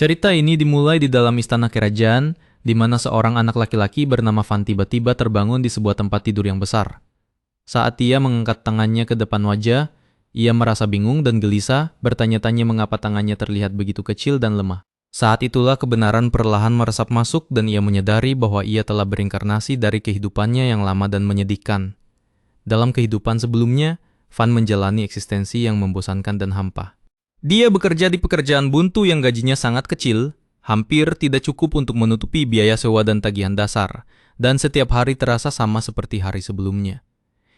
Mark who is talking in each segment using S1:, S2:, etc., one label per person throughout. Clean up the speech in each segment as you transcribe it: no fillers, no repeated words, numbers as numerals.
S1: Cerita ini dimulai di dalam istana kerajaan, di mana seorang anak laki-laki bernama Van tiba-tiba terbangun di sebuah tempat tidur yang besar. Saat ia mengangkat tangannya ke depan wajah, ia merasa bingung dan gelisah, bertanya-tanya mengapa tangannya terlihat begitu kecil dan lemah. Saat itulah kebenaran perlahan meresap masuk dan ia menyadari bahwa ia telah berinkarnasi dari kehidupannya yang lama dan menyedihkan. Dalam kehidupan sebelumnya, Van menjalani eksistensi yang membosankan dan hampa. Dia bekerja di pekerjaan buntu yang gajinya sangat kecil, hampir tidak cukup untuk menutupi biaya sewa dan tagihan dasar, dan setiap hari terasa sama seperti hari sebelumnya.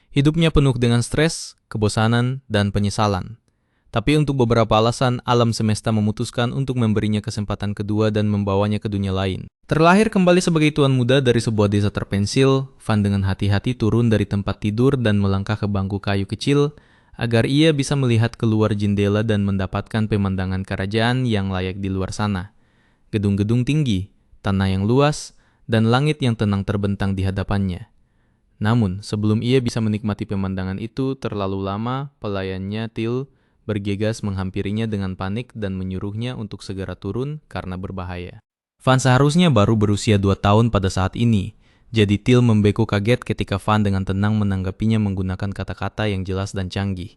S1: Hidupnya penuh dengan stres, kebosanan, dan penyesalan. Tapi untuk beberapa alasan, alam semesta memutuskan untuk memberinya kesempatan kedua dan membawanya ke dunia lain. Terlahir kembali sebagai tuan muda dari sebuah desa terpencil, Van dengan hati-hati turun dari tempat tidur dan melangkah ke bangku kayu kecil, agar ia bisa melihat keluar jendela dan mendapatkan pemandangan kerajaan yang layak di luar sana. Gedung-gedung tinggi, tanah yang luas, dan langit yang tenang terbentang di hadapannya. Namun, sebelum ia bisa menikmati pemandangan itu terlalu lama, pelayannya Till bergegas menghampirinya dengan panik dan menyuruhnya untuk segera turun karena berbahaya. Van seharusnya baru berusia 2 tahun pada saat ini, jadi Till membeku kaget ketika Van dengan tenang menanggapinya menggunakan kata-kata yang jelas dan canggih.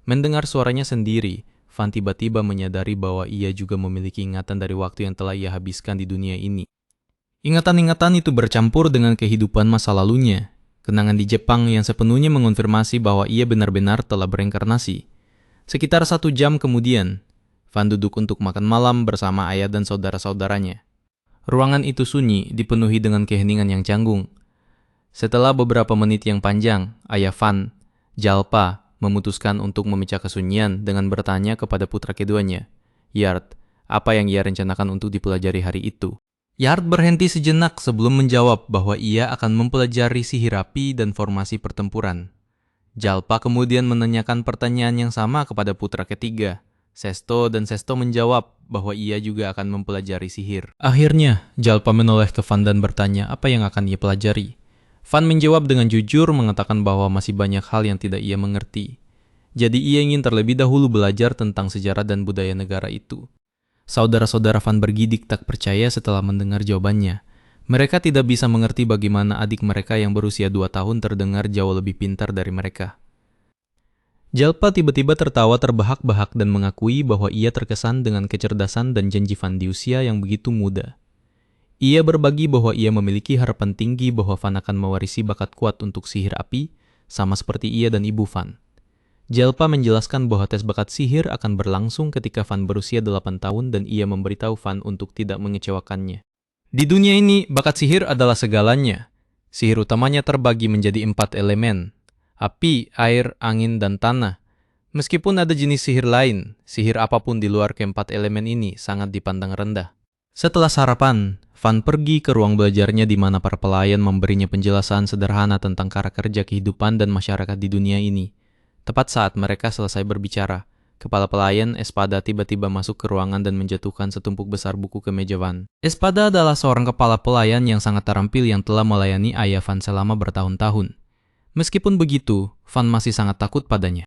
S1: Mendengar suaranya sendiri, Van tiba-tiba menyadari bahwa ia juga memiliki ingatan dari waktu yang telah ia habiskan di dunia ini. Ingatan-ingatan itu bercampur dengan kehidupan masa lalunya, kenangan di Jepang yang sepenuhnya mengonfirmasi bahwa ia benar-benar telah berinkarnasi. Sekitar 1 jam kemudian, Van duduk untuk makan malam bersama ayah dan saudara-saudaranya. Ruangan itu sunyi, dipenuhi dengan keheningan yang canggung. Setelah beberapa menit yang panjang, ayah Van, Jalpa, memutuskan untuk memecah kesunyian dengan bertanya kepada putra keduanya, Yard, apa yang ia rencanakan untuk dipelajari hari itu. Yard berhenti sejenak sebelum menjawab bahwa ia akan mempelajari sihir api dan formasi pertempuran. Jalpa kemudian menanyakan pertanyaan yang sama kepada putra ketiga, Sesto, dan Sesto menjawab bahwa ia juga akan mempelajari sihir. Akhirnya, Jalpa menoleh ke Van dan bertanya apa yang akan ia pelajari. Van menjawab dengan jujur mengatakan bahwa masih banyak hal yang tidak ia mengerti. Jadi ia ingin terlebih dahulu belajar tentang sejarah dan budaya negara itu. Saudara-saudara Van bergidik tak percaya setelah mendengar jawabannya. Mereka tidak bisa mengerti bagaimana adik mereka yang berusia 2 tahun terdengar jauh lebih pintar dari mereka. Jalpa tiba-tiba tertawa terbahak-bahak dan mengakui bahwa ia terkesan dengan kecerdasan dan janji Van di usia yang begitu muda. Ia berbagi bahwa ia memiliki harapan tinggi bahwa Van akan mewarisi bakat kuat untuk sihir api, sama seperti ia dan ibu Van. Jalpa menjelaskan bahwa tes bakat sihir akan berlangsung ketika Van berusia 8 tahun dan ia memberitahu Van untuk tidak mengecewakannya. Di dunia ini, bakat sihir adalah segalanya. Sihir utamanya terbagi menjadi 4 elemen: api, air, angin, dan tanah. Meskipun ada jenis sihir lain, sihir apapun di luar keempat elemen ini sangat dipandang rendah. Setelah sarapan, Van pergi ke ruang belajarnya di mana para pelayan memberinya penjelasan sederhana tentang cara kerja kehidupan dan masyarakat di dunia ini. Tepat saat mereka selesai berbicara, kepala pelayan Espada tiba-tiba masuk ke ruangan dan menjatuhkan setumpuk besar buku ke meja Van. Espada adalah seorang kepala pelayan yang sangat terampil yang telah melayani ayah Van selama bertahun-tahun. Meskipun begitu, Van masih sangat takut padanya.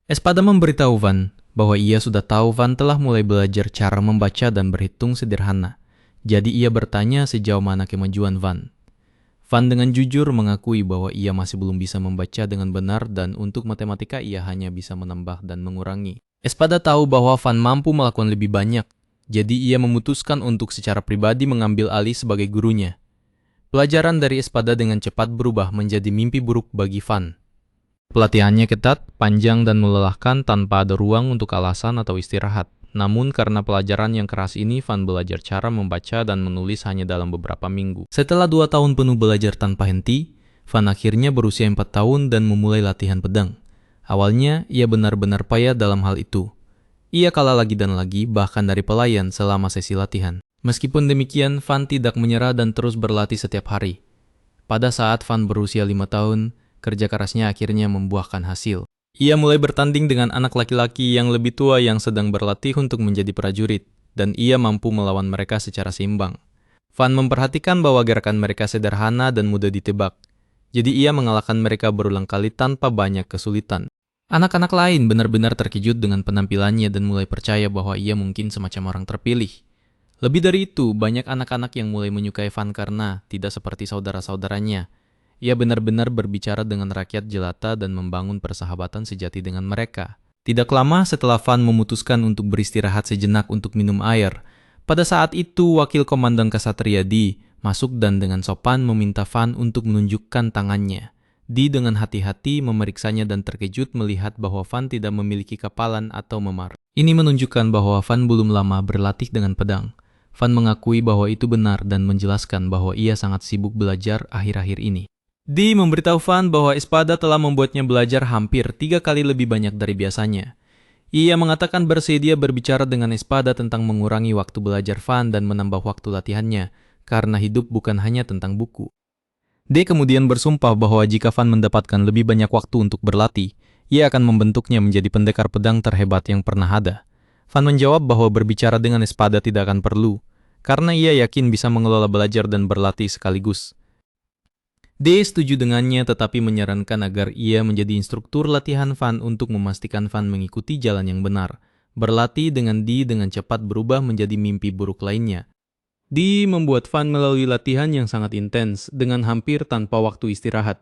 S1: Espada memberitahu Van bahwa ia sudah tahu Van telah mulai belajar cara membaca dan berhitung sederhana. Jadi ia bertanya sejauh mana kemajuan Van. Van dengan jujur mengakui bahwa ia masih belum bisa membaca dengan benar dan untuk matematika ia hanya bisa menambah dan mengurangi. Espada tahu bahwa Van mampu melakukan lebih banyak, jadi ia memutuskan untuk secara pribadi mengambil alih sebagai gurunya. Pelajaran dari Espada dengan cepat berubah menjadi mimpi buruk bagi Van. Pelatihannya ketat, panjang, dan melelahkan tanpa ada ruang untuk alasan atau istirahat. Namun karena pelajaran yang keras ini, Van belajar cara membaca dan menulis hanya dalam beberapa minggu. Setelah 2 tahun penuh belajar tanpa henti, Van akhirnya berusia 4 tahun dan memulai latihan pedang. Awalnya, ia benar-benar payah dalam hal itu. Ia kalah lagi dan lagi, bahkan dari pelayan selama sesi latihan. Meskipun demikian, Van tidak menyerah dan terus berlatih setiap hari. Pada saat Van berusia 5 tahun, kerja kerasnya akhirnya membuahkan hasil. Ia mulai bertanding dengan anak laki-laki yang lebih tua yang sedang berlatih untuk menjadi prajurit, dan ia mampu melawan mereka secara seimbang. Van memperhatikan bahwa gerakan mereka sederhana dan mudah ditebak, jadi ia mengalahkan mereka berulang kali tanpa banyak kesulitan. Anak-anak lain benar-benar terkejut dengan penampilannya dan mulai percaya bahwa ia mungkin semacam orang terpilih. Lebih dari itu, banyak anak-anak yang mulai menyukai Van karena tidak seperti saudara-saudaranya. Ia benar-benar berbicara dengan rakyat jelata dan membangun persahabatan sejati dengan mereka. Tidak lama setelah Van memutuskan untuk beristirahat sejenak untuk minum air, pada saat itu wakil komandan Ksatria Di masuk dan dengan sopan meminta Van untuk menunjukkan tangannya. Di dengan hati-hati memeriksanya dan terkejut melihat bahwa Van tidak memiliki kapalan atau memar. Ini menunjukkan bahwa Van belum lama berlatih dengan pedang. Van mengakui bahwa itu benar dan menjelaskan bahwa ia sangat sibuk belajar akhir-akhir ini. Di memberitahu Van bahwa espada telah membuatnya belajar hampir 3 kali lebih banyak dari biasanya. Ia mengatakan bersedia berbicara dengan espada tentang mengurangi waktu belajar Van dan menambah waktu latihannya, karena hidup bukan hanya tentang buku. D kemudian bersumpah bahwa jika Van mendapatkan lebih banyak waktu untuk berlatih, ia akan membentuknya menjadi pendekar pedang terhebat yang pernah ada. Van menjawab bahwa berbicara dengan espada tidak akan perlu, karena ia yakin bisa mengelola belajar dan berlatih sekaligus. D setuju dengannya tetapi menyarankan agar ia menjadi instruktur latihan Van untuk memastikan Van mengikuti jalan yang benar. Berlatih dengan D dengan cepat berubah menjadi mimpi buruk lainnya. D membuat Van melalui latihan yang sangat intens dengan hampir tanpa waktu istirahat.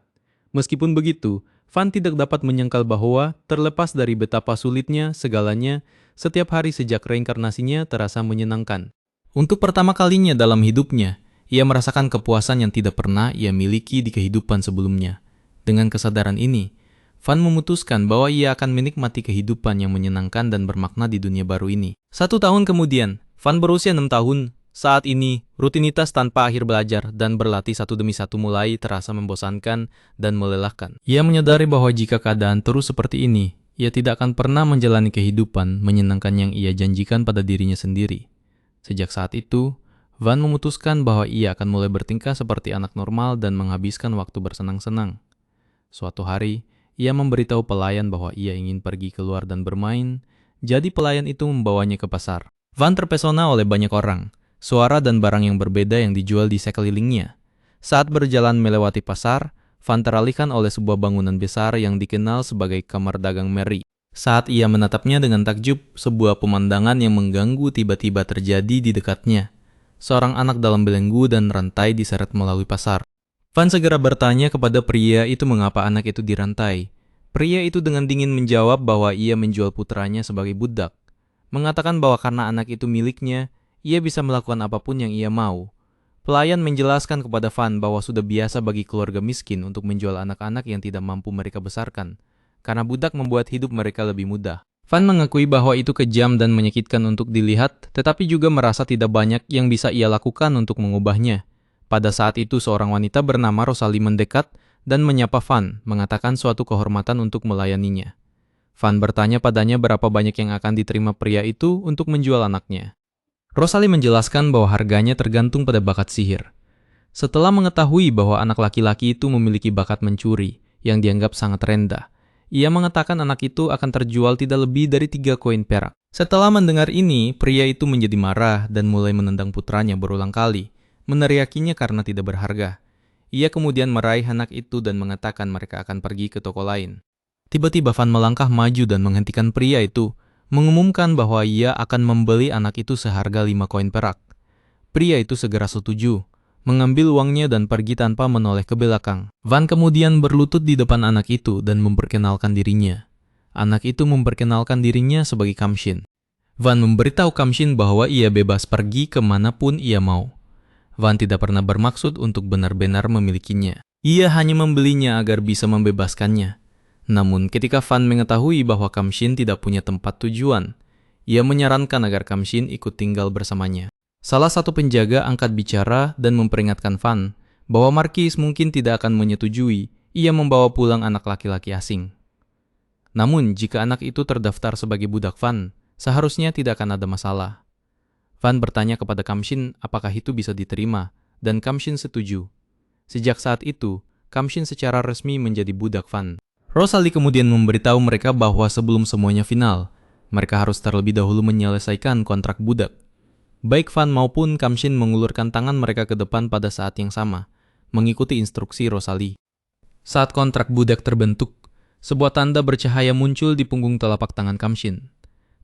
S1: Meskipun begitu, Van tidak dapat menyangkal bahwa terlepas dari betapa sulitnya segalanya, setiap hari sejak reinkarnasinya terasa menyenangkan. Untuk pertama kalinya dalam hidupnya, ia merasakan kepuasan yang tidak pernah ia miliki di kehidupan sebelumnya. Dengan kesadaran ini, Van memutuskan bahwa ia akan menikmati kehidupan yang menyenangkan dan bermakna di dunia baru ini. 1 tahun kemudian, Van berusia 6 tahun. Saat ini, rutinitas tanpa akhir belajar dan berlatih satu demi satu mulai terasa membosankan dan melelahkan. Ia menyadari bahwa jika keadaan terus seperti ini, ia tidak akan pernah menjalani kehidupan menyenangkan yang ia janjikan pada dirinya sendiri. Sejak saat itu, Van memutuskan bahwa ia akan mulai bertingkah seperti anak normal dan menghabiskan waktu bersenang-senang. Suatu hari, ia memberitahu pelayan bahwa ia ingin pergi keluar dan bermain, jadi pelayan itu membawanya ke pasar. Van terpesona oleh banyak orang, suara dan barang yang berbeda yang dijual di sekelilingnya. Saat berjalan melewati pasar, Van teralihkan oleh sebuah bangunan besar yang dikenal sebagai kamar dagang Mary. Saat ia menatapnya dengan takjub, sebuah pemandangan yang mengganggu tiba-tiba terjadi di dekatnya. Seorang anak dalam belenggu dan rantai diseret melalui pasar. Van segera bertanya kepada pria itu mengapa anak itu dirantai. Pria itu dengan dingin menjawab bahwa ia menjual putranya sebagai budak. Mengatakan bahwa karena anak itu miliknya, ia bisa melakukan apapun yang ia mau. Pelayan menjelaskan kepada Van bahwa sudah biasa bagi keluarga miskin untuk menjual anak-anak yang tidak mampu mereka besarkan, karena budak membuat hidup mereka lebih mudah. Van mengakui bahwa itu kejam dan menyakitkan untuk dilihat, tetapi juga merasa tidak banyak yang bisa ia lakukan untuk mengubahnya. Pada saat itu seorang wanita bernama Rosalie mendekat dan menyapa Van, mengatakan suatu kehormatan untuk melayaninya. Van bertanya padanya berapa banyak yang akan diterima pria itu untuk menjual anaknya. Rosalie menjelaskan bahwa harganya tergantung pada bakat sihir. Setelah mengetahui bahwa anak laki-laki itu memiliki bakat mencuri, yang dianggap sangat rendah, ia mengatakan anak itu akan terjual tidak lebih dari 3 koin perak. Setelah mendengar ini, pria itu menjadi marah dan mulai menendang putranya berulang kali, meneriakinya karena tidak berharga. Ia kemudian meraih anak itu dan mengatakan mereka akan pergi ke toko lain. Tiba-tiba Van melangkah maju dan menghentikan pria itu, mengumumkan bahwa ia akan membeli anak itu seharga 5 koin perak. Pria itu segera setuju, mengambil uangnya dan pergi tanpa menoleh ke belakang. Van kemudian berlutut di depan anak itu dan memperkenalkan dirinya. Anak itu memperkenalkan dirinya sebagai Kamshin. Van memberitahu Kamshin bahwa ia bebas pergi kemanapun ia mau. Van tidak pernah bermaksud untuk benar-benar memilikinya. Ia hanya membelinya agar bisa membebaskannya. Namun ketika Van mengetahui bahwa Kamshin tidak punya tempat tujuan, ia menyarankan agar Kamshin ikut tinggal bersamanya. Salah satu penjaga angkat bicara dan memperingatkan Van bahwa Markis mungkin tidak akan menyetujui ia membawa pulang anak laki-laki asing. Namun, jika anak itu terdaftar sebagai budak Van, seharusnya tidak akan ada masalah. Van bertanya kepada Kamshin apakah itu bisa diterima, dan Kamshin setuju. Sejak saat itu, Kamshin secara resmi menjadi budak Van. Rosalie kemudian memberitahu mereka bahwa sebelum semuanya final, mereka harus terlebih dahulu menyelesaikan kontrak budak. Baik Van maupun Kamshin mengulurkan tangan mereka ke depan pada saat yang sama, mengikuti instruksi Rosalie. Saat kontrak budak terbentuk, sebuah tanda bercahaya muncul di punggung telapak tangan Kamshin.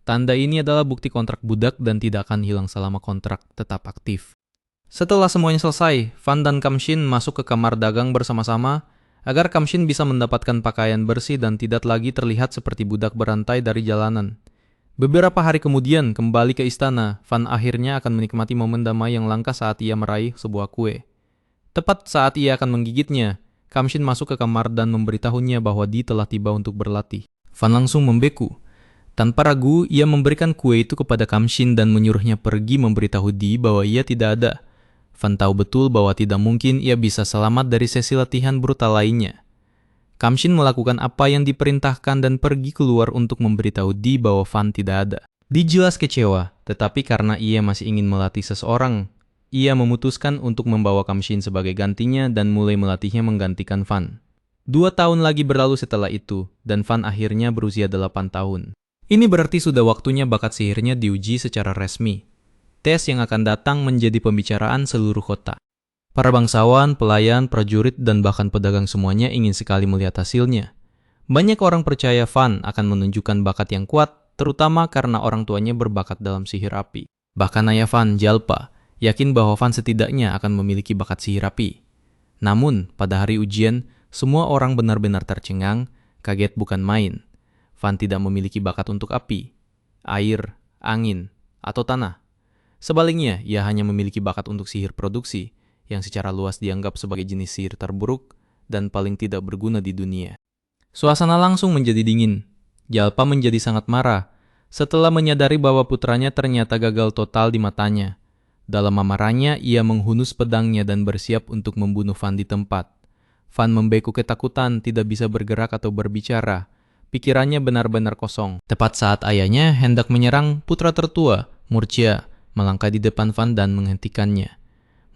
S1: Tanda ini adalah bukti kontrak budak dan tidak akan hilang selama kontrak tetap aktif. Setelah semuanya selesai, Van dan Kamshin masuk ke kamar dagang bersama-sama agar Kamshin bisa mendapatkan pakaian bersih dan tidak lagi terlihat seperti budak berantai dari jalanan. Beberapa hari kemudian, kembali ke istana, Van akhirnya akan menikmati momen damai yang langka saat ia meraih sebuah kue. Tepat saat ia akan menggigitnya, Kamshin masuk ke kamar dan memberitahunya bahwa Di telah tiba untuk berlatih. Van langsung membeku. Tanpa ragu, ia memberikan kue itu kepada Kamshin dan menyuruhnya pergi memberitahu Di bahwa ia tidak ada. Van tahu betul bahwa tidak mungkin ia bisa selamat dari sesi latihan brutal lainnya. Kamshin melakukan apa yang diperintahkan dan pergi keluar untuk memberitahu Di bahwa Van tidak ada. Di jelas kecewa, tetapi karena ia masih ingin melatih seseorang, ia memutuskan untuk membawa Kamshin sebagai gantinya dan mulai melatihnya menggantikan Van. 2 tahun lagi berlalu setelah itu, dan Van akhirnya berusia 8 tahun. Ini berarti sudah waktunya bakat sihirnya diuji secara resmi. Tes yang akan datang menjadi pembicaraan seluruh kota. Para bangsawan, pelayan, prajurit, dan bahkan pedagang semuanya ingin sekali melihat hasilnya. Banyak orang percaya Van akan menunjukkan bakat yang kuat, terutama karena orang tuanya berbakat dalam sihir api. Bahkan ayah Van, Jalpa, yakin bahwa Van setidaknya akan memiliki bakat sihir api. Namun, pada hari ujian, semua orang benar-benar tercengang, kaget bukan main. Van tidak memiliki bakat untuk api, air, angin, atau tanah. Sebaliknya, ia hanya memiliki bakat untuk sihir produksi, yang secara luas dianggap sebagai jenis sihir terburuk dan paling tidak berguna di dunia. Suasana langsung menjadi dingin. Jalpa menjadi sangat marah setelah menyadari bahwa putranya ternyata gagal total di matanya. Dalam amarahnya, ia menghunus pedangnya dan bersiap untuk membunuh Van di tempat. Van membeku ketakutan, tidak bisa bergerak atau berbicara. Pikirannya benar-benar kosong. Tepat saat ayahnya hendak menyerang, putra tertua, Murcia, melangkah di depan Van dan menghentikannya.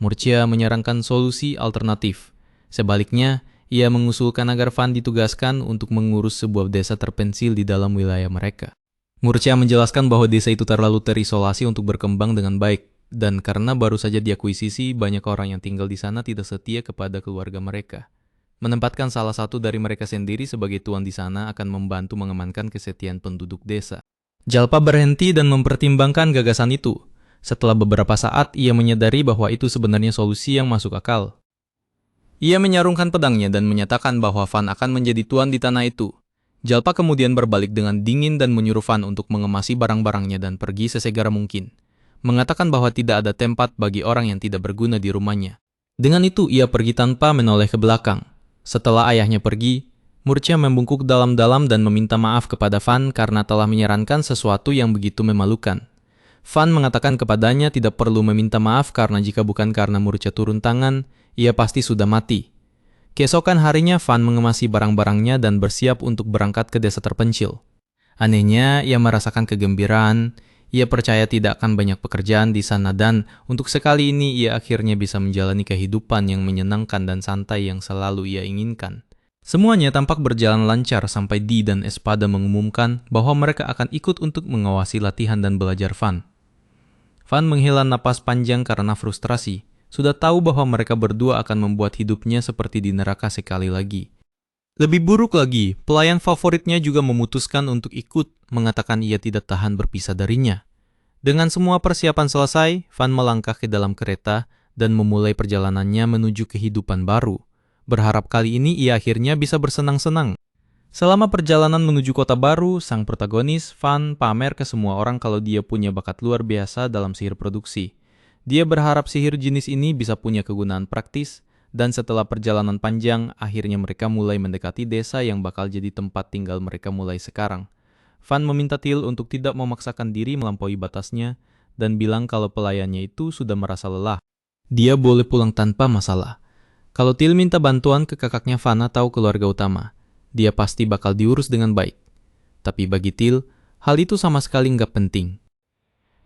S1: Murcia menyarankan solusi alternatif. Sebaliknya, ia mengusulkan agar Van ditugaskan untuk mengurus sebuah desa terpencil di dalam wilayah mereka. Murcia menjelaskan bahwa desa itu terlalu terisolasi untuk berkembang dengan baik, dan karena baru saja diakuisisi, banyak orang yang tinggal di sana tidak setia kepada keluarga mereka. Menempatkan salah satu dari mereka sendiri sebagai tuan di sana akan membantu mengamankan kesetiaan penduduk desa. Jalpa berhenti dan mempertimbangkan gagasan itu. Setelah beberapa saat, ia menyadari bahwa itu sebenarnya solusi yang masuk akal. Ia menyarungkan pedangnya dan menyatakan bahwa Van akan menjadi tuan di tanah itu. Jalpa kemudian berbalik dengan dingin dan menyuruh Van untuk mengemasi barang-barangnya dan pergi sesegera mungkin. Mengatakan bahwa tidak ada tempat bagi orang yang tidak berguna di rumahnya. Dengan itu, ia pergi tanpa menoleh ke belakang. Setelah ayahnya pergi, Murcia membungkuk dalam-dalam dan meminta maaf kepada Van karena telah menyarankan sesuatu yang begitu memalukan. Van mengatakan kepadanya tidak perlu meminta maaf karena jika bukan karena Murcia turun tangan, ia pasti sudah mati. Keesokan harinya, Van mengemasi barang-barangnya dan bersiap untuk berangkat ke desa terpencil. Anehnya, ia merasakan kegembiraan. Ia percaya tidak akan banyak pekerjaan di sana dan untuk sekali ini ia akhirnya bisa menjalani kehidupan yang menyenangkan dan santai yang selalu ia inginkan. Semuanya tampak berjalan lancar sampai Di dan Espada mengumumkan bahwa mereka akan ikut untuk mengawasi latihan dan belajar Van. Van menghela napas panjang karena frustrasi. Sudah tahu bahwa mereka berdua akan membuat hidupnya seperti di neraka sekali lagi. Lebih buruk lagi, pelayan favoritnya juga memutuskan untuk ikut, mengatakan ia tidak tahan berpisah darinya. Dengan semua persiapan selesai, Van melangkah ke dalam kereta dan memulai perjalanannya menuju kehidupan baru. Berharap kali ini ia akhirnya bisa bersenang-senang. Selama perjalanan menuju kota baru, sang protagonis, Van, pamer ke semua orang kalau dia punya bakat luar biasa dalam sihir produksi. Dia berharap sihir jenis ini bisa punya kegunaan praktis, dan setelah perjalanan panjang, akhirnya mereka mulai mendekati desa yang bakal jadi tempat tinggal mereka mulai sekarang. Van meminta Til untuk tidak memaksakan diri melampaui batasnya, dan bilang kalau pelayannya itu sudah merasa lelah. Dia boleh pulang tanpa masalah. Kalau Til minta bantuan ke kakaknya Van atau keluarga utama, dia pasti bakal diurus dengan baik. Tapi bagi Til, hal itu sama sekali nggak penting.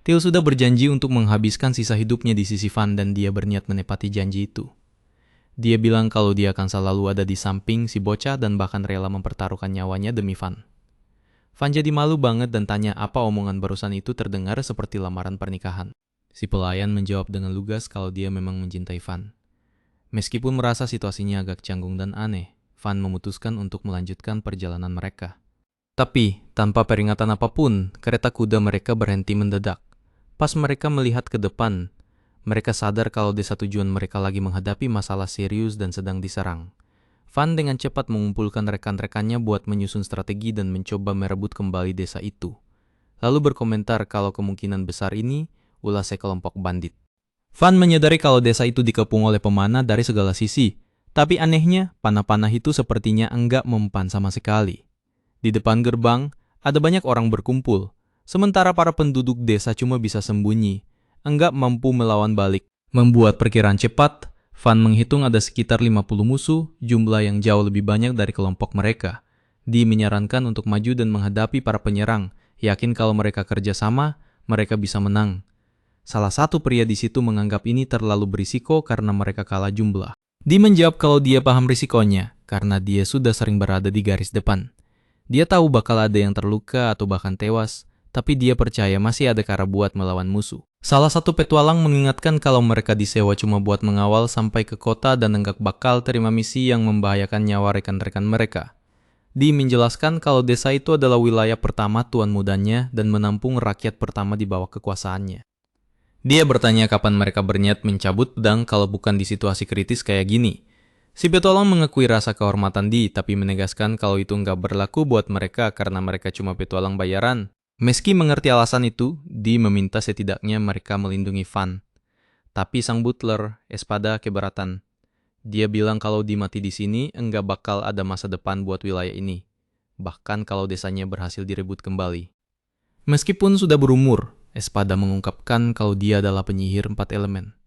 S1: Til sudah berjanji untuk menghabiskan sisa hidupnya di sisi Van dan dia berniat menepati janji itu. Dia bilang kalau dia akan selalu ada di samping si bocah dan bahkan rela mempertaruhkan nyawanya demi Van. Van jadi malu banget dan tanya apa omongan barusan itu terdengar seperti lamaran pernikahan. Si pelayan menjawab dengan lugas kalau dia memang mencintai Van. Meskipun merasa situasinya agak canggung dan aneh, Van memutuskan untuk melanjutkan perjalanan mereka. Tapi, tanpa peringatan apapun, kereta kuda mereka berhenti mendadak. Pas mereka melihat ke depan, mereka sadar kalau desa tujuan mereka lagi menghadapi masalah serius dan sedang diserang. Van dengan cepat mengumpulkan rekan-rekannya buat menyusun strategi dan mencoba merebut kembali desa itu. Lalu berkomentar kalau kemungkinan besar ini ulah sekelompok bandit. Van menyadari kalau desa itu dikepung oleh pemanah dari segala sisi. Tapi anehnya, panah-panah itu sepertinya enggak mempan sama sekali. Di depan gerbang, ada banyak orang berkumpul. Sementara para penduduk desa cuma bisa sembunyi, enggak mampu melawan balik. Membuat perkiraan cepat, Van menghitung ada sekitar 50 musuh, jumlah yang jauh lebih banyak dari kelompok mereka. Dia menyarankan untuk maju dan menghadapi para penyerang, yakin kalau mereka kerjasama, mereka bisa menang. Salah satu pria di situ menganggap ini terlalu berisiko karena mereka kalah jumlah. Dia menjawab kalau dia paham risikonya, karena dia sudah sering berada di garis depan. Dia tahu bakal ada yang terluka atau bahkan tewas, tapi dia percaya masih ada cara buat melawan musuh. Salah satu petualang mengingatkan kalau mereka disewa cuma buat mengawal sampai ke kota dan enggak bakal terima misi yang membahayakan nyawa rekan-rekan mereka. Dia menjelaskan kalau desa itu adalah wilayah pertama tuan mudanya dan menampung rakyat pertama di bawah kekuasaannya. Dia bertanya kapan mereka berniat mencabut pedang kalau bukan di situasi kritis kayak gini. Si petualang mengakui rasa kehormatan Di, tapi menegaskan kalau itu nggak berlaku buat mereka karena mereka cuma petualang bayaran. Meski mengerti alasan itu, Di meminta setidaknya mereka melindungi Van. Tapi sang butler, Espada, keberatan. Dia bilang kalau Di mati di sini, enggak bakal ada masa depan buat wilayah ini. Bahkan kalau desanya berhasil direbut kembali. Meskipun sudah berumur, Espada mengungkapkan kalau dia adalah penyihir 4 elemen.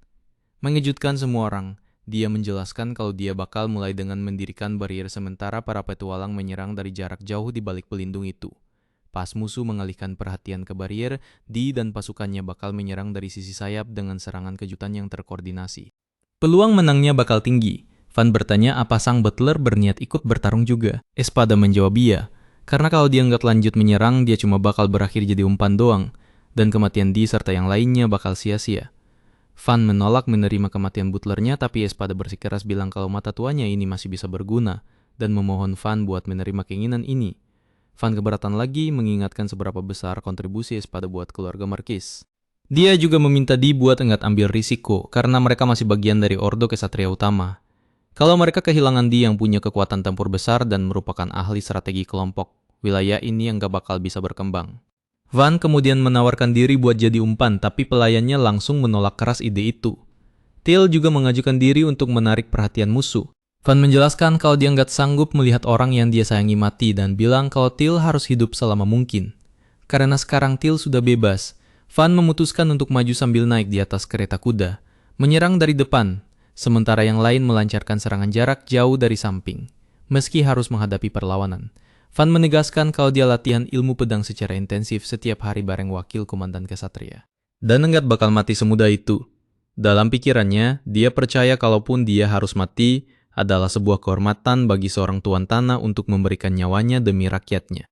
S1: Mengejutkan semua orang. Dia menjelaskan kalau dia bakal mulai dengan mendirikan barier sementara para petualang menyerang dari jarak jauh di balik pelindung itu. Pas musuh mengalihkan perhatian ke barier, Di dan pasukannya bakal menyerang dari sisi sayap dengan serangan kejutan yang terkoordinasi. Peluang menangnya bakal tinggi. Van bertanya apa sang butler berniat ikut bertarung juga. Espada menjawab iya, karena kalau dia nggak lanjut menyerang, dia cuma bakal berakhir jadi umpan doang, dan kematian Di serta yang lainnya bakal sia-sia. Van menolak menerima kematian butlernya, tapi Espada bersikeras bilang kalau mata tuanya ini masih bisa berguna, dan memohon Van buat menerima keinginan ini. Van keberatan lagi mengingatkan seberapa besar kontribusi Espada buat keluarga Marquis. Dia juga meminta Di buat enggak ambil risiko, karena mereka masih bagian dari Ordo Kesatria Utama. Kalau mereka kehilangan Di yang punya kekuatan tempur besar dan merupakan ahli strategi kelompok, wilayah ini enggak bakal bisa berkembang. Van kemudian menawarkan diri buat jadi umpan, tapi pelayannya langsung menolak keras ide itu. Till juga mengajukan diri untuk menarik perhatian musuh. Van menjelaskan kalau dia nggak sanggup melihat orang yang dia sayangi mati dan bilang kalau Till harus hidup selama mungkin. Karena sekarang Till sudah bebas, Van memutuskan untuk maju sambil naik di atas kereta kuda, menyerang dari depan, sementara yang lain melancarkan serangan jarak jauh dari samping, meski harus menghadapi perlawanan. Van menegaskan kalau dia latihan ilmu pedang secara intensif setiap hari bareng wakil komandan kesatria. Dan enggak bakal mati semudah itu. Dalam pikirannya, dia percaya kalaupun dia harus mati adalah sebuah kehormatan bagi seorang tuan tanah untuk memberikan nyawanya demi rakyatnya.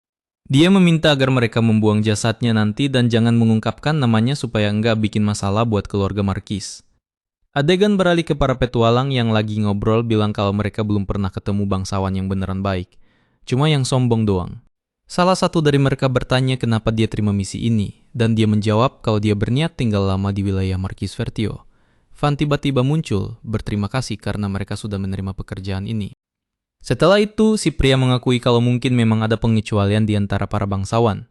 S1: Dia meminta agar mereka membuang jasadnya nanti dan jangan mengungkapkan namanya supaya enggak bikin masalah buat keluarga Marquis. Adegan beralih ke para petualang yang lagi ngobrol bilang kalau mereka belum pernah ketemu bangsawan yang beneran baik. Cuma yang sombong doang. Salah satu dari mereka bertanya kenapa dia terima misi ini, dan dia menjawab kalau dia berniat tinggal lama di wilayah Marquis Vertio. Van tiba-tiba muncul, berterima kasih karena mereka sudah menerima pekerjaan ini. Setelah itu, si pria mengakui kalau mungkin memang ada pengecualian di antara para bangsawan.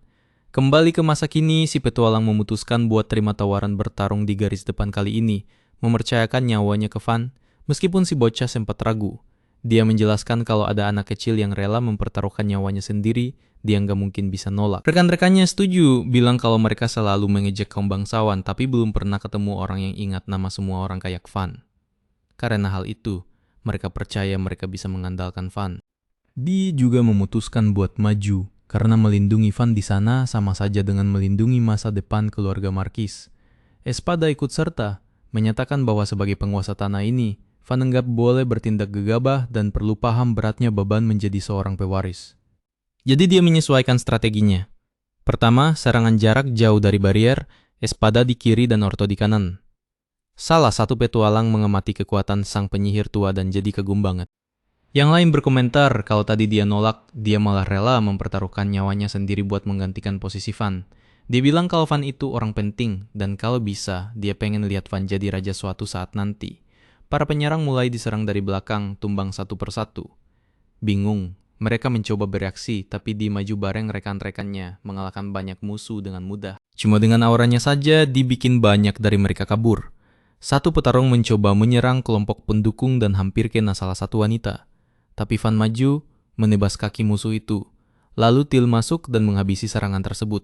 S1: Kembali ke masa kini, si petualang memutuskan buat terima tawaran bertarung di garis depan kali ini, mempercayakan nyawanya ke Van, meskipun si bocah sempat ragu. Dia menjelaskan kalau ada anak kecil yang rela mempertaruhkan nyawanya sendiri, dia nggak mungkin bisa nolak. Rekan-rekannya setuju, bilang kalau mereka selalu mengejek kaum bangsawan, tapi belum pernah ketemu orang yang ingat nama semua orang kayak Van. Karena hal itu, mereka percaya mereka bisa mengandalkan Van. Dia juga memutuskan buat maju, karena melindungi Van di sana sama saja dengan melindungi masa depan keluarga Marquis. Espada ikut serta, menyatakan bahwa sebagai penguasa tanah ini, Van enggak boleh bertindak gegabah dan perlu paham beratnya beban menjadi seorang pewaris. Jadi dia menyesuaikan strateginya. Pertama, serangan jarak jauh dari barier, Espada di kiri dan Orto di kanan. Salah satu petualang mengamati kekuatan sang penyihir tua dan jadi kagum banget. Yang lain berkomentar kalau tadi dia nolak, dia malah rela mempertaruhkan nyawanya sendiri buat menggantikan posisi Van. Dia bilang kalau Van itu orang penting, dan kalau bisa, dia pengen lihat Van jadi raja suatu saat nanti. Para penyerang mulai diserang dari belakang, tumbang satu persatu. Bingung, mereka mencoba bereaksi, tapi di maju bareng rekan-rekannya, mengalahkan banyak musuh dengan mudah. Cuma dengan auranya saja, dibikin banyak dari mereka kabur. Satu petarung mencoba menyerang kelompok pendukung dan hampir kena salah satu wanita. Tapi Van maju, menebas kaki musuh itu. Lalu Till masuk dan menghabisi serangan tersebut.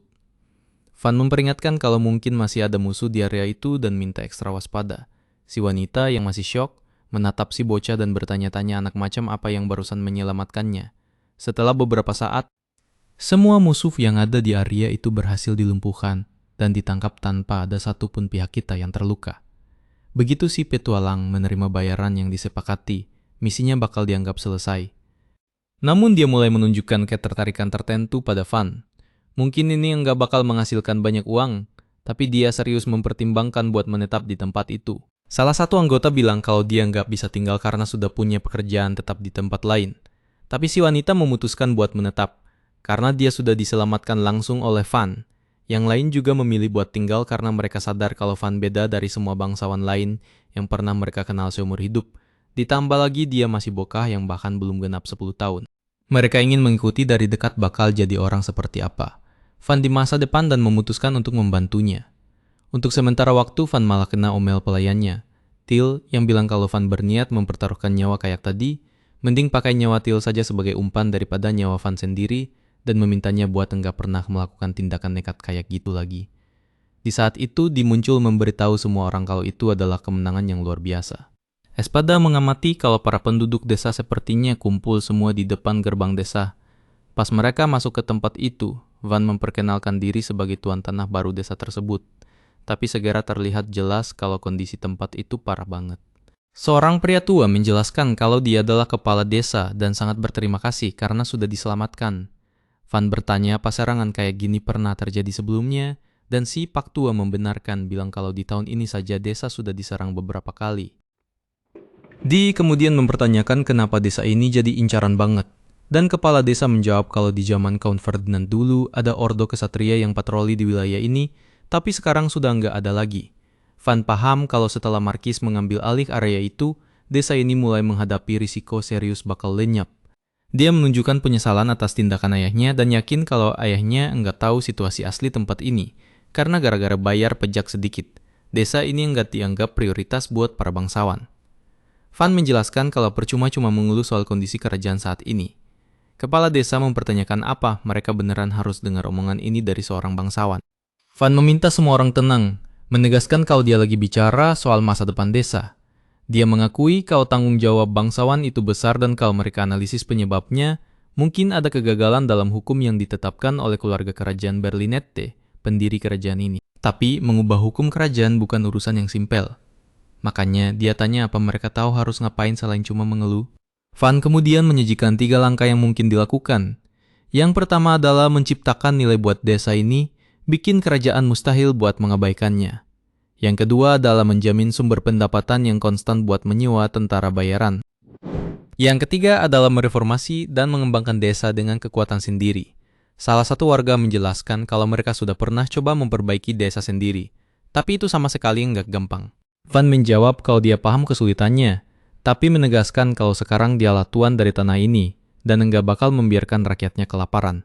S1: Van memperingatkan kalau mungkin masih ada musuh di area itu dan minta ekstra waspada. Si wanita yang masih syok menatap si bocah dan bertanya-tanya anak macam apa yang barusan menyelamatkannya. Setelah beberapa saat, semua musuh yang ada di area itu berhasil dilumpuhkan dan ditangkap tanpa ada satupun pihak kita yang terluka. Begitu si petualang menerima bayaran yang disepakati, misinya bakal dianggap selesai. Namun dia mulai menunjukkan ketertarikan tertentu pada Van. Mungkin ini enggak bakal menghasilkan banyak uang, tapi dia serius mempertimbangkan buat menetap di tempat itu. Salah satu anggota bilang kalau dia nggak bisa tinggal karena sudah punya pekerjaan tetap di tempat lain. Tapi si wanita memutuskan buat menetap, karena dia sudah diselamatkan langsung oleh Van. Yang lain juga memilih buat tinggal karena mereka sadar kalau Van beda dari semua bangsawan lain yang pernah mereka kenal seumur hidup. Ditambah lagi dia masih bocah yang bahkan belum genap 10 tahun. Mereka ingin mengikuti dari dekat bakal jadi orang seperti apa Van di masa depan dan memutuskan untuk membantunya. Untuk sementara waktu, Van malah kena omel pelayannya. Till yang bilang kalau Van berniat mempertaruhkan nyawa kayak tadi, mending pakai nyawa Till saja sebagai umpan daripada nyawa Van sendiri dan memintanya buat enggak pernah melakukan tindakan nekat kayak gitu lagi. Di saat itu, dimuncul memberitahu semua orang kalau itu adalah kemenangan yang luar biasa. Espada mengamati kalau para penduduk desa sepertinya kumpul semua di depan gerbang desa. Pas mereka masuk ke tempat itu, Van memperkenalkan diri sebagai tuan tanah baru desa tersebut. Tapi segera terlihat jelas kalau kondisi tempat itu parah banget. Seorang pria tua menjelaskan kalau dia adalah kepala desa dan sangat berterima kasih karena sudah diselamatkan. Van bertanya apa serangan kayak gini pernah terjadi sebelumnya, dan si Pak tua membenarkan bilang kalau di tahun ini saja desa sudah diserang beberapa kali. Di kemudian mempertanyakan kenapa desa ini jadi incaran banget. Dan kepala desa menjawab kalau di zaman Count Ferdinand dulu ada ordo kesatria yang patroli di wilayah ini, tapi sekarang sudah nggak ada lagi. Van paham kalau setelah Markis mengambil alih area itu, desa ini mulai menghadapi risiko serius bakal lenyap. Dia menunjukkan penyesalan atas tindakan ayahnya dan yakin kalau ayahnya nggak tahu situasi asli tempat ini, karena gara-gara bayar pajak sedikit. Desa ini nggak dianggap prioritas buat para bangsawan. Van menjelaskan kalau percuma cuma mengeluh soal kondisi kerajaan saat ini. Kepala desa mempertanyakan apa mereka beneran harus dengar omongan ini dari seorang bangsawan. Van meminta semua orang tenang, menegaskan kalau dia lagi bicara soal masa depan desa. Dia mengakui kalau tanggung jawab bangsawan itu besar dan kalau mereka analisis penyebabnya, mungkin ada kegagalan dalam hukum yang ditetapkan oleh keluarga kerajaan Berlinette, pendiri kerajaan ini. Tapi mengubah hukum kerajaan bukan urusan yang simpel. Makanya dia tanya apa mereka tahu harus ngapain selain cuma mengeluh. Van kemudian menyajikan 3 langkah yang mungkin dilakukan. Yang pertama adalah menciptakan nilai buat desa ini, bikin kerajaan mustahil buat mengabaikannya. Yang kedua adalah menjamin sumber pendapatan yang konstan buat menyewa tentara bayaran. Yang ketiga adalah mereformasi dan mengembangkan desa dengan kekuatan sendiri. Salah satu warga menjelaskan kalau mereka sudah pernah coba memperbaiki desa sendiri, tapi itu sama sekali nggak gampang. Van menjawab kalau dia paham kesulitannya, tapi menegaskan kalau sekarang dialah tuan dari tanah ini dan enggak bakal membiarkan rakyatnya kelaparan.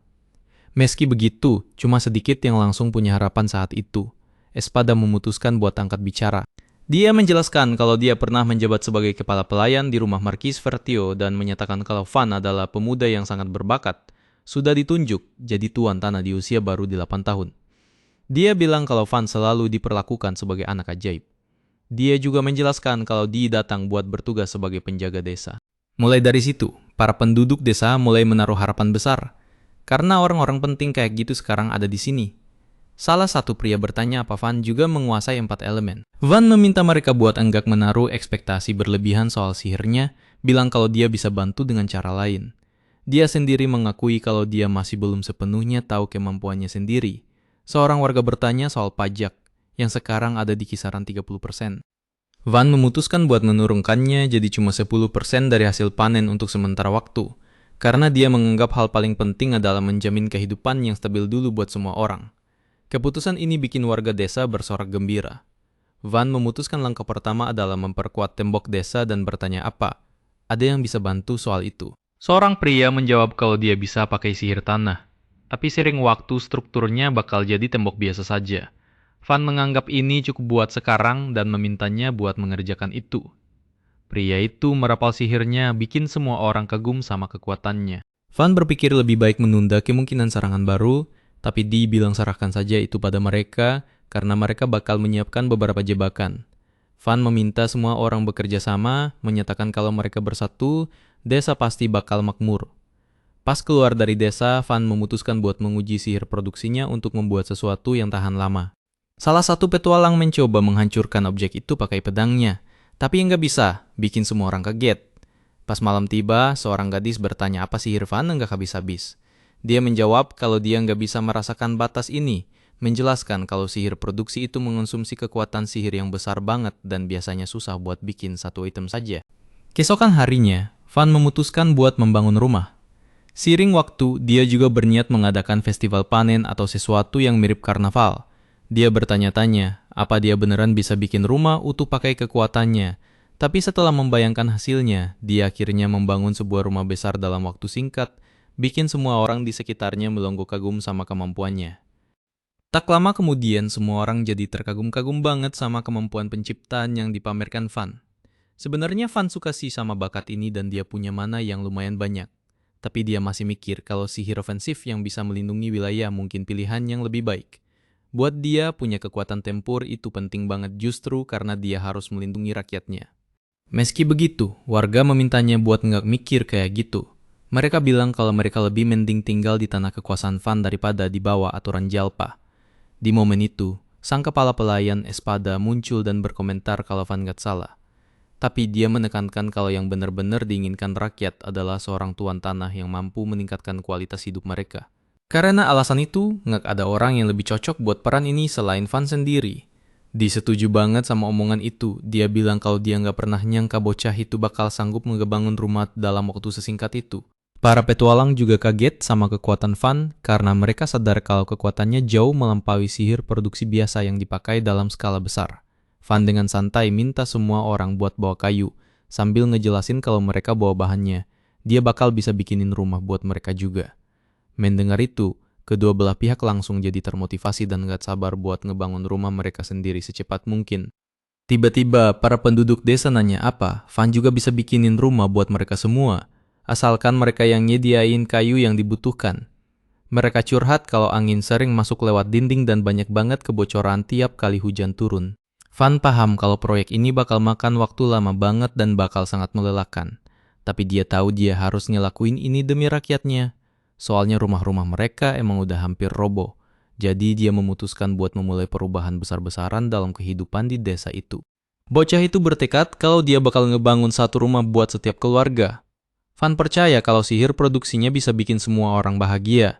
S1: Meski begitu, cuma sedikit yang langsung punya harapan saat itu. Espada memutuskan buat angkat bicara. Dia menjelaskan kalau dia pernah menjabat sebagai kepala pelayan di rumah Markis Vertio dan menyatakan kalau Van adalah pemuda yang sangat berbakat, sudah ditunjuk jadi tuan tanah di usia baru 8 tahun. Dia bilang kalau Van selalu diperlakukan sebagai anak ajaib. Dia juga menjelaskan kalau dia datang buat bertugas sebagai penjaga desa. Mulai dari situ, para penduduk desa mulai menaruh harapan besar. Karena orang-orang penting kayak gitu sekarang ada di sini. Salah satu pria bertanya apa Van juga menguasai 4 elemen. Van meminta mereka buat enggak menaruh ekspektasi berlebihan soal sihirnya, bilang kalau dia bisa bantu dengan cara lain. Dia sendiri mengakui kalau dia masih belum sepenuhnya tahu kemampuannya sendiri. Seorang warga bertanya soal pajak, yang sekarang ada di kisaran 30%. Van memutuskan buat menurunkannya jadi cuma 10% dari hasil panen untuk sementara waktu, karena dia menganggap hal paling penting adalah menjamin kehidupan yang stabil dulu buat semua orang. Keputusan ini bikin warga desa bersorak gembira. Van memutuskan langkah pertama adalah memperkuat tembok desa dan bertanya apa. Ada yang bisa bantu soal itu. Seorang pria menjawab kalau dia bisa pakai sihir tanah, tapi sering waktu strukturnya bakal jadi tembok biasa saja. Van menganggap ini cukup buat sekarang dan memintanya buat mengerjakan itu. Pria itu merapal sihirnya, bikin semua orang kagum sama kekuatannya. Van berpikir lebih baik menunda kemungkinan serangan baru, tapi Di bilang serahkan saja itu pada mereka, karena mereka bakal menyiapkan beberapa jebakan. Van meminta semua orang bekerja sama, menyatakan kalau mereka bersatu, desa pasti bakal makmur. Pas keluar dari desa, Van memutuskan buat menguji sihir produksinya untuk membuat sesuatu yang tahan lama. Salah satu petualang mencoba menghancurkan objek itu pakai pedangnya, tapi nggak bisa, bikin semua orang kaget. Pas malam tiba, seorang gadis bertanya apa sihir Van nggak habis-habis. Dia menjawab kalau dia nggak bisa merasakan batas ini, menjelaskan kalau sihir produksi itu mengonsumsi kekuatan sihir yang besar banget dan biasanya susah buat bikin satu item saja. Keesokan harinya, Van memutuskan buat membangun rumah. Seiring waktu, dia juga berniat mengadakan festival panen atau sesuatu yang mirip karnaval. Dia bertanya-tanya, apa dia beneran bisa bikin rumah utuh pakai kekuatannya. Tapi setelah membayangkan hasilnya, dia akhirnya membangun sebuah rumah besar dalam waktu singkat, bikin semua orang di sekitarnya melongo kagum sama kemampuannya. Tak lama kemudian, semua orang jadi terkagum-kagum banget sama kemampuan penciptaan yang dipamerkan Van. Sebenarnya Van suka sih sama bakat ini dan dia punya mana yang lumayan banyak. Tapi dia masih mikir kalau sihir ofensif yang bisa melindungi wilayah mungkin pilihan yang lebih baik. Buat dia, punya kekuatan tempur itu penting banget justru karena dia harus melindungi rakyatnya. Meski begitu, warga memintanya buat nggak mikir kayak gitu. Mereka bilang kalau mereka lebih mending tinggal di tanah kekuasaan Van daripada di bawah aturan Jalpa. Di momen itu, sang kepala pelayan Espada muncul dan berkomentar kalau Van nggak salah. Tapi dia menekankan kalau yang benar-benar diinginkan rakyat adalah seorang tuan tanah yang mampu meningkatkan kualitas hidup mereka. Karena alasan itu, nggak ada orang yang lebih cocok buat peran ini selain Van sendiri. Dia setuju banget sama omongan itu. Dia bilang kalau dia nggak pernah nyangka bocah itu bakal sanggup ngebangun rumah dalam waktu sesingkat itu. Para petualang juga kaget sama kekuatan Van karena mereka sadar kalau kekuatannya jauh melampaui sihir produksi biasa yang dipakai dalam skala besar. Van dengan santai minta semua orang buat bawa kayu, sambil ngejelasin kalau mereka bawa bahannya. Dia bakal bisa bikinin rumah buat mereka juga. Mendengar itu, kedua belah pihak langsung jadi termotivasi dan gak sabar buat ngebangun rumah mereka sendiri secepat mungkin. Tiba-tiba, para penduduk desa nanya apa, Van juga bisa bikinin rumah buat mereka semua, asalkan mereka yang nyediain kayu yang dibutuhkan. Mereka curhat kalau angin sering masuk lewat dinding dan banyak banget kebocoran tiap kali hujan turun. Van paham kalau proyek ini bakal makan waktu lama banget dan bakal sangat melelahkan. Tapi dia tahu dia harus ngelakuin ini demi rakyatnya. Soalnya rumah-rumah mereka emang udah hampir roboh. Jadi dia memutuskan buat memulai perubahan besar-besaran dalam kehidupan di desa itu. Bocah itu bertekad kalau dia bakal ngebangun satu rumah buat setiap keluarga. Van percaya kalau sihir produksinya bisa bikin semua orang bahagia.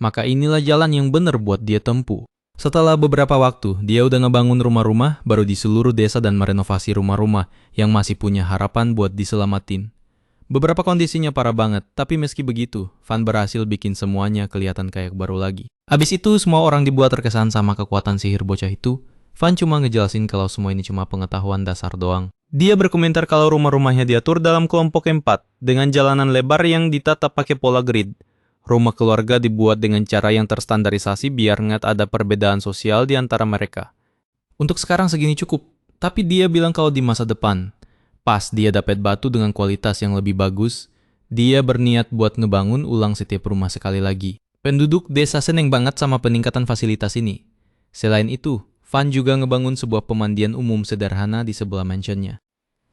S1: Maka inilah jalan yang benar buat dia tempuh. Setelah beberapa waktu, dia udah ngebangun rumah-rumah baru di seluruh desa dan merenovasi rumah-rumah yang masih punya harapan buat diselamatin. Beberapa kondisinya parah banget, tapi meski begitu, Van berhasil bikin semuanya kelihatan kayak baru lagi. Abis itu, semua orang dibuat terkesan sama kekuatan sihir bocah itu. Van cuma ngejelasin kalau semua ini cuma pengetahuan dasar doang. Dia berkomentar kalau rumah-rumahnya diatur dalam kelompok 4, dengan jalanan lebar yang ditata pakai pola grid. Rumah keluarga dibuat dengan cara yang terstandarisasi biar nggak ada perbedaan sosial di antara mereka. Untuk sekarang segini cukup, tapi dia bilang kalau di masa depan, pas dia dapat batu dengan kualitas yang lebih bagus, dia berniat buat ngebangun ulang setiap rumah sekali lagi. Penduduk desa seneng banget sama peningkatan fasilitas ini. Selain itu, Van juga ngebangun sebuah pemandian umum sederhana di sebelah mansionnya.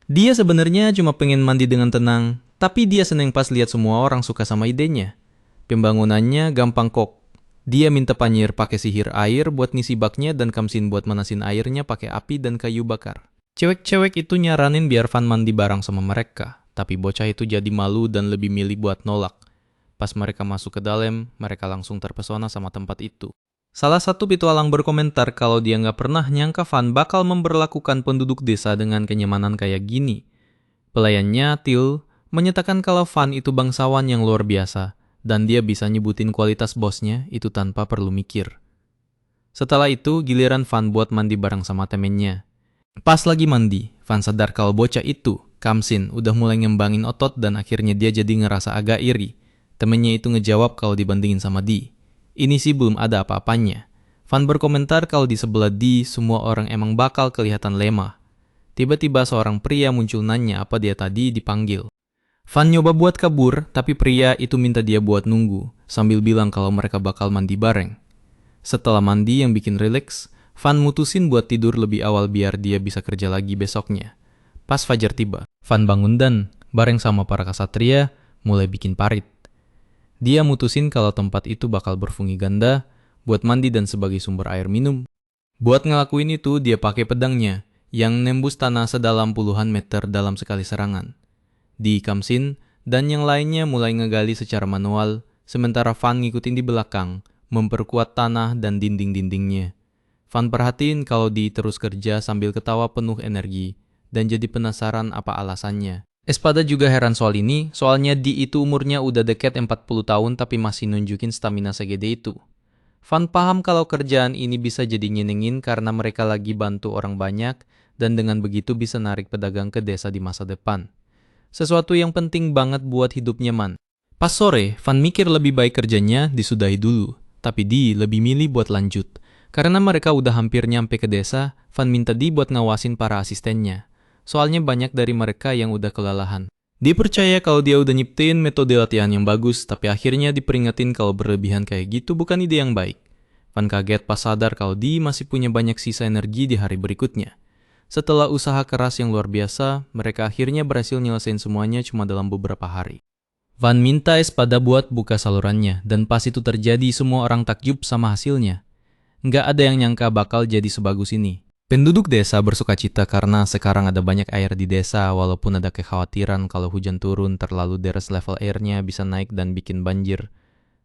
S1: Dia sebenarnya cuma pengen mandi dengan tenang, tapi dia seneng pas lihat semua orang suka sama idenya. Pembangunannya gampang kok. Dia minta Panyir pakai sihir air buat ngisi baknya dan Kamsin buat manasin airnya pakai api dan kayu bakar. Cewek-cewek itu nyaranin biar Van mandi bareng sama mereka, tapi bocah itu jadi malu dan lebih milih buat nolak. Pas mereka masuk ke dalam, mereka langsung terpesona sama tempat itu. Salah satu petualang berkomentar kalau dia nggak pernah nyangka Van bakal memperlakukan penduduk desa dengan kenyamanan kayak gini. Pelayannya, Till, menyatakan kalau Van itu bangsawan yang luar biasa, dan dia bisa nyebutin kualitas bosnya itu tanpa perlu mikir. Setelah itu, giliran Van buat mandi bareng sama temennya. Pas lagi mandi, Van sadar kalau bocah itu, Kamsin, udah mulai ngembangin otot dan akhirnya dia jadi ngerasa agak iri. Temennya itu ngejawab kalau dibandingin sama Di. Ini sih belum ada apa-apanya. Van berkomentar kalau di sebelah Di, semua orang emang bakal kelihatan lemah. Tiba-tiba seorang pria muncul nanya apa dia tadi dipanggil. Van nyoba buat kabur, tapi pria itu minta dia buat nunggu, sambil bilang kalau mereka bakal mandi bareng. Setelah mandi yang bikin rileks, Van mutusin buat tidur lebih awal biar dia bisa kerja lagi besoknya. Pas fajar tiba, Van bangun dan, bareng sama para kasatria, mulai bikin parit. Dia mutusin kalau tempat itu bakal berfungsi ganda, buat mandi dan sebagai sumber air minum. Buat ngelakuin itu, dia pakai pedangnya, yang nembus tanah sedalam puluhan meter dalam sekali serangan. Di Kamsin, dan yang lainnya mulai ngegali secara manual, sementara Van ngikutin di belakang, memperkuat tanah dan dinding-dindingnya. Van perhatiin kalau Di terus kerja sambil ketawa penuh energi, dan jadi penasaran apa alasannya. Espada juga heran soal ini, soalnya Di itu umurnya udah deket 40 tahun tapi masih nunjukin stamina segede itu. Van paham kalau kerjaan ini bisa jadi nyenengin karena mereka lagi bantu orang banyak dan dengan begitu bisa narik pedagang ke desa di masa depan. Sesuatu yang penting banget buat hidup nyaman. Pas sore, Van mikir lebih baik kerjanya disudahi dulu, tapi Di lebih milih buat lanjut. Karena mereka udah hampir nyampe ke desa, Van minta Di buat ngawasin para asistennya. Soalnya banyak dari mereka yang udah kelelahan. Dia percaya kalau dia udah nyiptain metode latihan yang bagus, tapi akhirnya diperingatin kalau berlebihan kayak gitu bukan ide yang baik. Van kaget pas sadar kalau Di masih punya banyak sisa energi di hari berikutnya. Setelah usaha keras yang luar biasa, mereka akhirnya berhasil nyelesain semuanya cuma dalam beberapa hari. Van minta Espada buat buka salurannya, dan pas itu terjadi semua orang takjub sama hasilnya. Nggak ada yang nyangka bakal jadi sebagus ini. Penduduk desa bersukacita karena sekarang ada banyak air di desa walaupun ada kekhawatiran kalau hujan turun terlalu deres level airnya bisa naik dan bikin banjir.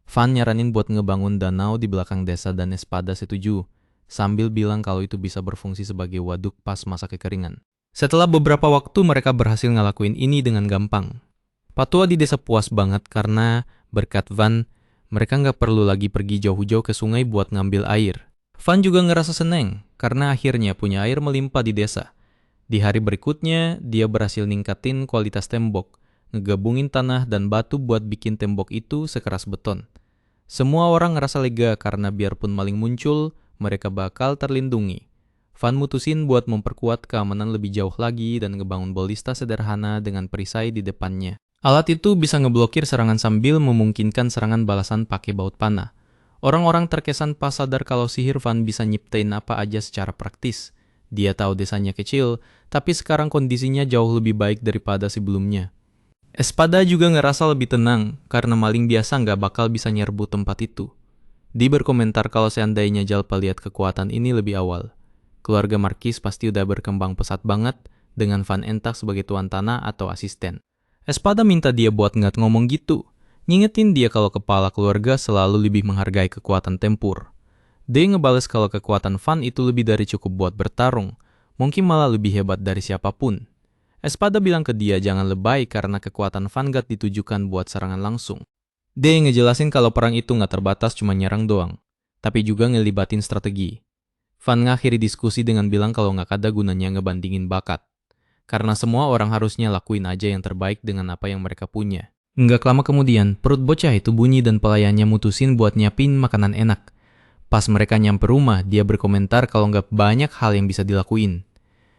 S1: Van nyaranin buat ngebangun danau di belakang desa dan Espada setuju, sambil bilang kalau itu bisa berfungsi sebagai waduk pas masa kekeringan. Setelah beberapa waktu mereka berhasil ngelakuin ini dengan gampang. Patua di desa puas banget karena berkat Van, mereka nggak perlu lagi pergi jauh-jauh ke sungai buat ngambil air. Van juga ngerasa seneng karena akhirnya punya air melimpah di desa. Di hari berikutnya, dia berhasil ningkatin kualitas tembok, ngegabungin tanah dan batu buat bikin tembok itu sekeras beton. Semua orang ngerasa lega karena biarpun maling muncul, mereka bakal terlindungi. Van mutusin buat memperkuat keamanan lebih jauh lagi dan ngebangun balista sederhana dengan perisai di depannya. Alat itu bisa ngeblokir serangan sambil memungkinkan serangan balasan pakai baut panah. Orang-orang terkesan pas sadar kalau sihir Van bisa nyiptain apa aja secara praktis. Dia tahu desanya kecil, tapi sekarang kondisinya jauh lebih baik daripada sebelumnya. Espada juga ngerasa lebih tenang, karena maling biasa nggak bakal bisa nyerbu tempat itu. Di berkomentar kalau seandainya Jalpa lihat kekuatan ini lebih awal. Keluarga Markis pasti udah berkembang pesat banget, dengan Van entah sebagai tuan tanah atau asisten. Espada minta dia buat nggak ngomong gitu. Ngingetin dia kalau kepala keluarga selalu lebih menghargai kekuatan tempur. Dia ngebales kalau kekuatan Van itu lebih dari cukup buat bertarung, mungkin malah lebih hebat dari siapapun. Espada bilang ke dia jangan lebay karena kekuatan Vanguard ditujukan buat serangan langsung. Dia ngejelasin kalau perang itu nggak terbatas cuma nyerang doang, tapi juga ngelibatin strategi. Van ngakhiri diskusi dengan bilang kalau nggak ada gunanya ngebandingin bakat, karena semua orang harusnya lakuin aja yang terbaik dengan apa yang mereka punya. Nggak lama kemudian, perut bocah itu bunyi dan pelayannya mutusin buat nyiapin makanan enak. Pas mereka nyampe rumah, dia berkomentar kalau nggak banyak hal yang bisa dilakuin.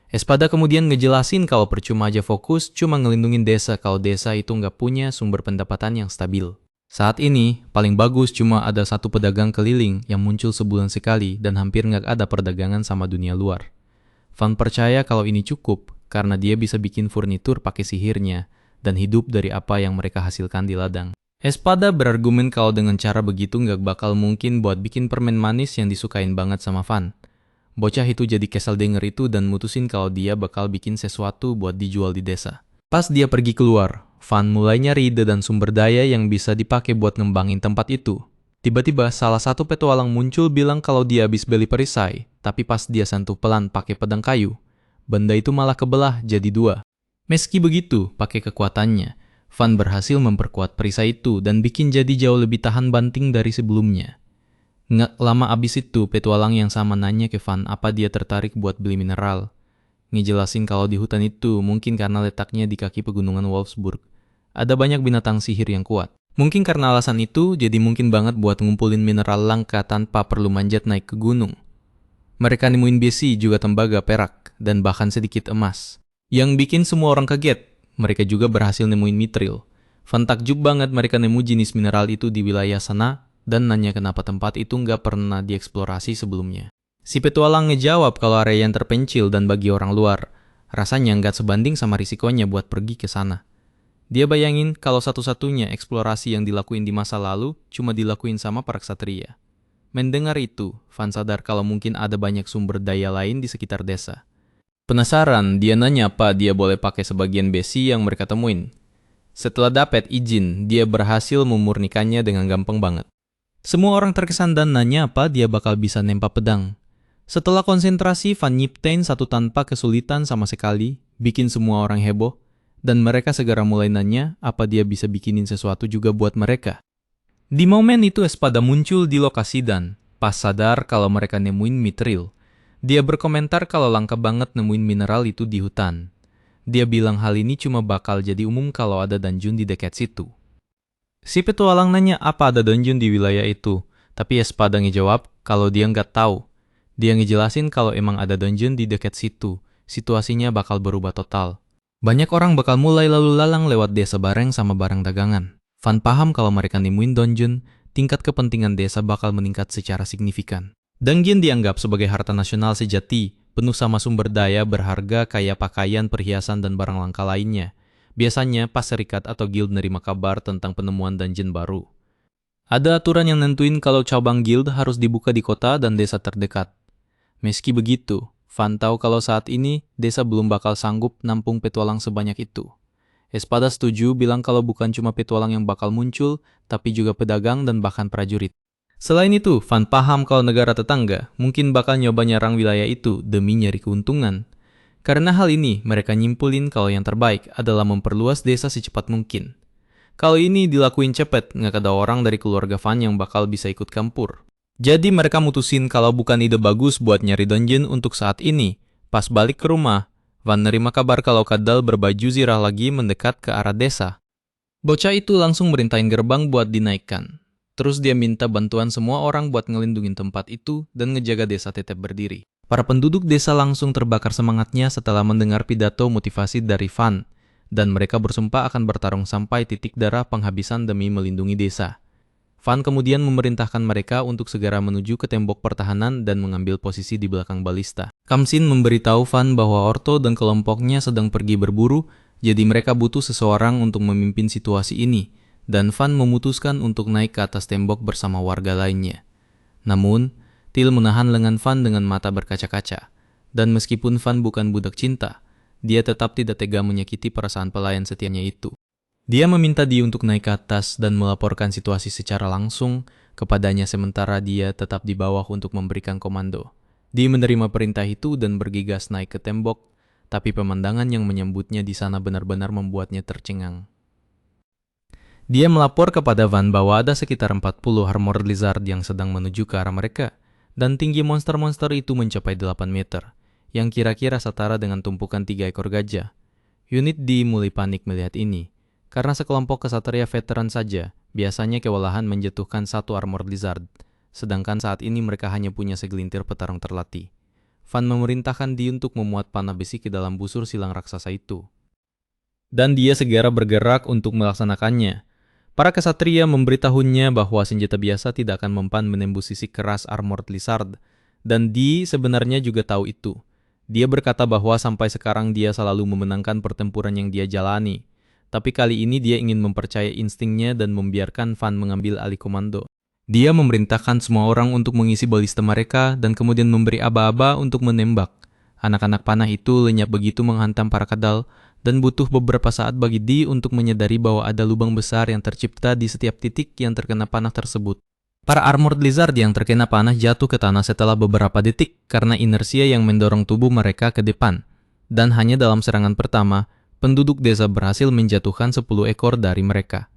S1: Espada kemudian ngejelasin kalau percuma aja fokus cuma ngelindungin desa kalau desa itu nggak punya sumber pendapatan yang stabil. Saat ini, paling bagus cuma ada satu pedagang keliling yang muncul sebulan sekali dan hampir nggak ada perdagangan sama dunia luar. Van percaya kalau ini cukup karena dia bisa bikin furnitur pakai sihirnya dan hidup dari apa yang mereka hasilkan di ladang. Espada berargumen kalau dengan cara begitu nggak bakal mungkin buat bikin permen manis yang disukain banget sama Van. Bocah itu jadi kesal denger itu dan mutusin kalau dia bakal bikin sesuatu buat dijual di desa. Pas dia pergi keluar, Van mulai nyari ide dan sumber daya yang bisa dipakai buat ngembangin tempat itu. Tiba-tiba salah satu petualang muncul bilang kalau dia habis beli perisai, tapi pas dia sentuh pelan pakai pedang kayu, benda itu malah kebelah jadi dua. Meski begitu, pakai kekuatannya, Van berhasil memperkuat perisai itu dan bikin jadi jauh lebih tahan banting dari sebelumnya. Nggak lama abis itu, petualang yang sama nanya ke Van apa dia tertarik buat beli mineral. Ngejelasin kalau di hutan itu mungkin karena letaknya di kaki pegunungan Wolfsburg, ada banyak binatang sihir yang kuat. Mungkin karena alasan itu, jadi mungkin banget buat ngumpulin mineral langka tanpa perlu manjat naik ke gunung. Mereka nemuin besi, juga tembaga, perak, dan bahkan sedikit emas. Yang bikin semua orang kaget, mereka juga berhasil nemuin mitril. Van takjub banget mereka nemu jenis mineral itu di wilayah sana, dan nanya kenapa tempat itu nggak pernah dieksplorasi sebelumnya. Si petualang ngejawab kalau area yang terpencil dan bagi orang luar, rasanya nggak sebanding sama risikonya buat pergi ke sana. Dia bayangin kalau satu-satunya eksplorasi yang dilakuin di masa lalu cuma dilakuin sama para ksatria. Mendengar itu, Van sadar kalau mungkin ada banyak sumber daya lain di sekitar desa. Penasaran, dia nanya apa dia boleh pakai sebagian besi yang mereka temuin. Setelah dapat izin, dia berhasil memurnikannya dengan gampang banget. Semua orang terkesan dan nanya apa dia bakal bisa nempa pedang. Setelah konsentrasi, Van nyiptain satu tanpa kesulitan sama sekali, bikin semua orang heboh, dan mereka segera mulai nanya apa dia bisa bikinin sesuatu juga buat mereka. Di momen itu Espada muncul di lokasi dan pas sadar kalau mereka nemuin mitril. Dia berkomentar kalau langka banget nemuin mineral itu di hutan. Dia bilang hal ini cuma bakal jadi umum kalau ada dungeon di dekat situ. Si petualang nanya apa ada dungeon di wilayah itu, tapi Espada ngejawab kalau dia nggak tahu. Dia ngejelasin kalau emang ada dungeon di dekat situ, situasinya bakal berubah total. Banyak orang bakal mulai lalu lalang lewat desa bareng sama barang dagangan. Van paham kalau mereka nemuin dungeon, tingkat kepentingan desa bakal meningkat secara signifikan. Dungeon dianggap sebagai harta nasional sejati, penuh sama sumber daya berharga kayak pakaian, perhiasan, dan barang langka lainnya. Biasanya pas serikat atau guild nerima kabar tentang penemuan dungeon baru. Ada aturan yang nentuin kalau cabang guild harus dibuka di kota dan desa terdekat. Meski begitu, Van tahu kalau saat ini desa belum bakal sanggup nampung petualang sebanyak itu. Espada setuju bilang kalau bukan cuma petualang yang bakal muncul, tapi juga pedagang dan bahkan prajurit. Selain itu, Van paham kalau negara tetangga mungkin bakal nyoba nyerang wilayah itu demi nyari keuntungan. Karena hal ini, mereka nyimpulin kalau yang terbaik adalah memperluas desa secepat mungkin. Kalau ini dilakuin cepet, nggak ada orang dari keluarga Van yang bakal bisa ikut campur. Jadi mereka mutusin kalau bukan ide bagus buat nyari dungeon untuk saat ini. Pas balik ke rumah, Van nerima kabar kalau Kadal berbaju zirah lagi mendekat ke arah desa. Bocah itu langsung merintahin gerbang buat dinaikkan. Terus dia minta bantuan semua orang buat ngelindungin tempat itu dan ngejaga desa tetap berdiri. Para penduduk desa langsung terbakar semangatnya setelah mendengar pidato motivasi dari Van. Dan mereka bersumpah akan bertarung sampai titik darah penghabisan demi melindungi desa. Van kemudian memerintahkan mereka untuk segera menuju ke tembok pertahanan dan mengambil posisi di belakang balista. Kamsin memberitahu Van bahwa Orto dan kelompoknya sedang pergi berburu, jadi mereka butuh seseorang untuk memimpin situasi ini, dan Van memutuskan untuk naik ke atas tembok bersama warga lainnya. Namun, Til menahan lengan Van dengan mata berkaca-kaca, dan meskipun Van bukan budak cinta, dia tetap tidak tega menyakiti perasaan pelayan setianya itu. Dia meminta dia untuk naik ke atas dan melaporkan situasi secara langsung kepadanya sementara dia tetap di bawah untuk memberikan komando. Dia menerima perintah itu dan bergegas naik ke tembok, tapi pemandangan yang menyambutnya di sana benar-benar membuatnya tercengang. Dia melapor kepada Van bahwa ada sekitar 40 Armored Lizard yang sedang menuju ke arah mereka, dan tinggi monster-monster itu mencapai 8 meter, yang kira-kira setara dengan tumpukan 3 ekor gajah. Unit D mulai panik melihat ini. Karena sekelompok kesatria veteran saja, biasanya kewalahan menjatuhkan satu Armored Lizard, sedangkan saat ini mereka hanya punya segelintir petarung terlatih. Van memerintahkan dia untuk memuat panah besi ke dalam busur silang raksasa itu. Dan dia segera bergerak untuk melaksanakannya. Para kesatria memberitahunya bahwa senjata biasa tidak akan mempan menembus sisi keras Armored Lizard, dan dia sebenarnya juga tahu itu. Dia berkata bahwa sampai sekarang dia selalu memenangkan pertempuran yang dia jalani. Tapi kali ini dia ingin mempercayai instingnya dan membiarkan Van mengambil alih komando. Dia memerintahkan semua orang untuk mengisi balista mereka dan kemudian memberi aba-aba untuk menembak. Anak-anak panah itu lenyap begitu menghantam para kadal dan butuh beberapa saat bagi Di untuk menyadari bahwa ada lubang besar yang tercipta di setiap titik yang terkena panah tersebut. Para armored lizard yang terkena panah jatuh ke tanah setelah beberapa detik karena inersia yang mendorong tubuh mereka ke depan. Dan hanya dalam serangan pertama, penduduk desa berhasil menjatuhkan 10 ekor dari mereka.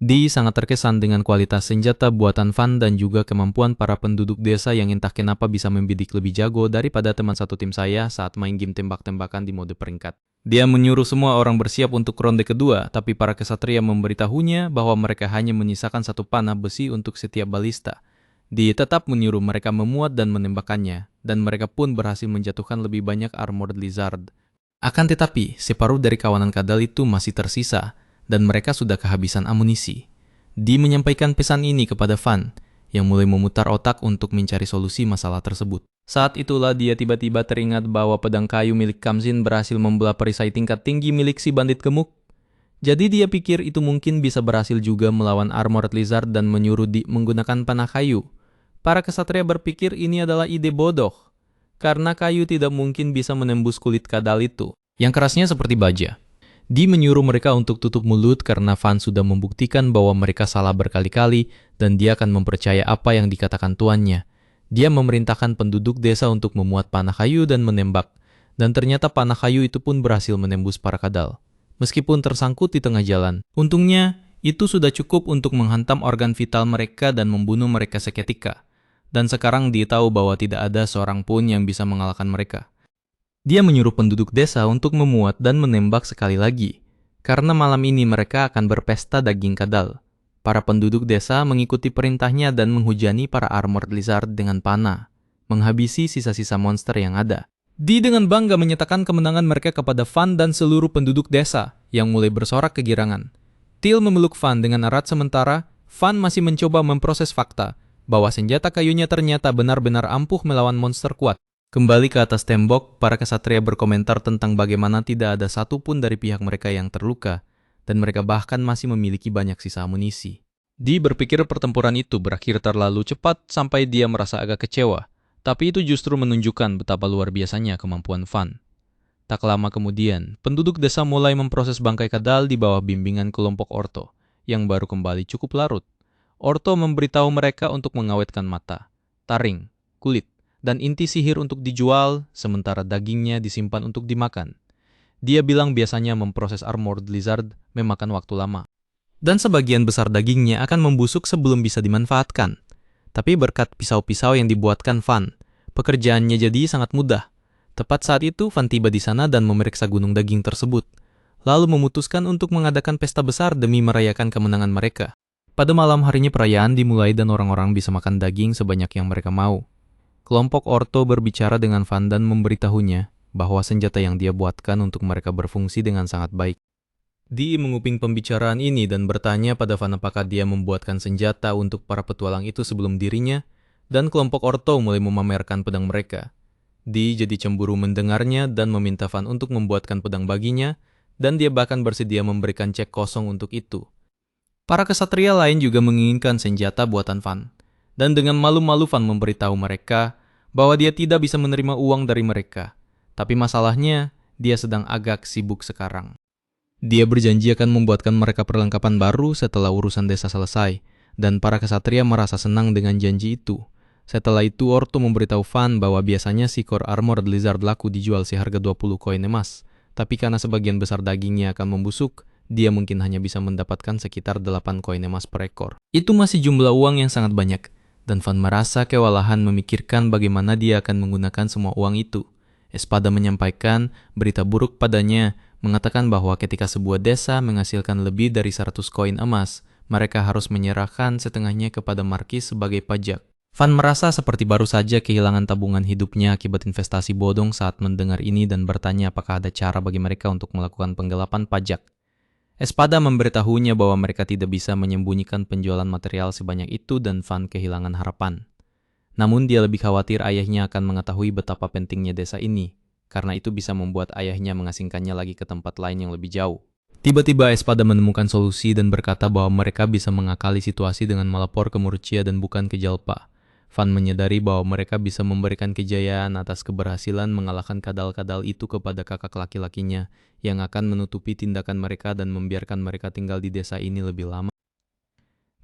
S1: Dee sangat terkesan dengan kualitas senjata buatan Van dan juga kemampuan para penduduk desa yang entah kenapa bisa membidik lebih jago daripada teman satu tim saya saat main game tembak-tembakan di mode peringkat. Dia menyuruh semua orang bersiap untuk ronde kedua, tapi para kesatria memberitahunya bahwa mereka hanya menyisakan satu panah besi untuk setiap balista. Dee tetap menyuruh mereka memuat dan menembakkannya, dan mereka pun berhasil menjatuhkan lebih banyak armored lizard. Akan tetapi, separuh dari kawanan kadal itu masih tersisa, dan mereka sudah kehabisan amunisi. Dee menyampaikan pesan ini kepada Van, yang mulai memutar otak untuk mencari solusi masalah tersebut. Saat itulah dia tiba-tiba teringat bahwa pedang kayu milik Kamzin berhasil membelah perisai tingkat tinggi milik si bandit gemuk. Jadi dia pikir itu mungkin bisa berhasil juga melawan armored lizard dan menyuruh Dee menggunakan panah kayu. Para kesatria berpikir ini adalah ide bodoh, karena kayu tidak mungkin bisa menembus kulit kadal itu, yang kerasnya seperti baja. Dee menyuruh mereka untuk tutup mulut karena Van sudah membuktikan bahwa mereka salah berkali-kali dan dia akan mempercaya apa yang dikatakan tuannya. Dia memerintahkan penduduk desa untuk memuat panah kayu dan menembak, dan ternyata panah kayu itu pun berhasil menembus para kadal. Meskipun tersangkut di tengah jalan, untungnya itu sudah cukup untuk menghantam organ vital mereka dan membunuh mereka seketika. Dan sekarang Dee tahu bahwa tidak ada seorang pun yang bisa mengalahkan mereka. Dia menyuruh penduduk desa untuk memuat dan menembak sekali lagi, karena malam ini mereka akan berpesta daging kadal. Para penduduk desa mengikuti perintahnya dan menghujani para armored lizard dengan panah, menghabisi sisa-sisa monster yang ada. Dee dengan bangga menyatakan kemenangan mereka kepada Van dan seluruh penduduk desa, yang mulai bersorak kegirangan. Teal memeluk Van dengan erat sementara Van masih mencoba memproses fakta, bahwa senjata kayunya ternyata benar-benar ampuh melawan monster kuat. Kembali ke atas tembok, para kesatria berkomentar tentang bagaimana tidak ada satupun dari pihak mereka yang terluka, dan mereka bahkan masih memiliki banyak sisa amunisi. Dee berpikir pertempuran itu berakhir terlalu cepat sampai dia merasa agak kecewa, tapi itu justru menunjukkan betapa luar biasanya kemampuan Van. Tak lama kemudian, penduduk desa mulai memproses bangkai kadal di bawah bimbingan kelompok Orto, yang baru kembali cukup larut. Orto memberitahu mereka untuk mengawetkan mata, taring, kulit, dan inti sihir untuk dijual, sementara dagingnya disimpan untuk dimakan. Dia bilang biasanya memproses armored lizard memakan waktu lama, dan sebagian besar dagingnya akan membusuk sebelum bisa dimanfaatkan. Tapi berkat pisau-pisau yang dibuatkan Van, pekerjaannya jadi sangat mudah. Tepat saat itu, Van tiba di sana dan memeriksa gunung daging tersebut, lalu memutuskan untuk mengadakan pesta besar demi merayakan kemenangan mereka. Pada malam harinya perayaan dimulai dan orang-orang bisa makan daging sebanyak yang mereka mau. Kelompok Orto berbicara dengan Van dan memberitahunya bahwa senjata yang dia buatkan untuk mereka berfungsi dengan sangat baik. Dee menguping pembicaraan ini dan bertanya pada Van apakah dia membuatkan senjata untuk para petualang itu sebelum dirinya, dan kelompok Orto mulai memamerkan pedang mereka. Dee jadi cemburu mendengarnya dan meminta Van untuk membuatkan pedang baginya, dan dia bahkan bersedia memberikan cek kosong untuk itu. Para kesatria lain juga menginginkan senjata buatan Van. Dan dengan malu-malu Van memberitahu mereka bahwa dia tidak bisa menerima uang dari mereka. Tapi masalahnya, dia sedang agak sibuk sekarang. Dia berjanji akan membuatkan mereka perlengkapan baru setelah urusan desa selesai, dan para kesatria merasa senang dengan janji itu. Setelah itu, Orto memberitahu Van bahwa biasanya si core armored lizard laku dijual seharga 20 koin emas, tapi karena sebagian besar dagingnya akan membusuk, dia mungkin hanya bisa mendapatkan sekitar 8 koin emas per ekor. Itu masih jumlah uang yang sangat banyak. Dan Van merasa kewalahan memikirkan bagaimana dia akan menggunakan semua uang itu. Espada menyampaikan berita buruk padanya, mengatakan bahwa ketika sebuah desa menghasilkan lebih dari 100 koin emas, mereka harus menyerahkan setengahnya kepada markis sebagai pajak. Van merasa seperti baru saja kehilangan tabungan hidupnya akibat investasi bodong saat mendengar ini dan bertanya apakah ada cara bagi mereka untuk melakukan penggelapan pajak. Espada memberitahunya bahwa mereka tidak bisa menyembunyikan penjualan material sebanyak itu dan Van kehilangan harapan. Namun dia lebih khawatir ayahnya akan mengetahui betapa pentingnya desa ini, karena itu bisa membuat ayahnya mengasingkannya lagi ke tempat lain yang lebih jauh. Tiba-tiba Espada menemukan solusi dan berkata bahwa mereka bisa mengakali situasi dengan melapor ke Murcia dan bukan ke Jalpa. Van menyadari bahwa mereka bisa memberikan kejayaan atas keberhasilan mengalahkan kadal-kadal itu kepada kakak laki-lakinya yang akan menutupi tindakan mereka dan membiarkan mereka tinggal di desa ini lebih lama.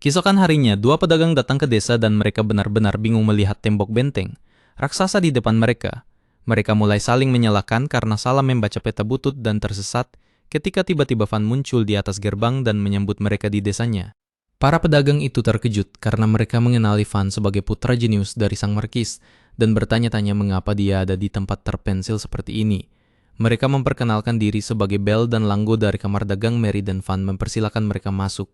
S1: Keesokan harinya, dua pedagang datang ke desa dan mereka benar-benar bingung melihat tembok benteng raksasa di depan mereka. Mereka mulai saling menyalahkan karena salah membaca peta butut dan tersesat ketika tiba-tiba Van muncul di atas gerbang dan menyambut mereka di desanya. Para pedagang itu terkejut karena mereka mengenali Van sebagai putra jenius dari sang markis dan bertanya-tanya mengapa dia ada di tempat terpensil seperti ini. Mereka memperkenalkan diri sebagai Bell dan Langgo dari kamar dagang Mary dan Van mempersilakan mereka masuk.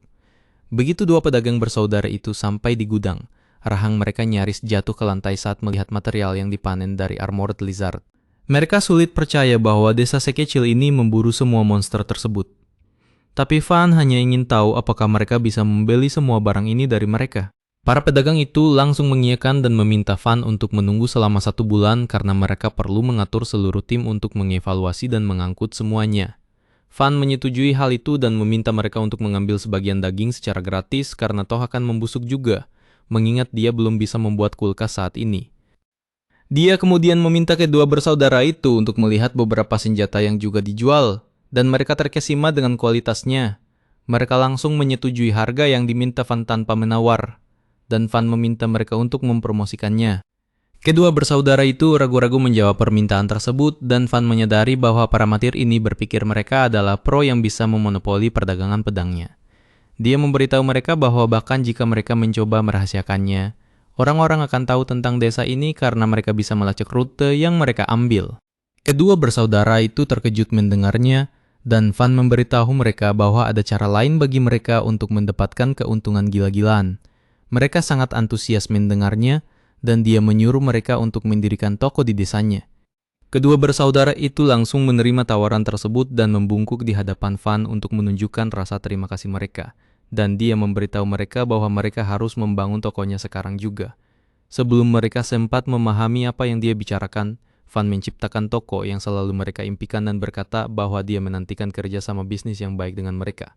S1: Begitu dua pedagang bersaudara itu sampai di gudang, rahang mereka nyaris jatuh ke lantai saat melihat material yang dipanen dari Armored Lizard. Mereka sulit percaya bahwa desa sekecil ini memburu semua monster tersebut. Tapi Van hanya ingin tahu apakah mereka bisa membeli semua barang ini dari mereka. Para pedagang itu langsung mengiyakan dan meminta Van untuk menunggu selama 1 bulan karena mereka perlu mengatur seluruh tim untuk mengevaluasi dan mengangkut semuanya. Van menyetujui hal itu dan meminta mereka untuk mengambil sebagian daging secara gratis karena toh akan membusuk juga, mengingat dia belum bisa membuat kulkas saat ini. Dia kemudian meminta kedua bersaudara itu untuk melihat beberapa senjata yang juga dijual, dan mereka terkesima dengan kualitasnya. Mereka langsung menyetujui harga yang diminta Van tanpa menawar, dan Van meminta mereka untuk mempromosikannya. Kedua bersaudara itu ragu-ragu menjawab permintaan tersebut, dan Van menyadari bahwa para martir ini berpikir mereka adalah pro yang bisa memonopoli perdagangan pedangnya. Dia memberitahu mereka bahwa bahkan jika mereka mencoba merahasiakannya, orang-orang akan tahu tentang desa ini karena mereka bisa melacak rute yang mereka ambil. Kedua bersaudara itu terkejut mendengarnya, dan Van memberitahu mereka bahwa ada cara lain bagi mereka untuk mendapatkan keuntungan gila-gilaan. Mereka sangat antusias mendengarnya, dan dia menyuruh mereka untuk mendirikan toko di desanya. Kedua bersaudara itu langsung menerima tawaran tersebut dan membungkuk di hadapan Van untuk menunjukkan rasa terima kasih mereka. Dan dia memberitahu mereka bahwa mereka harus membangun tokonya sekarang juga. Sebelum mereka sempat memahami apa yang dia bicarakan, Van menciptakan toko yang selalu mereka impikan dan berkata bahwa dia menantikan kerja sama bisnis yang baik dengan mereka.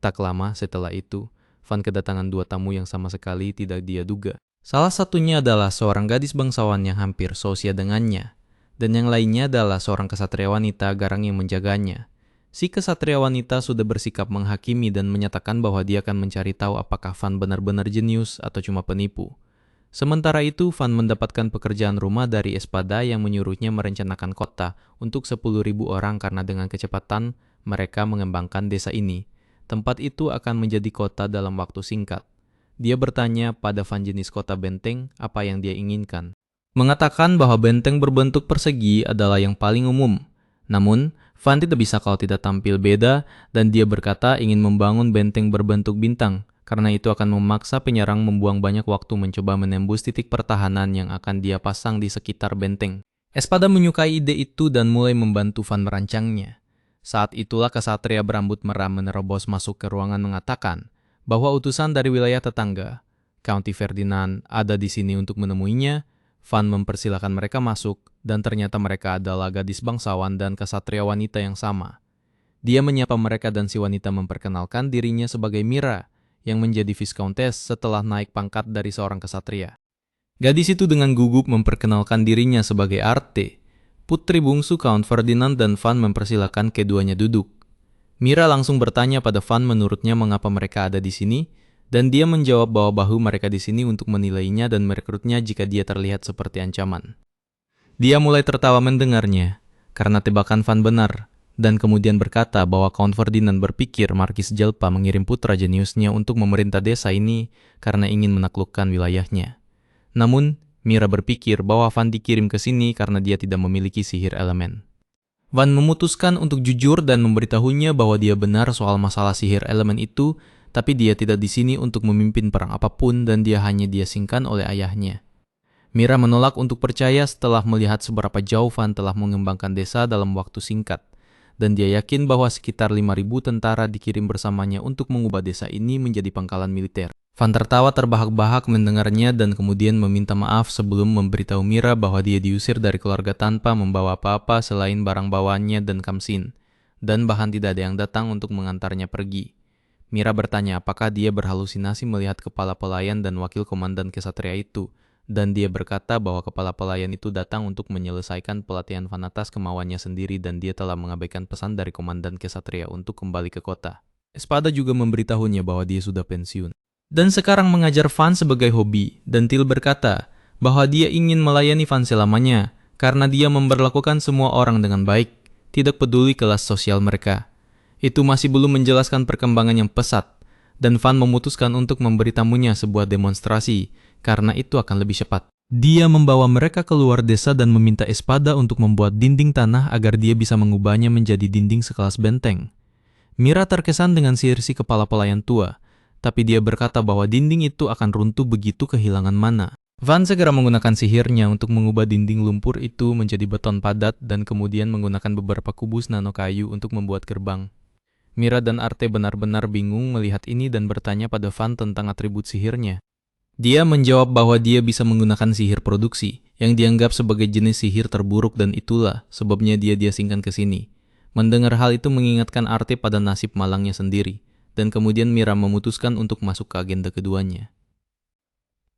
S1: Tak lama setelah itu, Van kedatangan 2 tamu yang sama sekali tidak dia duga. Salah satunya adalah seorang gadis bangsawan yang hampir seusia dengannya, dan yang lainnya adalah seorang kesatria wanita garang yang menjaganya. Si kesatria wanita sudah bersikap menghakimi dan menyatakan bahwa dia akan mencari tahu apakah Van benar-benar jenius atau cuma penipu. Sementara itu, Van mendapatkan pekerjaan rumah dari Espada yang menyuruhnya merencanakan kota untuk 10.000 orang karena dengan kecepatan mereka mengembangkan desa ini. Tempat itu akan menjadi kota dalam waktu singkat. Dia bertanya pada Van jenis kota benteng apa yang dia inginkan. Mengatakan bahwa benteng berbentuk persegi adalah yang paling umum. Namun, Van tidak bisa kalau tidak tampil beda dan dia berkata ingin membangun benteng berbentuk bintang. Karena itu akan memaksa penyerang membuang banyak waktu mencoba menembus titik pertahanan yang akan dia pasang di sekitar benteng. Espada menyukai ide itu dan mulai membantu Van merancangnya. Saat itulah kesatria berambut merah menerobos masuk ke ruangan mengatakan bahwa utusan dari wilayah tetangga, County Ferdinand, ada di sini untuk menemuinya. Van mempersilahkan mereka masuk dan ternyata mereka adalah gadis bangsawan dan kesatria wanita yang sama. Dia menyapa mereka dan si wanita memperkenalkan dirinya sebagai Mira, yang menjadi Viscountess setelah naik pangkat dari seorang kesatria. Gadis itu dengan gugup memperkenalkan dirinya sebagai Arte, putri bungsu Count Ferdinand, dan Van mempersilahkan keduanya duduk. Mira langsung bertanya pada Van menurutnya mengapa mereka ada di sini, dan dia menjawab bahwa bahu mereka di sini untuk menilainya dan merekrutnya jika dia terlihat seperti ancaman. Dia mulai tertawa mendengarnya, karena tebakan Van benar, dan kemudian berkata bahwa Count Ferdinand berpikir Markis Jelpa mengirim putra jeniusnya untuk memerintah desa ini karena ingin menaklukkan wilayahnya. Namun, Mira berpikir bahwa Van dikirim ke sini karena dia tidak memiliki sihir elemen. Van memutuskan untuk jujur dan memberitahunya bahwa dia benar soal masalah sihir elemen itu, tapi dia tidak di sini untuk memimpin perang apapun dan dia hanya diasingkan oleh ayahnya. Mira menolak untuk percaya setelah melihat seberapa jauh Van telah mengembangkan desa dalam waktu singkat. Dan dia yakin bahwa sekitar 5.000 tentara dikirim bersamanya untuk mengubah desa ini menjadi pangkalan militer. Van tertawa terbahak-bahak mendengarnya dan kemudian meminta maaf sebelum memberitahu Mira bahwa dia diusir dari keluarga tanpa membawa apa-apa selain barang bawaannya dan kamsin, dan bahkan tidak ada yang datang untuk mengantarnya pergi. Mira bertanya apakah dia berhalusinasi melihat kepala pelayan dan wakil komandan kesatria itu, dan dia berkata bahwa kepala pelayan itu datang untuk menyelesaikan pelatihan Van atas kemauannya sendiri dan dia telah mengabaikan pesan dari komandan kesatria untuk kembali ke kota. Espada juga memberitahunya bahwa dia sudah pensiun. dan sekarang mengajar Van sebagai hobi, dan Till berkata bahwa dia ingin melayani Van selamanya karena dia memperlakukan semua orang dengan baik, tidak peduli kelas sosial mereka. Itu masih belum menjelaskan perkembangan yang pesat, dan Van memutuskan untuk memberi tamunya sebuah demonstrasi karena itu akan lebih cepat. Dia membawa mereka keluar desa dan meminta Espada untuk membuat dinding tanah agar dia bisa mengubahnya menjadi dinding sekelas benteng. Mira terkesan dengan sihir si kepala pelayan tua, tapi dia berkata bahwa dinding itu akan runtuh begitu kehilangan mana. Van segera menggunakan sihirnya untuk mengubah dinding lumpur itu menjadi beton padat dan kemudian menggunakan beberapa kubus nano kayu untuk membuat gerbang. Mira dan Arte benar-benar bingung melihat ini dan bertanya pada Van tentang atribut sihirnya. Dia menjawab bahwa dia bisa menggunakan sihir produksi, yang dianggap sebagai jenis sihir terburuk dan itulah sebabnya dia diasingkan ke sini. Mendengar hal itu mengingatkan Arte pada nasib malangnya sendiri. Dan kemudian Mira memutuskan untuk masuk ke agenda keduanya.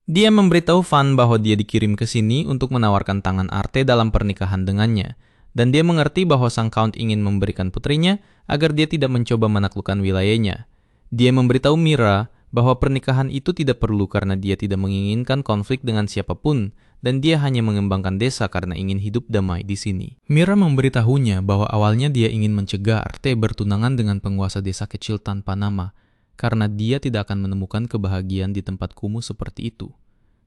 S1: Dia memberitahu Van bahwa dia dikirim ke sini untuk menawarkan tangan Arte dalam pernikahan dengannya, dan dia mengerti bahwa sang Count ingin memberikan putrinya agar dia tidak mencoba menaklukkan wilayahnya. Dia memberitahu Mira bahwa pernikahan itu tidak perlu karena dia tidak menginginkan konflik dengan siapapun, dan dia hanya mengembangkan desa karena ingin hidup damai di sini. Mira memberitahunya bahwa awalnya dia ingin mencegah Arte bertunangan dengan penguasa desa kecil tanpa nama, karena dia tidak akan menemukan kebahagiaan di tempat kumuh seperti itu.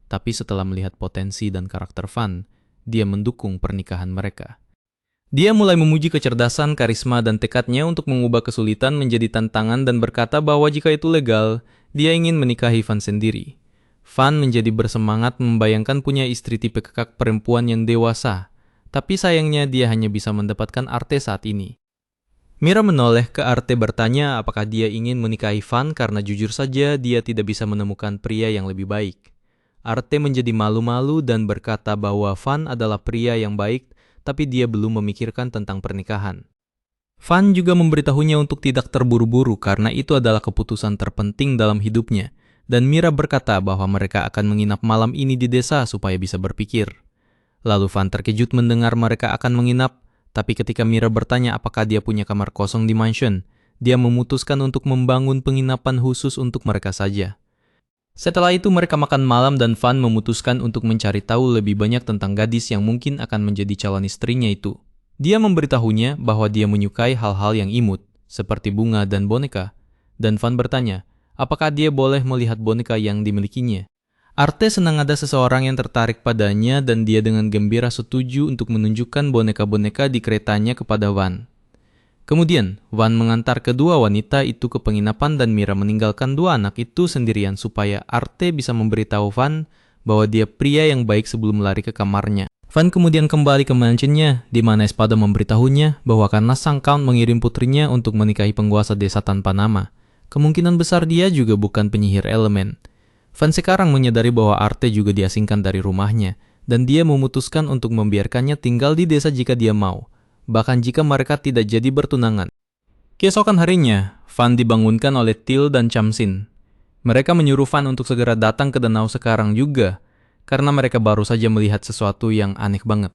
S1: Tapi setelah melihat potensi dan karakter Van, dia mendukung pernikahan mereka. Dia mulai memuji kecerdasan, karisma, dan tekadnya untuk mengubah kesulitan menjadi tantangan dan berkata bahwa jika itu legal, dia ingin menikahi Van sendiri. Van menjadi bersemangat membayangkan punya istri tipe kekak perempuan yang dewasa, tapi sayangnya dia hanya bisa mendapatkan Arte saat ini. Mira menoleh ke Arte bertanya apakah dia ingin menikahi Van karena jujur saja dia tidak bisa menemukan pria yang lebih baik. Arte menjadi malu-malu dan berkata bahwa Van adalah pria yang baik, tapi dia belum memikirkan tentang pernikahan. Van juga memberitahunya untuk tidak terburu-buru karena itu adalah keputusan terpenting dalam hidupnya. Dan Mira berkata bahwa mereka akan menginap malam ini di desa supaya bisa berpikir. Lalu Van terkejut mendengar mereka akan menginap, tapi ketika Mira bertanya apakah dia punya kamar kosong di mansion, dia memutuskan untuk membangun penginapan khusus untuk mereka saja. Setelah itu mereka makan malam dan Van memutuskan untuk mencari tahu lebih banyak tentang gadis yang mungkin akan menjadi calon istrinya itu. Dia memberitahunya bahwa dia menyukai hal-hal yang imut, seperti bunga dan boneka, dan Van bertanya, apakah dia boleh melihat boneka yang dimilikinya? Arte senang ada seseorang yang tertarik padanya dan dia dengan gembira setuju untuk menunjukkan boneka-boneka di keretanya kepada Van. Kemudian, Van mengantar kedua wanita itu ke penginapan dan Mira meninggalkan dua anak itu sendirian supaya Arte bisa memberitahu Van bahwa dia pria yang baik sebelum lari ke kamarnya. Van kemudian kembali ke mansionnya, di mana Espada memberitahunya bahwa karena sang Count mengirim putrinya untuk menikahi penguasa desa tanpa nama, kemungkinan besar dia juga bukan penyihir elemen. Van sekarang menyadari bahwa Arte juga diasingkan dari rumahnya, dan dia memutuskan untuk membiarkannya tinggal di desa jika dia mau, bahkan jika mereka tidak jadi bertunangan. Keesokan harinya, Van dibangunkan oleh Till dan Chamsin. Mereka menyuruh Van untuk segera datang ke danau sekarang juga, karena mereka baru saja melihat sesuatu yang aneh banget.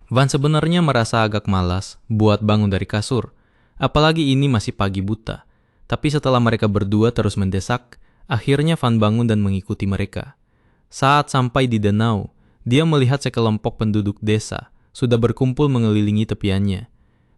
S1: Van sebenarnya merasa agak malas buat bangun dari kasur, apalagi ini masih pagi buta. Tapi setelah mereka berdua terus mendesak, akhirnya Van bangun dan mengikuti mereka. Saat sampai di danau, dia melihat sekelompok penduduk desa sudah berkumpul mengelilingi tepiannya.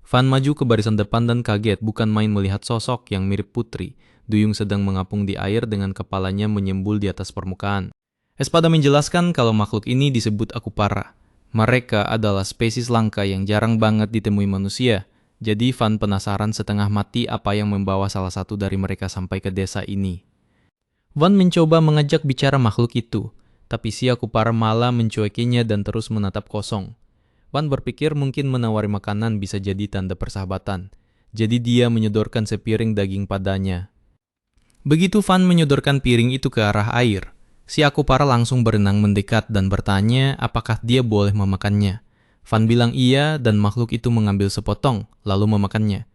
S1: Van maju ke barisan depan dan kaget bukan main melihat sosok yang mirip putri, duyung sedang mengapung di air dengan kepalanya menyembul di atas permukaan. Espada menjelaskan kalau makhluk ini disebut Akupara. Mereka adalah spesies langka yang jarang banget ditemui manusia. Jadi Van penasaran setengah mati apa yang membawa salah satu dari mereka sampai ke desa ini. Van mencoba mengajak bicara makhluk itu, tapi si Akupara malah mencuekinya dan terus menatap kosong. Van berpikir mungkin menawari makanan bisa jadi tanda persahabatan. Jadi dia menyodorkan sepiring daging padanya. Begitu Van menyodorkan piring itu ke arah air, si Akupara langsung berenang mendekat dan bertanya apakah dia boleh memakannya. Van bilang iya dan makhluk itu mengambil sepotong, lalu memakannya.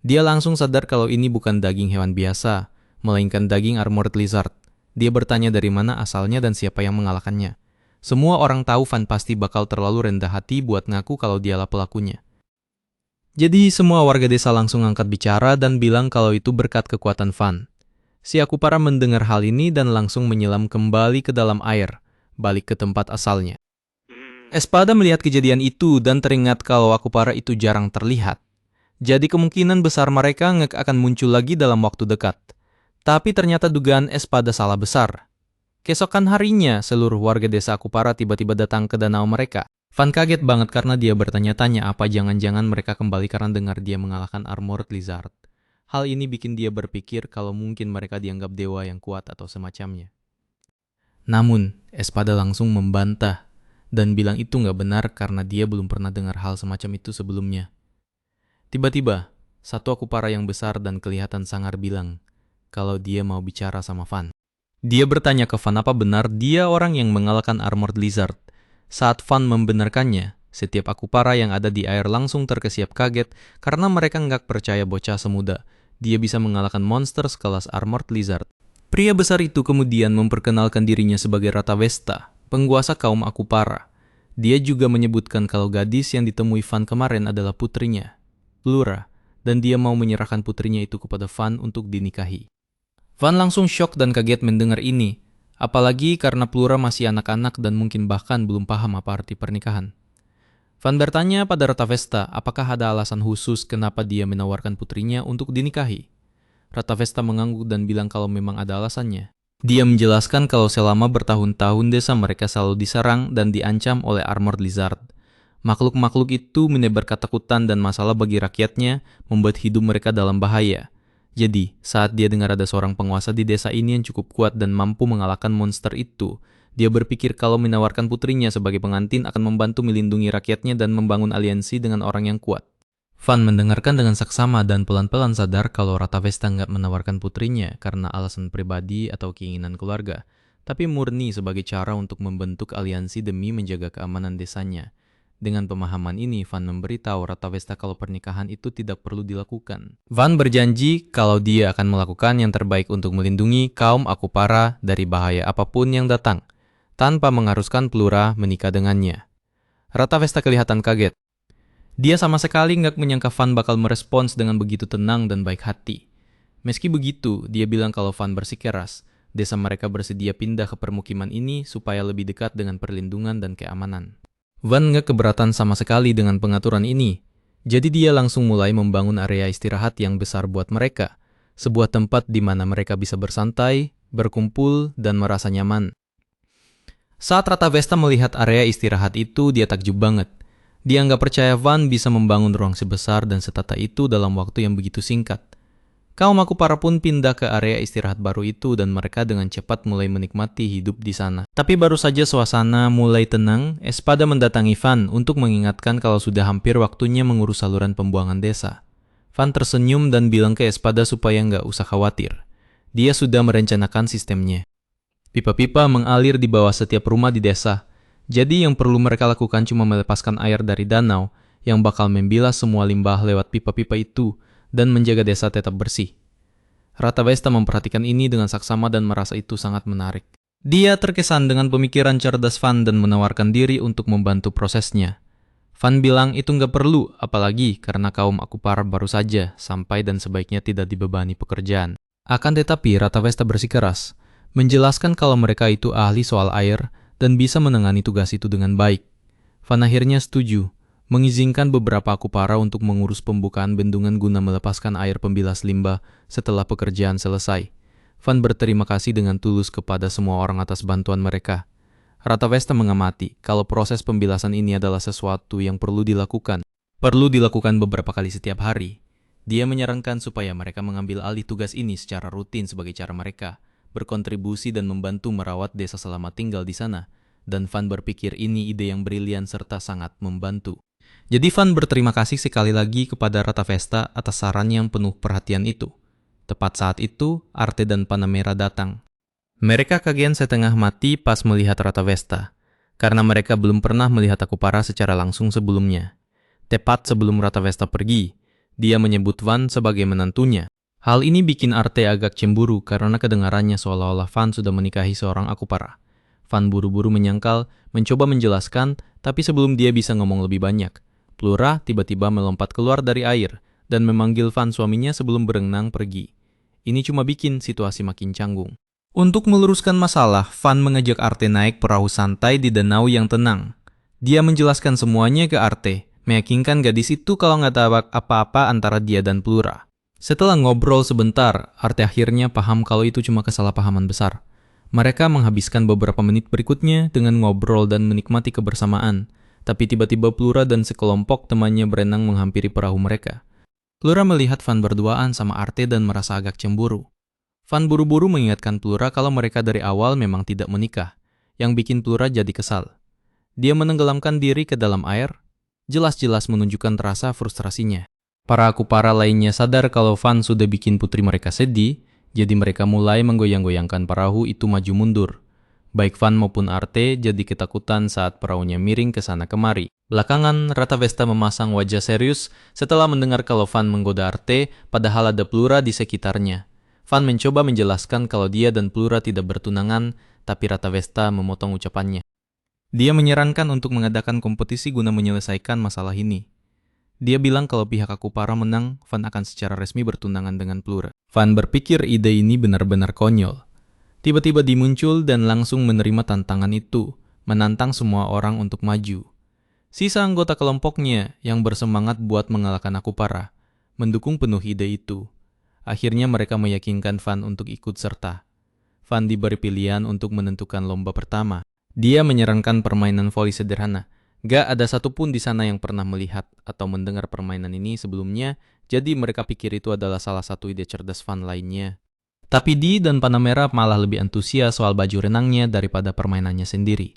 S1: Dia langsung sadar kalau ini bukan daging hewan biasa, melainkan daging armored lizard. Dia bertanya dari mana asalnya dan siapa yang mengalahkannya. Semua orang tahu Van pasti bakal terlalu rendah hati buat ngaku kalau dialah pelakunya. Jadi semua warga desa langsung angkat bicara dan bilang kalau itu berkat kekuatan Van. Si Akupara mendengar hal ini dan langsung menyelam kembali ke dalam air, balik ke tempat asalnya. Espada melihat kejadian itu dan teringat kalau Akupara itu jarang terlihat. Jadi kemungkinan besar mereka akan muncul lagi dalam waktu dekat. Tapi ternyata dugaan Espada salah besar. Keesokan harinya, seluruh warga desa Akupara tiba-tiba datang ke danau mereka. Van kaget banget karena dia bertanya-tanya apa jangan-jangan mereka kembali karena dengar dia mengalahkan Armored Lizard. Hal ini bikin dia berpikir kalau mungkin mereka dianggap dewa yang kuat atau semacamnya. Namun, Espada langsung membantah dan bilang itu nggak benar karena dia belum pernah dengar hal semacam itu sebelumnya. Tiba-tiba, satu Akupara yang besar dan kelihatan sangar bilang kalau dia mau bicara sama Van. Dia bertanya ke Van apa benar dia orang yang mengalahkan Armored Lizard. Saat Van membenarkannya, setiap Akupara yang ada di air langsung terkesiap kaget karena mereka nggak percaya bocah semuda dia bisa mengalahkan monster sekelas Armored Lizard. Pria besar itu kemudian memperkenalkan dirinya sebagai Rata Vesta, penguasa kaum Akupara. Dia juga menyebutkan kalau gadis yang ditemui Van kemarin adalah putrinya, Plura, dan dia mau menyerahkan putrinya itu kepada Van untuk dinikahi. Van langsung syok dan kaget mendengar ini, apalagi karena Plura masih anak-anak dan mungkin bahkan belum paham apa arti pernikahan. Van bertanya pada Rata Vesta apakah ada alasan khusus kenapa dia menawarkan putrinya untuk dinikahi. Rata Vesta mengangguk dan bilang kalau memang ada alasannya. Dia menjelaskan kalau selama bertahun-tahun desa mereka selalu diserang dan diancam oleh Armored Lizard. Makhluk-makhluk itu menebar ketakutan dan masalah bagi rakyatnya, membuat hidup mereka dalam bahaya. Jadi, saat dia dengar ada seorang penguasa di desa ini yang cukup kuat dan mampu mengalahkan monster itu, dia berpikir kalau menawarkan putrinya sebagai pengantin akan membantu melindungi rakyatnya dan membangun aliansi dengan orang yang kuat. Van mendengarkan dengan saksama dan pelan-pelan sadar kalau Rata Vesta nggak menawarkan putrinya karena alasan pribadi atau keinginan keluarga, tapi murni sebagai cara untuk membentuk aliansi demi menjaga keamanan desanya. Dengan pemahaman ini, Van memberitahu Rata Vesta kalau pernikahan itu tidak perlu dilakukan. Van berjanji kalau dia akan melakukan yang terbaik untuk melindungi kaum Akupara dari bahaya apapun yang datang, tanpa mengharuskan Plura menikah dengannya. Rata Vesta kelihatan kaget. Dia sama sekali nggak menyangka Van bakal merespons dengan begitu tenang dan baik hati. Meski begitu, dia bilang kalau Van bersikeras, desa mereka bersedia pindah ke permukiman ini supaya lebih dekat dengan perlindungan dan keamanan. Van nggak keberatan sama sekali dengan pengaturan ini, jadi dia langsung mulai membangun area istirahat yang besar buat mereka, sebuah tempat di mana mereka bisa bersantai, berkumpul, dan merasa nyaman. Saat Rata Vesta melihat area istirahat itu, dia takjub banget. Dia nggak percaya Van bisa membangun ruang sebesar dan setata itu dalam waktu yang begitu singkat. Kaum Akupara pun pindah ke area istirahat baru itu dan mereka dengan cepat mulai menikmati hidup di sana. Tapi baru saja suasana mulai tenang, Espada mendatangi Van untuk mengingatkan kalau sudah hampir waktunya mengurus saluran pembuangan desa. Van tersenyum dan bilang ke Espada supaya nggak usah khawatir. Dia sudah merencanakan sistemnya. Pipa-pipa mengalir di bawah setiap rumah di desa. Jadi yang perlu mereka lakukan cuma melepaskan air dari danau yang bakal membilas semua limbah lewat pipa-pipa itu dan menjaga desa tetap bersih. Rata Vesta memperhatikan ini dengan saksama dan merasa itu sangat menarik. Dia terkesan dengan pemikiran cerdas Van dan menawarkan diri untuk membantu prosesnya. Van bilang itu nggak perlu, apalagi karena kaum Akupara baru saja sampai dan sebaiknya tidak dibebani pekerjaan. Akan tetapi Rata Vesta bersikeras, menjelaskan kalau mereka itu ahli soal air dan bisa menangani tugas itu dengan baik. Van akhirnya setuju, mengizinkan beberapa Akupara untuk mengurus pembukaan bendungan guna melepaskan air pembilas limbah setelah pekerjaan selesai. Van berterima kasih dengan tulus kepada semua orang atas bantuan mereka. Rata Vesta mengamati kalau proses pembilasan ini adalah sesuatu yang perlu dilakukan. Perlu dilakukan beberapa kali setiap hari. Dia menyarankan supaya mereka mengambil alih tugas ini secara rutin sebagai cara mereka berkontribusi dan membantu merawat desa selama tinggal di sana, dan Van berpikir ini ide yang brilian serta sangat membantu. Jadi Van berterima kasih sekali lagi kepada Rata Vesta atas saran yang penuh perhatian itu. Tepat saat itu, Arte dan Panamera datang. Mereka kaget setengah mati pas melihat Rata Vesta, karena mereka belum pernah melihat Akupara secara langsung sebelumnya. Tepat sebelum Rata Vesta pergi, dia menyebut Van sebagai menantunya. Hal ini bikin Arte agak cemburu karena kedengarannya seolah-olah Van sudah menikahi seorang Akupara. Van buru-buru menyangkal, mencoba menjelaskan, tapi sebelum dia bisa ngomong lebih banyak, Plura tiba-tiba melompat keluar dari air dan memanggil Van suaminya sebelum berenang pergi. Ini cuma bikin situasi makin canggung. Untuk meluruskan masalah, Van mengajak Arte naik perahu santai di danau yang tenang. Dia menjelaskan semuanya ke Arte, meyakinkan gadis itu kalau nggak tahu apa-apa antara dia dan Plura. Setelah ngobrol sebentar, Arte akhirnya paham kalau itu cuma kesalahpahaman besar. Mereka menghabiskan beberapa menit berikutnya dengan ngobrol dan menikmati kebersamaan. Tapi tiba-tiba Plura dan sekelompok temannya berenang menghampiri perahu mereka. Plura melihat Van berduaan sama Arte dan merasa agak cemburu. Van buru-buru mengingatkan Plura kalau mereka dari awal memang tidak menikah, yang bikin Plura jadi kesal. Dia menenggelamkan diri ke dalam air, jelas-jelas menunjukkan rasa frustrasinya. Para Akupara lainnya sadar kalau Van sudah bikin putri mereka sedih, jadi mereka mulai menggoyang-goyangkan perahu itu maju mundur. Baik Van maupun Arte jadi ketakutan saat perahunya miring ke sana kemari. Belakangan, Rata Vesta memasang wajah serius setelah mendengar kalau Van menggoda Arte, padahal ada Plura di sekitarnya. Van mencoba menjelaskan kalau dia dan Plura tidak bertunangan, tapi Rata Vesta memotong ucapannya. Dia menyarankan untuk mengadakan kompetisi guna menyelesaikan masalah ini. Dia bilang kalau pihak Akupara menang, Van akan secara resmi bertunangan dengan Plura. Van berpikir ide ini benar-benar konyol. Tiba-tiba dia muncul dan langsung menerima tantangan itu, menantang semua orang untuk maju. Sisa anggota kelompoknya yang bersemangat buat mengalahkan Akupara, mendukung penuh ide itu. Akhirnya mereka meyakinkan Van untuk ikut serta. Van diberi pilihan untuk menentukan lomba pertama. Dia menyarankan permainan voli sederhana. Gak ada satupun di sana yang pernah melihat atau mendengar permainan ini sebelumnya, jadi mereka pikir itu adalah salah satu ide cerdas Van lainnya. Tapi Di dan Panamera malah lebih antusias soal baju renangnya daripada permainannya sendiri.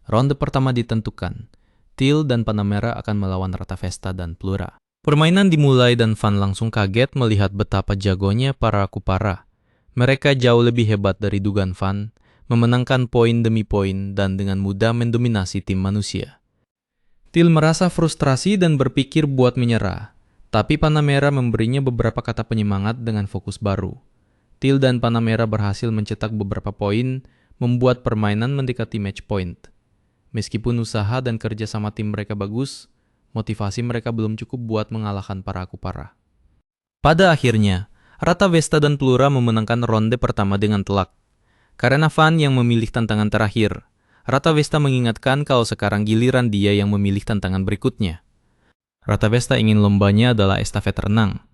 S1: Ronde pertama ditentukan. Til dan Panamera akan melawan Rata Vesta dan Plura. Permainan dimulai dan Van langsung kaget melihat betapa jagonya para Akupara. Mereka jauh lebih hebat dari dugaan Van, memenangkan poin demi poin dan dengan mudah mendominasi tim manusia. Til merasa frustrasi dan berpikir buat menyerah, tapi Panamera memberinya beberapa kata penyemangat dengan fokus baru. Til dan Panamera berhasil mencetak beberapa poin, membuat permainan mendekati match point. Meskipun usaha dan kerja sama tim mereka bagus, motivasi mereka belum cukup buat mengalahkan para Akupara. Pada akhirnya, Rata Vesta dan Plura memenangkan ronde pertama dengan telak. Karena Van yang memilih tantangan terakhir, Rata Vesta mengingatkan kalau sekarang giliran dia yang memilih tantangan berikutnya. Rata Vesta ingin lombanya adalah estafet renang.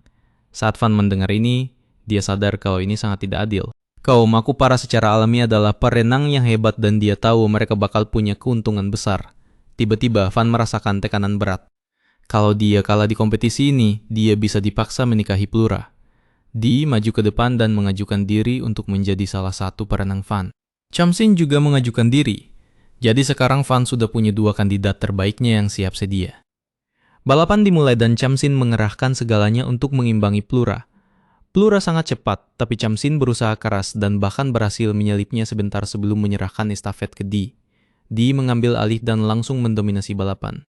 S1: Saat Van mendengar ini, dia sadar kalau ini sangat tidak adil. Kaum Akupara secara alami adalah perenang yang hebat dan dia tahu mereka bakal punya keuntungan besar. Tiba-tiba Van merasakan tekanan berat. Kalau dia kalah di kompetisi ini, dia bisa dipaksa menikahi Plura. Di maju ke depan dan mengajukan diri untuk menjadi salah satu perenang Van. Chamsin juga mengajukan diri. Jadi sekarang Van sudah punya dua kandidat terbaiknya yang siap sedia. Balapan dimulai dan Chamsin mengerahkan segalanya untuk mengimbangi Plura. Plura sangat cepat, tapi Chamsin berusaha keras dan bahkan berhasil menyelipnya sebentar sebelum menyerahkan estafet ke Di. Di mengambil alih dan langsung mendominasi balapan.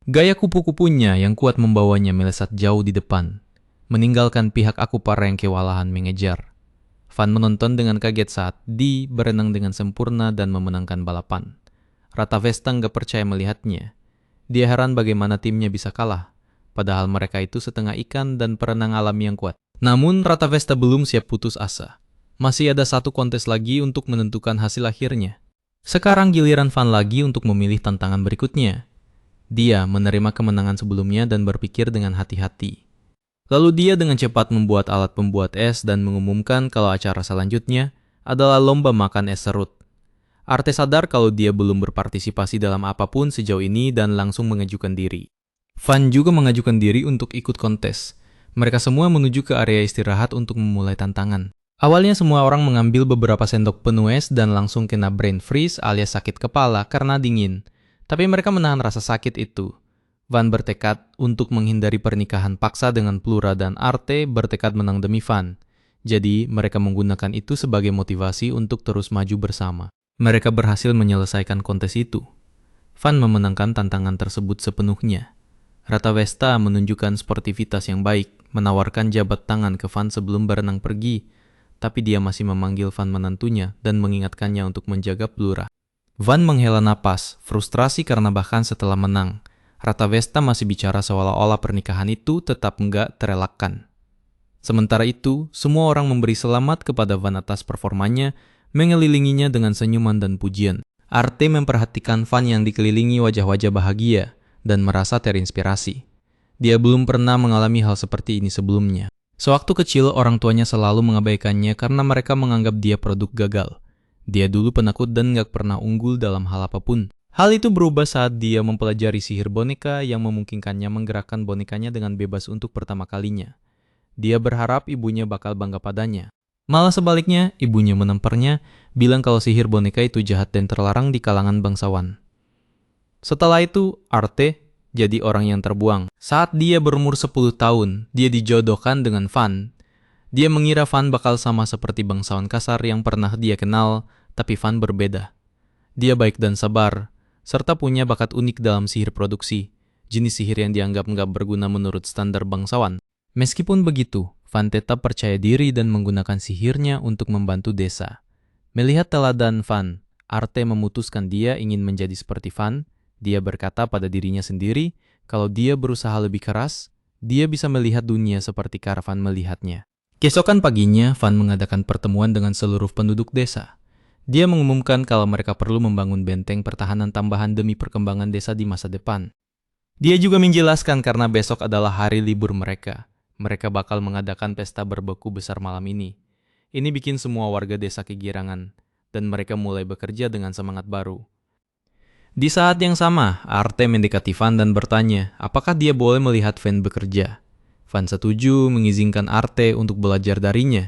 S1: Gaya kupu-kupunya yang kuat membawanya melesat jauh di depan, meninggalkan pihak Akupara yang kewalahan mengejar. Van menonton dengan kaget saat Di berenang dengan sempurna dan memenangkan balapan. Rata Vesta nggak percaya melihatnya. Dia heran bagaimana timnya bisa kalah, padahal mereka itu setengah ikan dan perenang alami yang kuat. Namun Rata Vesta belum siap putus asa. Masih ada satu kontes lagi untuk menentukan hasil akhirnya. Sekarang giliran Van lagi untuk memilih tantangan berikutnya. Dia menerima kemenangan sebelumnya dan berpikir dengan hati-hati. Lalu dia dengan cepat membuat alat pembuat es dan mengumumkan kalau acara selanjutnya adalah lomba makan es serut. Arte sadar kalau dia belum berpartisipasi dalam apapun sejauh ini dan langsung mengajukan diri. Van juga mengajukan diri untuk ikut kontes. Mereka semua menuju ke area istirahat untuk memulai tantangan. Awalnya semua orang mengambil beberapa sendok penuh es dan langsung kena brain freeze alias sakit kepala karena dingin. Tapi mereka menahan rasa sakit itu. Van bertekad untuk menghindari pernikahan paksa dengan Plura dan Arte bertekad menang demi Van. Jadi mereka menggunakan itu sebagai motivasi untuk terus maju bersama. Mereka berhasil menyelesaikan kontes itu. Van memenangkan tantangan tersebut sepenuhnya. Rata Vesta menunjukkan sportivitas yang baik, menawarkan jabat tangan ke Van sebelum berenang pergi, tapi dia masih memanggil Van menantunya dan mengingatkannya untuk menjaga Plura. Van menghela napas, frustrasi karena bahkan setelah menang, Rata Vesta masih bicara seolah-olah pernikahan itu tetap enggak terelakkan. Sementara itu, semua orang memberi selamat kepada Van atas performanya, mengelilinginya dengan senyuman dan pujian. Arte memperhatikan Van yang dikelilingi wajah-wajah bahagia dan merasa terinspirasi. Dia belum pernah mengalami hal seperti ini sebelumnya. Sewaktu kecil, orang tuanya selalu mengabaikannya karena mereka menganggap dia produk gagal. Dia dulu penakut dan gak pernah unggul dalam hal apapun. Hal itu berubah saat dia mempelajari sihir boneka yang memungkinkannya menggerakkan bonekanya dengan bebas untuk pertama kalinya. Dia berharap ibunya bakal bangga padanya. Malah sebaliknya, ibunya menemparnya, bilang kalau sihir boneka itu jahat dan terlarang di kalangan bangsawan. Setelah itu, Arte jadi orang yang terbuang. Saat dia berumur 10 tahun, dia dijodohkan dengan Van. Dia mengira Van bakal sama seperti bangsawan kasar yang pernah dia kenal, tapi Van berbeda. Dia baik dan sabar, serta punya bakat unik dalam sihir produksi, jenis sihir yang dianggap nggak berguna menurut standar bangsawan. Meskipun begitu, Van tetap percaya diri dan menggunakan sihirnya untuk membantu desa. Melihat teladan Van, Arte memutuskan dia ingin menjadi seperti Van. Dia berkata pada dirinya sendiri, kalau dia berusaha lebih keras, dia bisa melihat dunia seperti Karavan melihatnya. Keesokan paginya, Van mengadakan pertemuan dengan seluruh penduduk desa. Dia mengumumkan kalau mereka perlu membangun benteng pertahanan tambahan demi perkembangan desa di masa depan. Dia juga menjelaskan karena besok adalah hari libur mereka. Mereka bakal mengadakan pesta barbeque besar malam ini. Ini bikin semua warga desa kegirangan, dan mereka mulai bekerja dengan semangat baru. Di saat yang sama, Arte mendekati Van dan bertanya, apakah dia boleh melihat Van bekerja. Van setuju mengizinkan Arte untuk belajar darinya.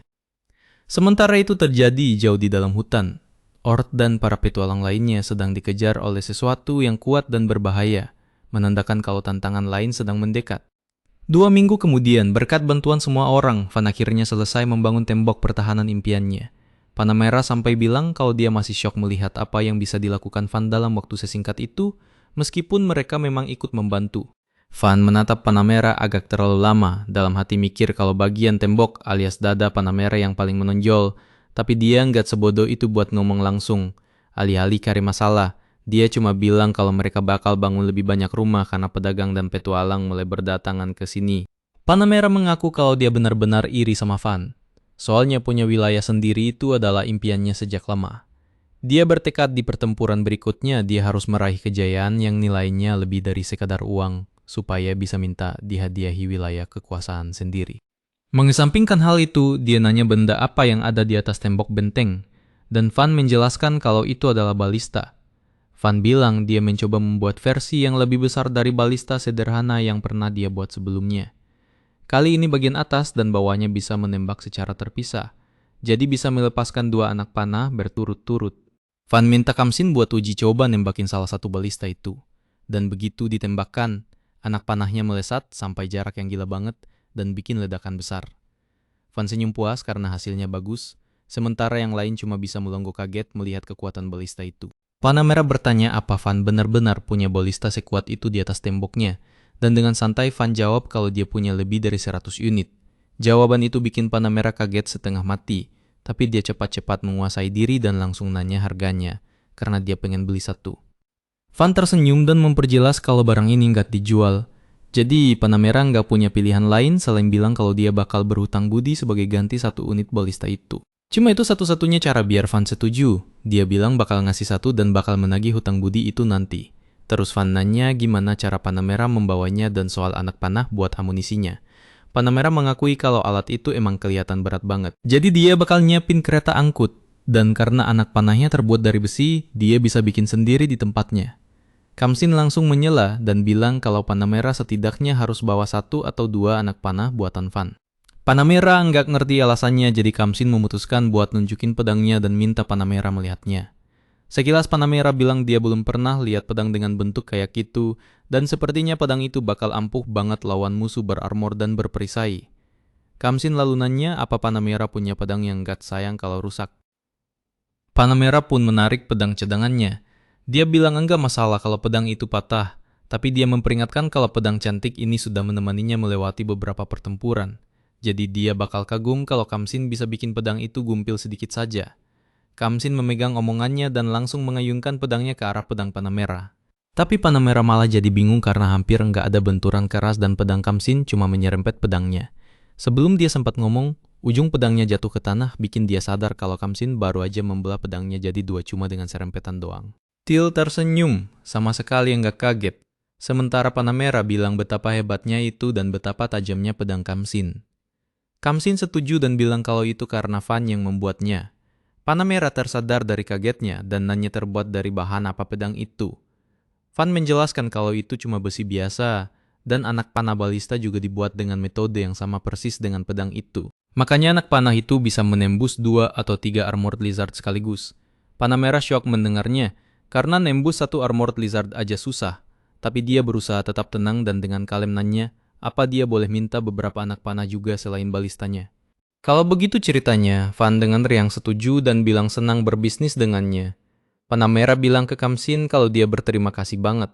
S1: Sementara itu terjadi jauh di dalam hutan. Ort dan para petualang lainnya sedang dikejar oleh sesuatu yang kuat dan berbahaya, menandakan kalau tantangan lain sedang mendekat. 2 minggu kemudian, berkat bantuan semua orang, Van akhirnya selesai membangun tembok pertahanan impiannya. Panamera sampai bilang kalau dia masih syok melihat apa yang bisa dilakukan Van dalam waktu sesingkat itu, meskipun mereka memang ikut membantu. Van menatap Panamera agak terlalu lama, dalam hati mikir kalau bagian tembok alias dada Panamera yang paling menonjol, tapi dia nggak sebodoh itu buat ngomong langsung. Alih-alih cari masalah, dia cuma bilang kalau mereka bakal bangun lebih banyak rumah karena pedagang dan petualang mulai berdatangan ke sini. Panamera mengaku kalau dia benar-benar iri sama Van. Soalnya punya wilayah sendiri itu adalah impiannya sejak lama. Dia bertekad di pertempuran berikutnya dia harus meraih kejayaan yang nilainya lebih dari sekadar uang, supaya bisa minta dihadiahi wilayah kekuasaan sendiri. Mengesampingkan hal itu, dia nanya benda apa yang ada di atas tembok benteng, dan Van menjelaskan kalau itu adalah balista. Van bilang dia mencoba membuat versi yang lebih besar dari balista sederhana yang pernah dia buat sebelumnya. Kali ini bagian atas dan bawahnya bisa menembak secara terpisah, jadi bisa melepaskan 2 anak panah berturut-turut. Van minta Kamsin buat uji coba nembakin salah satu balista itu. Dan begitu ditembakkan, anak panahnya melesat sampai jarak yang gila banget dan bikin ledakan besar. Van senyum puas karena hasilnya bagus, sementara yang lain cuma bisa melongo kaget melihat kekuatan balista itu. Panamera bertanya apa Van benar-benar punya balista sekuat itu di atas temboknya, dan dengan santai Van jawab kalau dia punya lebih dari 100 unit. Jawaban itu bikin Panamera kaget setengah mati, tapi dia cepat-cepat menguasai diri dan langsung nanya harganya, karena dia pengen beli satu. Van tersenyum dan memperjelas kalau barang ini nggak dijual. Jadi Panamera nggak punya pilihan lain selain bilang kalau dia bakal berhutang budi sebagai ganti 1 unit balista itu. Cuma itu satu-satunya cara biar Van setuju. Dia bilang bakal ngasih 1 dan bakal menagih hutang budi itu nanti. Terus Van nanya gimana cara Panamera membawanya dan soal anak panah buat amunisinya. Panamera mengakui kalau alat itu emang kelihatan berat banget. Jadi dia bakal nyiapin kereta angkut. Dan karena anak panahnya terbuat dari besi, dia bisa bikin sendiri di tempatnya. Kamsin langsung menyela dan bilang kalau Panamera setidaknya harus bawa 1 atau 2 anak panah buatan Van. Panamera nggak ngerti alasannya, jadi Kamsin memutuskan buat nunjukin pedangnya dan minta Panamera melihatnya. Sekilas Panamera bilang dia belum pernah lihat pedang dengan bentuk kayak gitu, dan sepertinya pedang itu bakal ampuh banget lawan musuh berarmor dan berperisai. Kamsin lalu nanya apa Panamera punya pedang yang nggak sayang kalau rusak. Panamera pun menarik pedang cadangannya. Dia bilang enggak masalah kalau pedang itu patah, tapi dia memperingatkan kalau pedang cantik ini sudah menemaninya melewati beberapa pertempuran. Jadi dia bakal kagum kalau Kamsin bisa bikin pedang itu gumpil sedikit saja. Kamsin memegang omongannya dan langsung mengayunkan pedangnya ke arah pedang Panamera. Tapi Panamera malah jadi bingung karena hampir nggak ada benturan keras dan pedang Kamsin cuma menyerempet pedangnya. Sebelum dia sempat ngomong, ujung pedangnya jatuh ke tanah bikin dia sadar kalau Kamsin baru aja membelah pedangnya jadi dua cuma dengan serempetan doang. Till tersenyum, sama sekali nggak kaget. Sementara Panamera bilang betapa hebatnya itu dan betapa tajamnya pedang Kamsin. Kamsin setuju dan bilang kalau itu karena Van yang membuatnya. Panamera tersadar dari kagetnya dan nanya terbuat dari bahan apa pedang itu. Van menjelaskan kalau itu cuma besi biasa, dan anak panah balista juga dibuat dengan metode yang sama persis dengan pedang itu. Makanya anak panah itu bisa menembus 2 atau 3 Armored Lizard sekaligus. Panamera shock mendengarnya, karena nembus 1 Armored Lizard aja susah. Tapi dia berusaha tetap tenang dan dengan kalem nanya, apa dia boleh minta beberapa anak panah juga selain balistanya. Kalau begitu ceritanya, Van dengan riang setuju dan bilang senang berbisnis dengannya. Panamera bilang ke Kamsin kalau dia berterima kasih banget.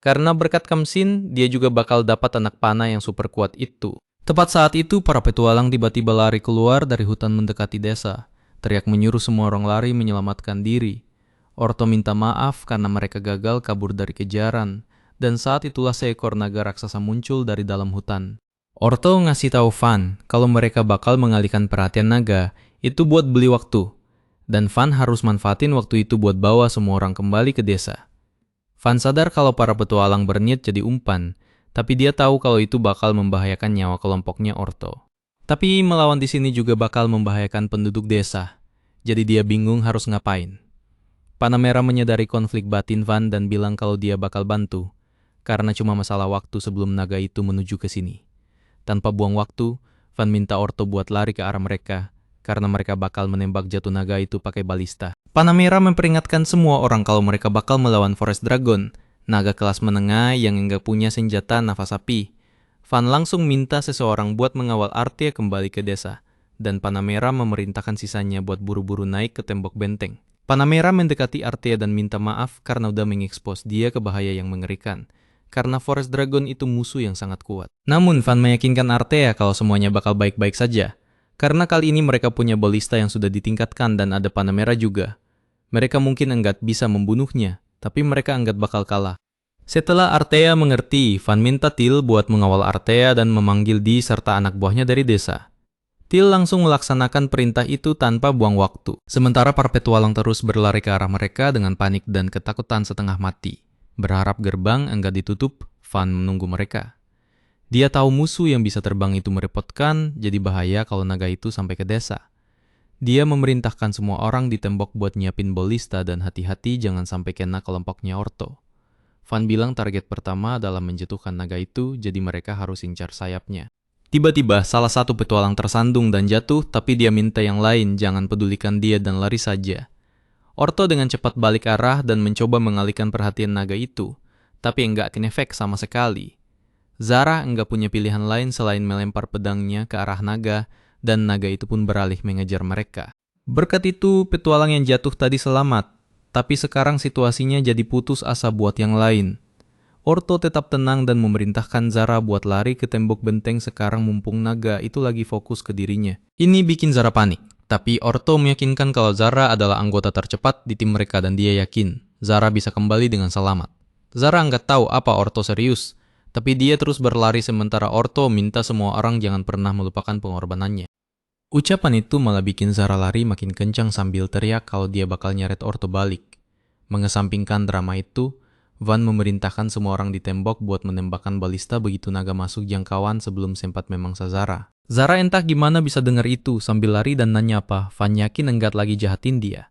S1: Karena berkat Kamsin, dia juga bakal dapat anak panah yang super kuat itu. Tepat saat itu, para petualang tiba-tiba lari keluar dari hutan mendekati desa. Teriak menyuruh semua orang lari menyelamatkan diri. Orto minta maaf karena mereka gagal kabur dari kejaran. Dan saat itulah seekor naga raksasa muncul dari dalam hutan. Orto ngasih tahu Van kalau mereka bakal mengalihkan perhatian naga itu buat beli waktu. Dan Van harus manfaatin waktu itu buat bawa semua orang kembali ke desa. Van sadar kalau para petualang berniat jadi umpan, tapi dia tahu kalau itu bakal membahayakan nyawa kelompoknya Orto. Tapi melawan di sini juga bakal membahayakan penduduk desa, jadi dia bingung harus ngapain. Panamera menyadari konflik batin Van dan bilang kalau dia bakal bantu, karena cuma masalah waktu sebelum naga itu menuju ke sini. Tanpa buang waktu, Van minta Orto buat lari ke arah mereka, karena mereka bakal menembak jatuh naga itu pakai balista. Panamera memperingatkan semua orang kalau mereka bakal melawan Forest Dragon, naga kelas menengah yang enggak punya senjata nafas api. Van langsung minta seseorang buat mengawal Artea kembali ke desa, dan Panamera memerintahkan sisanya buat buru-buru naik ke tembok benteng. Panamera mendekati Artea dan minta maaf karena udah mengekspos dia ke bahaya yang mengerikan. Karena Forest Dragon itu musuh yang sangat kuat. Namun Van meyakinkan Artea kalau semuanya bakal baik-baik saja. Karena kali ini mereka punya balista yang sudah ditingkatkan dan ada Panamera juga. Mereka mungkin enggak bisa membunuhnya, tapi mereka enggak bakal kalah. Setelah Artea mengerti, Van minta Till buat mengawal Artea dan memanggil Di serta anak buahnya dari desa. Till langsung melaksanakan perintah itu tanpa buang waktu. Sementara para petualang terus berlari ke arah mereka dengan panik dan ketakutan setengah mati. Berharap gerbang enggak ditutup, Van menunggu mereka. Dia tahu musuh yang bisa terbang itu merepotkan, jadi bahaya kalau naga itu sampai ke desa. Dia memerintahkan semua orang di tembok buat nyiapin balista dan hati-hati jangan sampai kena kelompoknya Orto. Van bilang target pertama adalah menjatuhkan naga itu, jadi mereka harus incar sayapnya. Tiba-tiba salah satu petualang tersandung dan jatuh, tapi dia minta yang lain jangan pedulikan dia dan lari saja. Orto dengan cepat balik arah dan mencoba mengalihkan perhatian naga itu, tapi enggak kenefek sama sekali. Zara enggak punya pilihan lain selain melempar pedangnya ke arah naga, dan naga itu pun beralih mengejar mereka. Berkat itu, petualang yang jatuh tadi selamat, tapi sekarang situasinya jadi putus asa buat yang lain. Orto tetap tenang dan memerintahkan Zara buat lari ke tembok benteng sekarang mumpung naga itu lagi fokus ke dirinya. Ini bikin Zara panik. Tapi Orto meyakinkan kalau Zara adalah anggota tercepat di tim mereka dan dia yakin Zara bisa kembali dengan selamat. Zara nggak tahu apa Orto serius, tapi dia terus berlari sementara Orto minta semua orang jangan pernah melupakan pengorbanannya. Ucapan itu malah bikin Zara lari makin kencang sambil teriak kalau dia bakal nyeret Orto balik. Mengesampingkan drama itu, Van memerintahkan semua orang di tembok buat menembakkan balista begitu naga masuk jangkauan sebelum sempat memangsa Zara. Zara entah gimana bisa dengar itu sambil lari dan nanya apa, Van yakin enggak lagi jahatin dia.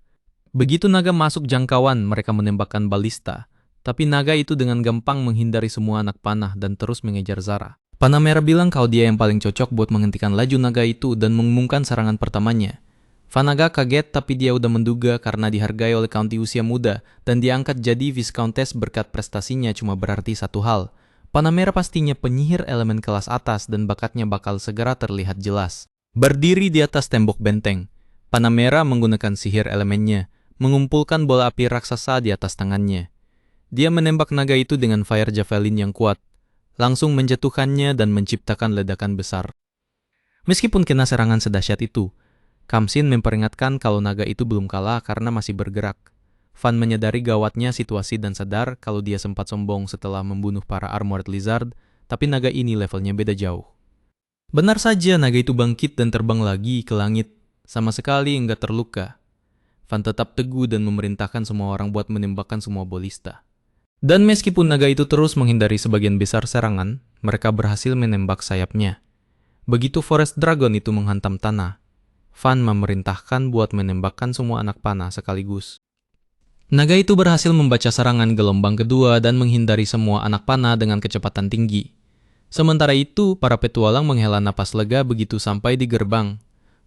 S1: Begitu naga masuk jangkauan, mereka menembakkan balista. Tapi naga itu dengan gampang menghindari semua anak panah dan terus mengejar Zara. Panamera bilang kalau dia yang paling cocok buat menghentikan laju naga itu dan mengumumkan serangan pertamanya. Van agak kaget tapi dia udah menduga karena dihargai oleh County usia muda dan diangkat jadi Viscountess berkat prestasinya cuma berarti satu hal. Panamera pastinya penyihir elemen kelas atas dan bakatnya bakal segera terlihat jelas. Berdiri di atas tembok benteng, Panamera menggunakan sihir elemennya, mengumpulkan bola api raksasa di atas tangannya. Dia menembak naga itu dengan fire javelin yang kuat, langsung menjatuhkannya dan menciptakan ledakan besar. Meskipun kena serangan sedahsyat itu, Kamsin memperingatkan kalau naga itu belum kalah karena masih bergerak. Van menyadari gawatnya situasi dan sadar kalau dia sempat sombong setelah membunuh para Armored Lizard, tapi naga ini levelnya beda jauh. Benar saja, naga itu bangkit dan terbang lagi ke langit. Sama sekali enggak terluka. Van tetap teguh dan memerintahkan semua orang buat menembakkan semua balista. Dan meskipun naga itu terus menghindari sebagian besar serangan, mereka berhasil menembak sayapnya. Begitu Forest Dragon itu menghantam tanah, Van memerintahkan buat menembakkan semua anak panah sekaligus. Naga itu berhasil membaca serangan gelombang kedua dan menghindari semua anak panah dengan kecepatan tinggi. Sementara itu, para petualang menghela napas lega begitu sampai di gerbang.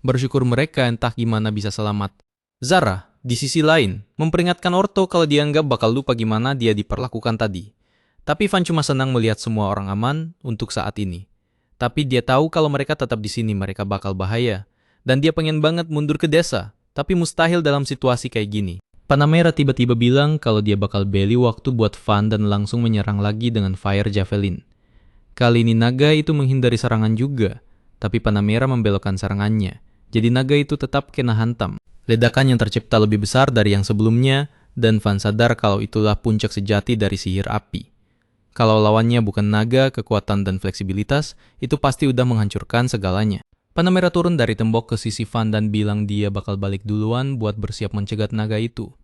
S1: Bersyukur mereka entah gimana bisa selamat. Zara, di sisi lain, memperingatkan Orto kalau dia nggak bakal lupa gimana dia diperlakukan tadi. Tapi Van cuma senang melihat semua orang aman untuk saat ini. Tapi dia tahu kalau mereka tetap di sini mereka bakal bahaya. Dan dia pengen banget mundur ke desa, tapi mustahil dalam situasi kayak gini. Panamera tiba-tiba bilang kalau dia bakal beli waktu buat Van dan langsung menyerang lagi dengan Fire Javelin. Kali ini naga itu menghindari serangan juga, tapi Panamera membelokkan serangannya. Jadi naga itu tetap kena hantam. Ledakan yang tercipta lebih besar dari yang sebelumnya, dan Van sadar kalau itulah puncak sejati dari sihir api. Kalau lawannya bukan naga, kekuatan dan fleksibilitas, itu pasti udah menghancurkan segalanya. Panamera turun dari tembok ke sisi Van dan bilang dia bakal balik duluan buat bersiap mencegat naga itu.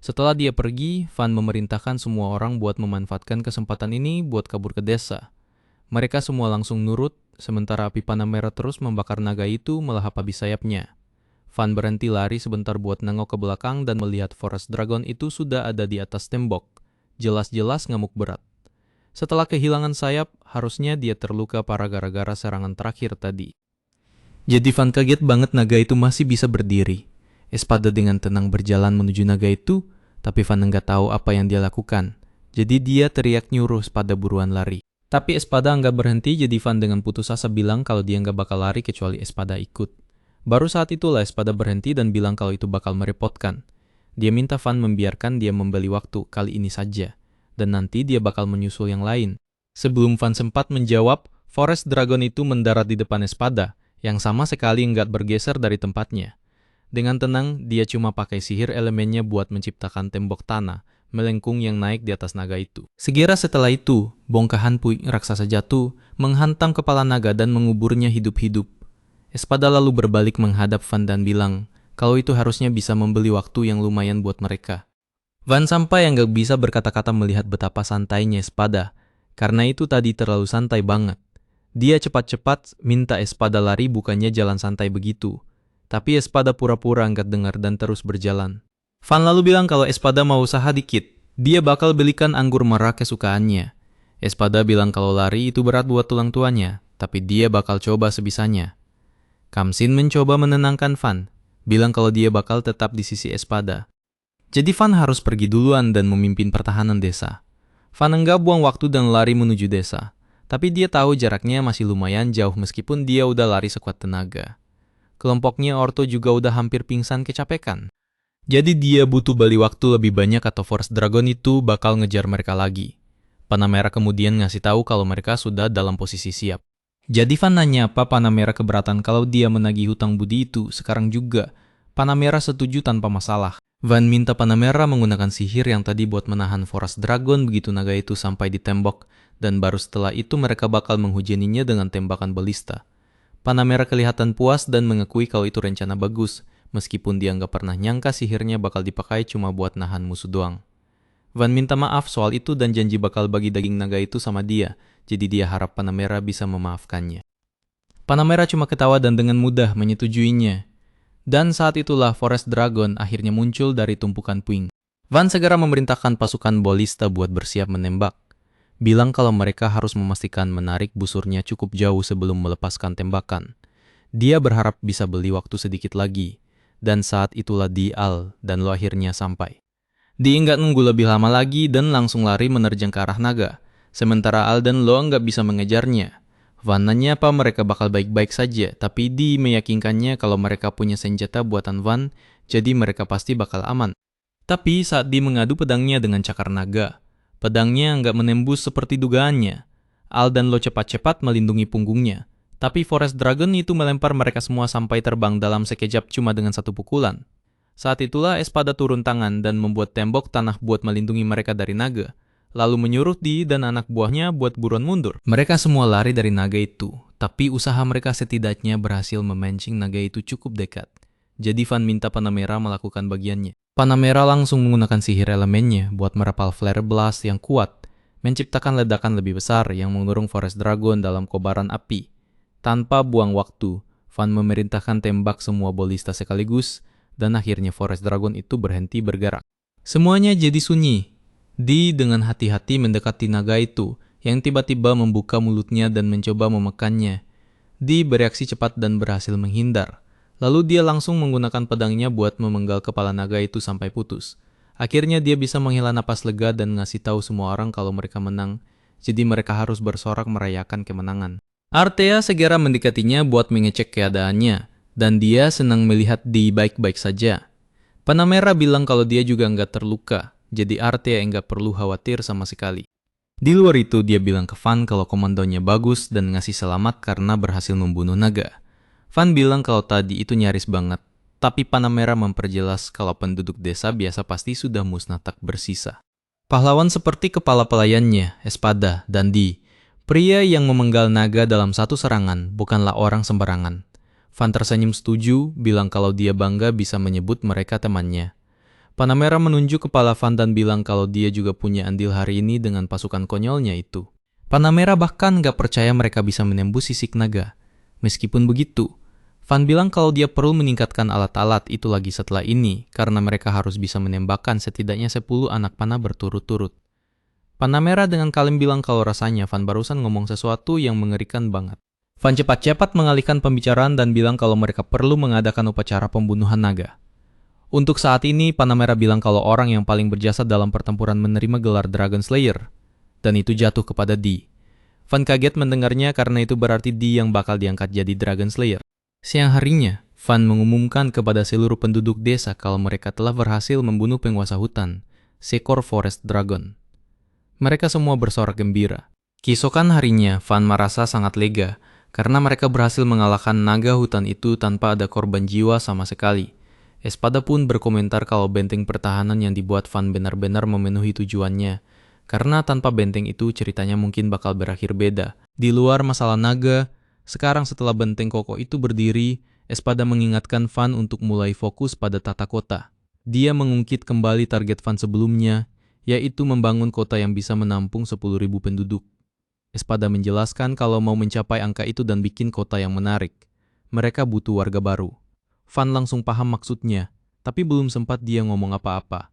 S1: Setelah dia pergi, Van memerintahkan semua orang buat memanfaatkan kesempatan ini buat kabur ke desa. Mereka semua langsung nurut, sementara api Panamera terus membakar naga itu melahap habis sayapnya. Van berhenti lari sebentar buat nengok ke belakang dan melihat Forest Dragon itu sudah ada di atas tembok. Jelas-jelas ngamuk berat. Setelah kehilangan sayap, harusnya dia terluka parah gara-gara serangan terakhir tadi. Jadi Van kaget banget naga itu masih bisa berdiri. Espada dengan tenang berjalan menuju naga itu, tapi Van enggak tahu apa yang dia lakukan. Jadi dia teriak nyuruh Espada buruan lari. Tapi Espada enggak berhenti, jadi Van dengan putus asa bilang kalau dia enggak bakal lari kecuali Espada ikut. Baru saat itulah Espada berhenti dan bilang kalau itu bakal merepotkan. Dia minta Van membiarkan dia membeli waktu kali ini saja, dan nanti dia bakal menyusul yang lain. Sebelum Van sempat menjawab, Forest Dragon itu mendarat di depan Espada, yang sama sekali enggak bergeser dari tempatnya. Dengan tenang, dia cuma pakai sihir elemennya buat menciptakan tembok tanah, melengkung yang naik di atas naga itu. Segera setelah itu, bongkahan puing raksasa jatuh, menghantam kepala naga dan menguburnya hidup-hidup. Espada lalu berbalik menghadap Van dan bilang, kalau itu harusnya bisa membeli waktu yang lumayan buat mereka. Van sampai yang gak bisa berkata-kata melihat betapa santainya Espada, karena itu tadi terlalu santai banget. Dia cepat-cepat minta Espada lari bukannya jalan santai begitu. Tapi Espada pura-pura nggak dengar dan terus berjalan. Van lalu bilang kalau Espada mau usaha dikit, dia bakal belikan anggur merah kesukaannya. Espada bilang kalau lari itu berat buat tulang tuanya, tapi dia bakal coba sebisanya. Kamsin mencoba menenangkan Van, bilang kalau dia bakal tetap di sisi Espada. Jadi Van harus pergi duluan dan memimpin pertahanan desa. Van enggak buang waktu dan lari menuju desa. Tapi dia tahu jaraknya masih lumayan jauh meskipun dia udah lari sekuat tenaga. Kelompoknya Orto juga udah hampir pingsan kecapekan. Jadi dia butuh beli waktu lebih banyak atau Forest Dragon itu bakal ngejar mereka lagi. Panamera kemudian ngasih tahu kalau mereka sudah dalam posisi siap. Jadi Van nanya apa Panamera keberatan kalau dia menagih hutang budi itu sekarang juga. Panamera setuju tanpa masalah. Van minta Panamera menggunakan sihir yang tadi buat menahan Forest Dragon begitu naga itu sampai di tembok. Dan baru setelah itu mereka bakal menghujaninya dengan tembakan balista. Panamera kelihatan puas dan mengakui kalau itu rencana bagus, meskipun dia nggak pernah nyangka sihirnya bakal dipakai cuma buat nahan musuh doang. Van minta maaf soal itu dan janji bakal bagi daging naga itu sama dia, jadi dia harap Panamera bisa memaafkannya. Panamera cuma ketawa dan dengan mudah menyetujuinya. Dan saat itulah Forest Dragon akhirnya muncul dari tumpukan puing. Van segera memerintahkan pasukan balista buat bersiap menembak. Bilang kalau mereka harus memastikan menarik busurnya cukup jauh sebelum melepaskan tembakan. Dia berharap bisa beli waktu sedikit lagi. Dan saat itulah Dial dan Lo akhirnya sampai. Di nggak nunggu lebih lama lagi dan langsung lari menerjang ke arah naga. Sementara Al dan Lo nggak bisa mengejarnya. Van nanya apa mereka bakal baik-baik saja, tapi Di meyakinkannya kalau mereka punya senjata buatan Van, jadi mereka pasti bakal aman. Tapi saat Di mengadu pedangnya dengan cakar naga, pedangnya nggak menembus seperti dugaannya. Al dan Lo cepat-cepat melindungi punggungnya. Tapi Forest Dragon itu melempar mereka semua sampai terbang dalam sekejap cuma dengan satu pukulan. Saat itulah Espada turun tangan dan membuat tembok tanah buat melindungi mereka dari naga. Lalu menyuruh Di dan anak buahnya buat buruan mundur. Mereka semua lari dari naga itu. Tapi usaha mereka setidaknya berhasil memancing naga itu cukup dekat. Jadi Van minta Panamera melakukan bagiannya. Panamera langsung menggunakan sihir elemennya buat merapal flare blast yang kuat, menciptakan ledakan lebih besar yang mengurung Forest Dragon dalam kobaran api. Tanpa buang waktu, Van memerintahkan tembak semua balista sekaligus, dan akhirnya Forest Dragon itu berhenti bergerak. Semuanya jadi sunyi. Di dengan hati-hati mendekati naga itu, yang tiba-tiba membuka mulutnya dan mencoba memekannya. Di bereaksi cepat dan berhasil menghindar. Lalu dia langsung menggunakan pedangnya buat memenggal kepala naga itu sampai putus. Akhirnya dia bisa menghela napas lega dan ngasih tahu semua orang kalau mereka menang, jadi mereka harus bersorak merayakan kemenangan. Artea segera mendekatinya buat mengecek keadaannya, dan dia senang melihat Di baik-baik saja. Panamera bilang kalau dia juga nggak terluka, jadi Artea nggak perlu khawatir sama sekali. Di luar itu, dia bilang ke Van kalau komandonya bagus dan ngasih selamat karena berhasil membunuh naga. Van bilang kalau tadi itu nyaris banget, tapi Panamera memperjelas kalau penduduk desa biasa pasti sudah musnah tak bersisa. Pahlawan seperti kepala pelayannya, Espada, dan Di, pria yang memenggal naga dalam satu serangan, bukanlah orang sembarangan. Van tersenyum setuju, bilang kalau dia bangga bisa menyebut mereka temannya. Panamera menunjuk kepala Van dan bilang kalau dia juga punya andil hari ini dengan pasukan konyolnya itu. Panamera bahkan gak percaya mereka bisa menembus sisik naga. Meskipun begitu, Van bilang kalau dia perlu meningkatkan alat-alat itu lagi setelah ini, karena mereka harus bisa menembakkan setidaknya 10 anak panah berturut-turut. Panamera dengan kalem bilang kalau rasanya Van barusan ngomong sesuatu yang mengerikan banget. Van cepat-cepat mengalihkan pembicaraan dan bilang kalau mereka perlu mengadakan upacara pembunuhan naga. Untuk saat ini, Panamera bilang kalau orang yang paling berjasa dalam pertempuran menerima gelar Dragon Slayer, dan itu jatuh kepada Di. Van kaget mendengarnya karena itu berarti Di yang bakal diangkat jadi Dragon Slayer. Siang harinya, Van mengumumkan kepada seluruh penduduk desa kalau mereka telah berhasil membunuh penguasa hutan, seekor Forest Dragon. Mereka semua bersorak gembira. Keesokan harinya, Van merasa sangat lega karena mereka berhasil mengalahkan naga hutan itu tanpa ada korban jiwa sama sekali. Espada pun berkomentar kalau benteng pertahanan yang dibuat Van benar-benar memenuhi tujuannya, karena tanpa benteng itu ceritanya mungkin bakal berakhir beda. Di luar masalah naga, sekarang setelah benteng kokoh itu berdiri, Espada mengingatkan Van untuk mulai fokus pada tata kota. Dia mengungkit kembali target Van sebelumnya, yaitu membangun kota yang bisa menampung 10.000 penduduk. Espada menjelaskan kalau mau mencapai angka itu dan bikin kota yang menarik, mereka butuh warga baru. Van langsung paham maksudnya, tapi belum sempat dia ngomong apa-apa.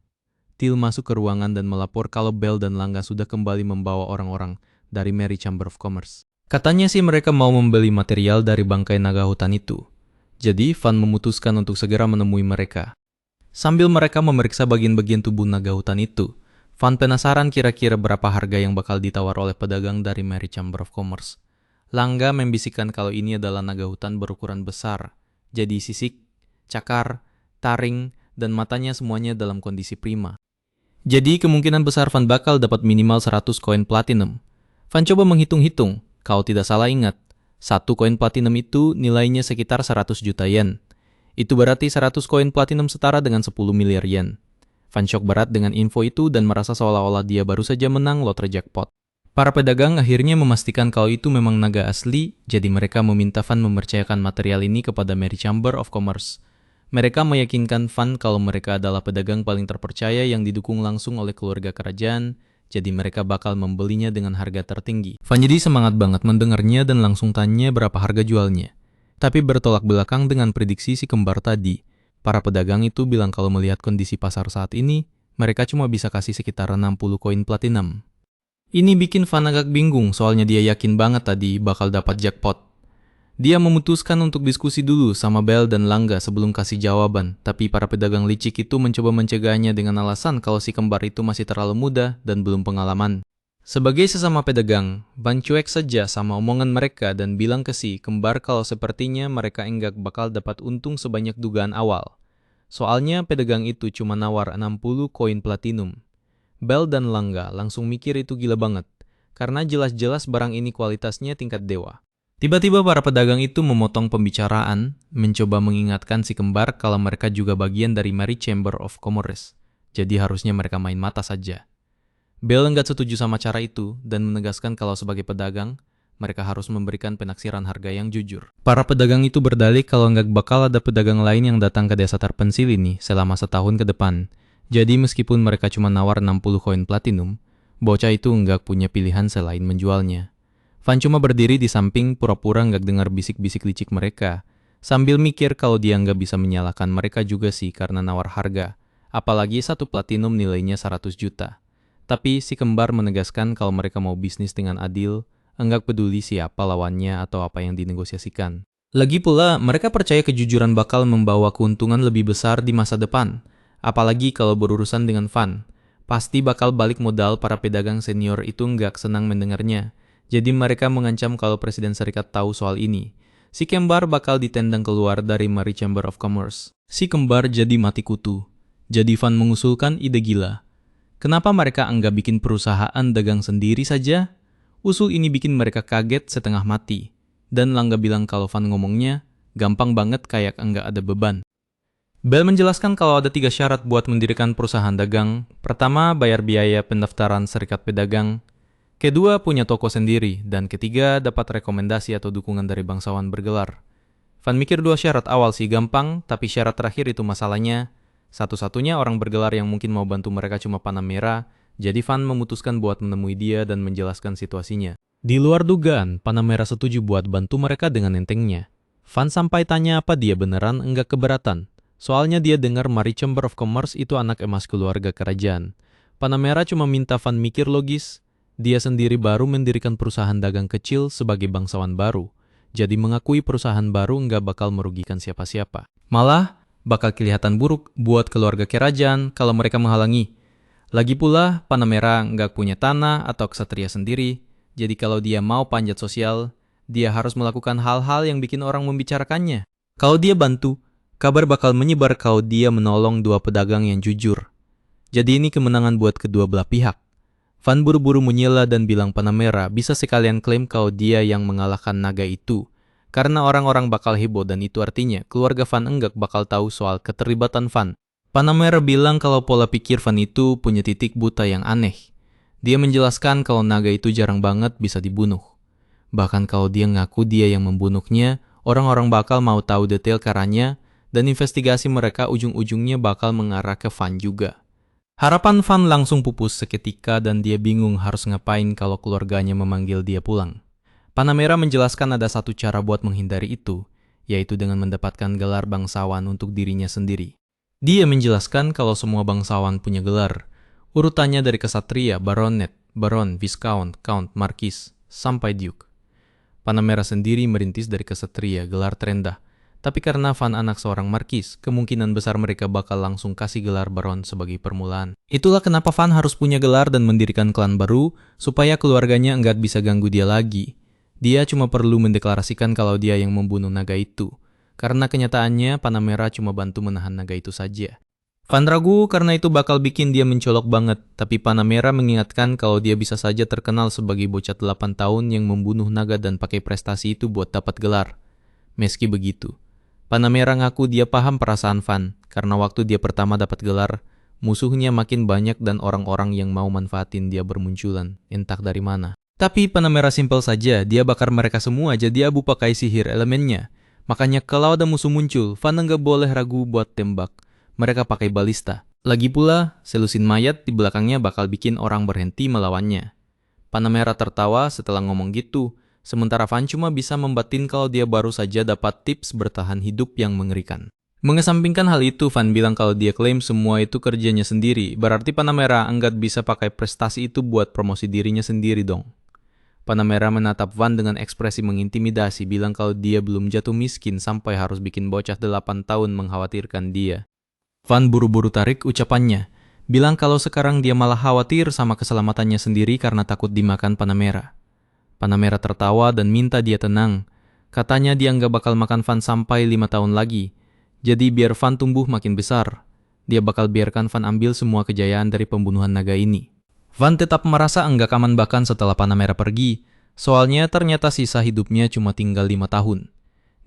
S1: Till masuk ke ruangan dan melapor kalau Bell dan Langga sudah kembali membawa orang-orang dari Merry Chamber of Commerce. Katanya sih mereka mau membeli material dari bangkai naga hutan itu. Jadi Van memutuskan untuk segera menemui mereka. Sambil mereka memeriksa bagian-bagian tubuh naga hutan itu, Van penasaran kira-kira berapa harga yang bakal ditawar oleh pedagang dari Merry Chamber of Commerce. Langga membisikkan kalau ini adalah naga hutan berukuran besar, jadi sisik, cakar, taring, dan matanya semuanya dalam kondisi prima. Jadi kemungkinan besar Van bakal dapat minimal 100 koin platinum. Van coba menghitung-hitung, kalau tidak salah ingat, satu koin platinum itu nilainya sekitar 100 juta yen. Itu berarti 100 koin platinum setara dengan 10 miliar yen. Van shock berat dengan info itu dan merasa seolah-olah dia baru saja menang lotre jackpot. Para pedagang akhirnya memastikan kalau itu memang naga asli, jadi mereka meminta Van mempercayakan material ini kepada Merry Chamber of Commerce. Mereka meyakinkan Van kalau mereka adalah pedagang paling terpercaya yang didukung langsung oleh keluarga kerajaan, jadi mereka bakal membelinya dengan harga tertinggi. Van jadi semangat banget mendengarnya dan langsung tanya berapa harga jualnya. Tapi bertolak belakang dengan prediksi si kembar tadi. Para pedagang itu bilang kalau melihat kondisi pasar saat ini, mereka cuma bisa kasih sekitar 60 koin platinum. Ini bikin Van agak bingung soalnya dia yakin banget tadi bakal dapat jackpot. Dia memutuskan untuk diskusi dulu sama Bell dan Langga sebelum kasih jawaban, tapi para pedagang licik itu mencoba mencegahnya dengan alasan kalau si kembar itu masih terlalu muda dan belum pengalaman. Sebagai sesama pedagang, Van cuek saja sama omongan mereka dan bilang ke si kembar kalau sepertinya mereka enggak bakal dapat untung sebanyak dugaan awal. Soalnya pedagang itu cuma nawar 60 koin platinum. Bell dan Langga langsung mikir itu gila banget, karena jelas-jelas barang ini kualitasnya tingkat dewa. Tiba-tiba para pedagang itu memotong pembicaraan, mencoba mengingatkan si kembar kalau mereka juga bagian dari Merry Chamber of Commerce, jadi harusnya mereka main mata saja. Bell enggak setuju sama cara itu dan menegaskan kalau sebagai pedagang, mereka harus memberikan penaksiran harga yang jujur. Para pedagang itu berdalih kalau nggak bakal ada pedagang lain yang datang ke desa terpencil ini selama setahun ke depan. Jadi meskipun mereka cuma nawar 60 koin platinum, bocah itu nggak punya pilihan selain menjualnya. Van cuma berdiri di samping pura-pura nggak dengar bisik-bisik licik mereka, sambil mikir kalau dia nggak bisa menyalahkan mereka juga sih karena nawar harga. Apalagi satu platinum nilainya 100 juta. Tapi si kembar menegaskan kalau mereka mau bisnis dengan adil, enggak peduli siapa lawannya atau apa yang dinegosiasikan. Lagi pula, mereka percaya kejujuran bakal membawa keuntungan lebih besar di masa depan. Apalagi kalau berurusan dengan Van. Pasti bakal balik modal. Para pedagang senior itu enggak senang mendengarnya. Jadi mereka mengancam kalau Presiden Serikat tahu soal ini. Si kembar bakal ditendang keluar dari Mari Chamber of Commerce. Si kembar jadi mati kutu. Jadi Van mengusulkan ide gila. Kenapa mereka enggak bikin perusahaan dagang sendiri saja? Usul ini bikin mereka kaget setengah mati. Dan Langga bilang kalau Van ngomongnya gampang banget kayak enggak ada beban. Bell menjelaskan kalau ada 3 syarat buat mendirikan perusahaan dagang. Pertama, bayar biaya pendaftaran serikat pedagang. Kedua, punya toko sendiri. Dan ketiga, dapat rekomendasi atau dukungan dari bangsawan bergelar. Van mikir 2 syarat awal sih gampang, tapi syarat terakhir itu masalahnya. Satu-satunya orang bergelar yang mungkin mau bantu mereka cuma Panamera, jadi Van memutuskan buat menemui dia dan menjelaskan situasinya. Di luar dugaan, Panamera setuju buat bantu mereka dengan entengnya. Van sampai tanya apa dia beneran enggak keberatan. Soalnya dia dengar Mari Chamber of Commerce itu anak emas keluarga kerajaan. Panamera cuma minta Van mikir logis. Dia sendiri baru mendirikan perusahaan dagang kecil sebagai bangsawan baru. Jadi mengakui perusahaan baru enggak bakal merugikan siapa-siapa. Malah, bakal kelihatan buruk buat keluarga kerajaan kalau mereka menghalangi. Lagi pula, Panamera nggak punya tanah atau ksatria sendiri, jadi kalau dia mau panjat sosial, dia harus melakukan hal-hal yang bikin orang membicarakannya. Kalau dia bantu, kabar bakal menyebar kalau dia menolong 2 pedagang yang jujur. Jadi ini kemenangan buat kedua belah pihak. Van buru-buru menyela dan bilang Panamera bisa sekalian klaim kalau dia yang mengalahkan naga itu. Karena orang-orang bakal heboh dan itu artinya keluarga Van enggak bakal tahu soal keterlibatan Van. Panamera bilang kalau pola pikir Van itu punya titik buta yang aneh. Dia menjelaskan kalau naga itu jarang banget bisa dibunuh. Bahkan kalau dia ngaku dia yang membunuhnya, orang-orang bakal mau tahu detail caranya dan investigasi mereka ujung-ujungnya bakal mengarah ke Van juga. Harapan Van langsung pupus seketika dan dia bingung harus ngapain kalau keluarganya memanggil dia pulang. Panamera menjelaskan ada satu cara buat menghindari itu, yaitu dengan mendapatkan gelar bangsawan untuk dirinya sendiri. Dia menjelaskan kalau semua bangsawan punya gelar, urutannya dari kesatria, baronet, baron, viscount, count, markis, sampai duke. Panamera sendiri merintis dari kesatria, gelar terendah, tapi karena Van anak seorang markis, kemungkinan besar mereka bakal langsung kasih gelar baron sebagai permulaan. Itulah kenapa Van harus punya gelar dan mendirikan klan baru, supaya keluarganya enggak bisa ganggu dia lagi. Dia cuma perlu mendeklarasikan kalau dia yang membunuh naga itu. Karena kenyataannya Panamera cuma bantu menahan naga itu saja. Van ragu karena itu bakal bikin dia mencolok banget. Tapi Panamera mengingatkan kalau dia bisa saja terkenal sebagai bocah 8 tahun yang membunuh naga dan pakai prestasi itu buat dapat gelar. Meski begitu, Panamera ngaku dia paham perasaan Van. Karena waktu dia pertama dapat gelar, musuhnya makin banyak dan orang-orang yang mau manfaatin dia bermunculan. Entah dari mana. Tapi Panamera simpel saja, dia bakar mereka semua jadi abu pakai sihir elemennya. Makanya kalau ada musuh muncul, Van nggak boleh ragu buat tembak. Mereka pakai balista. Lagi pula, selusin mayat di belakangnya bakal bikin orang berhenti melawannya. Panamera tertawa setelah ngomong gitu, sementara Van cuma bisa membatin kalau dia baru saja dapat tips bertahan hidup yang mengerikan. Mengesampingkan hal itu, Van bilang kalau dia klaim semua itu kerjanya sendiri, berarti Panamera nggak bisa pakai prestasi itu buat promosi dirinya sendiri dong. Panamera menatap Van dengan ekspresi mengintimidasi, bilang kalau dia belum jatuh miskin sampai harus bikin bocah 8 tahun mengkhawatirkan dia. Van buru-buru tarik ucapannya, bilang kalau sekarang dia malah khawatir sama keselamatannya sendiri karena takut dimakan Panamera. Panamera tertawa dan minta dia tenang. Katanya dia nggak bakal makan Van sampai 5 tahun lagi. Jadi biar Van tumbuh makin besar, dia bakal biarkan Van ambil semua kejayaan dari pembunuhan naga ini. Van tetap merasa enggak aman bahkan setelah Panamera pergi, soalnya ternyata sisa hidupnya cuma tinggal 5 tahun.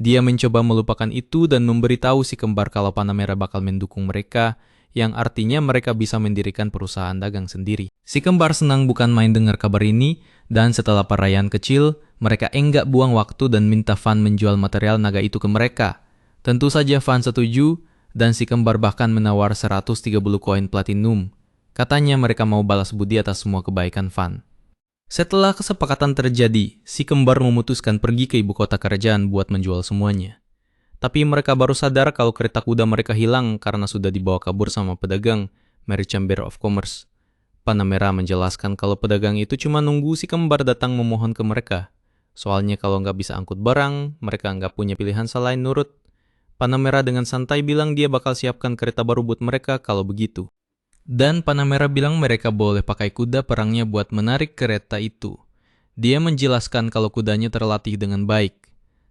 S1: Dia mencoba melupakan itu dan memberitahu si kembar kalau Panamera bakal mendukung mereka, yang artinya mereka bisa mendirikan perusahaan dagang sendiri. Si kembar senang bukan main dengar kabar ini, dan setelah perayaan kecil, Mereka enggak buang waktu dan minta Van menjual material naga itu ke mereka. Tentu saja Van setuju, dan si kembar bahkan menawar 130 koin platinum. Katanya mereka mau balas budi atas semua kebaikan Van. Setelah kesepakatan terjadi, si kembar memutuskan pergi ke ibu kota kerajaan buat menjual semuanya. Tapi mereka baru sadar kalau kereta kuda mereka hilang karena sudah dibawa kabur sama pedagang Merry Chamber of Commerce. Panamera menjelaskan kalau pedagang itu cuma nunggu si kembar datang memohon ke mereka. Soalnya kalau nggak bisa angkut barang, mereka nggak punya pilihan selain nurut. Panamera dengan santai bilang dia bakal siapkan kereta baru buat mereka kalau begitu. Dan Panamera bilang mereka boleh pakai kuda perangnya buat menarik kereta itu. Dia menjelaskan kalau kudanya terlatih dengan baik.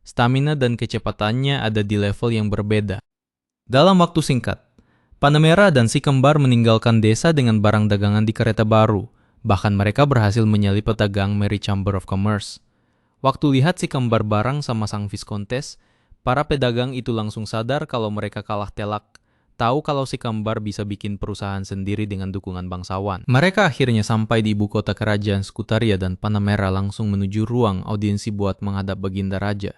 S1: Stamina dan kecepatannya ada di level yang berbeda. Dalam waktu singkat, Panamera dan si kembar meninggalkan desa dengan barang dagangan di kereta baru. Bahkan mereka berhasil menyalip pedagang Merry Chamber of Commerce. Waktu lihat si kembar barang sama sang Viskontes, para pedagang itu langsung sadar kalau mereka kalah telak. Tahu kalau si kembar bisa bikin perusahaan sendiri dengan dukungan bangsawan. Mereka akhirnya sampai di ibu kota kerajaan Skutaria dan Panamera langsung menuju ruang audiensi buat menghadap Baginda Raja.